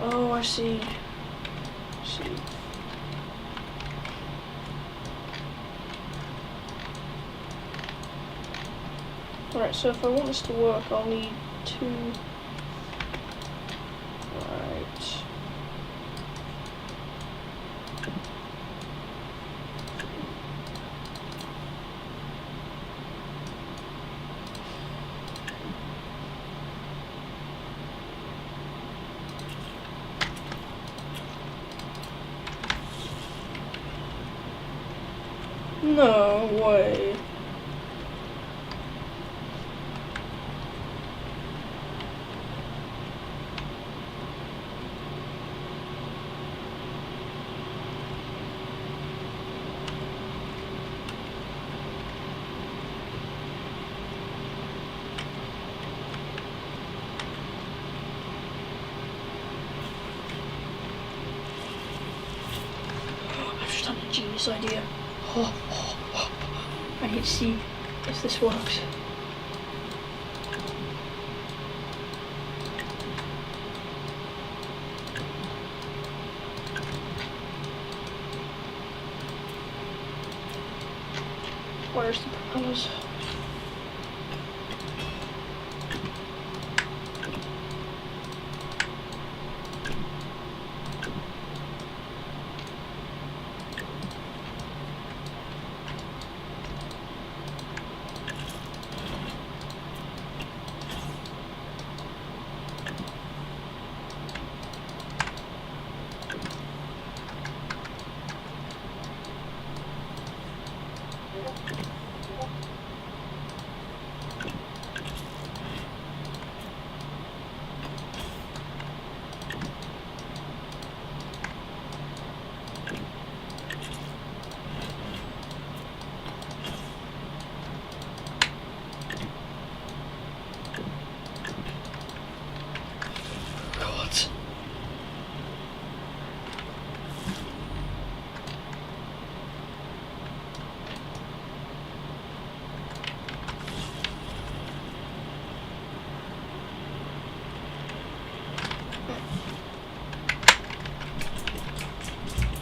Oh, I see. I see. Alright, so if I want this to work, I'll need two. Right. No way. I've just had a genius idea. I need to see if this works. where's the propellers?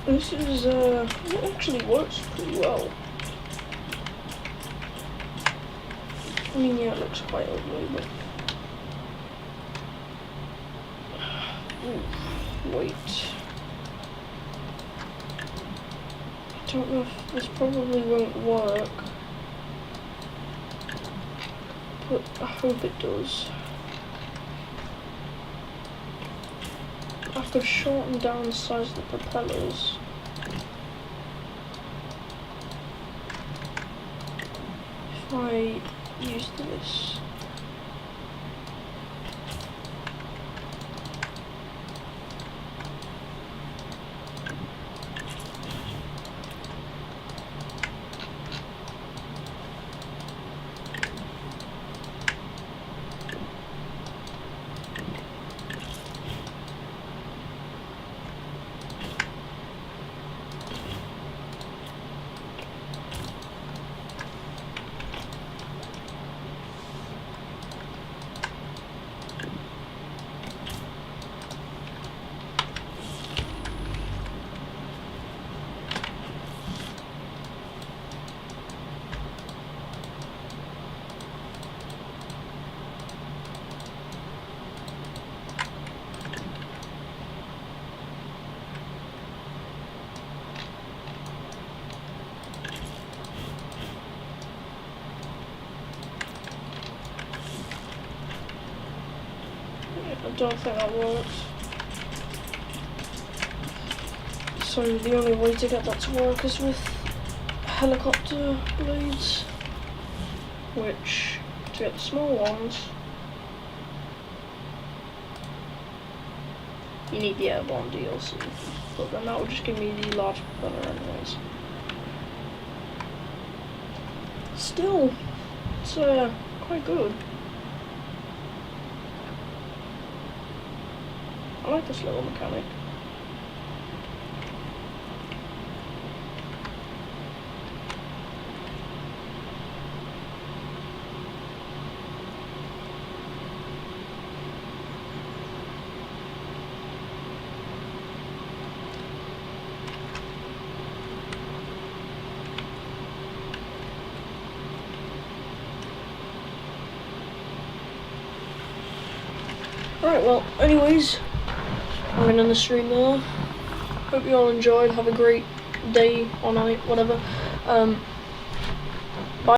This is, it actually works pretty well. I mean, yeah, it looks quite ugly, but... Ooh, wait. I don't know if this probably won't work, but I hope it does. I have to shorten down the size of the propellers. If I use this. I don't think that works. So the only way to get that to work is with helicopter blades, which, to get the small ones, you need the airborne DLC, but then that would just give me the large propeller anyways. Still, it's quite good. I like this little mechanic. Alright, well, anyways, I'm gonna end the stream there. Hope you all enjoyed. Have a great day or night, whatever.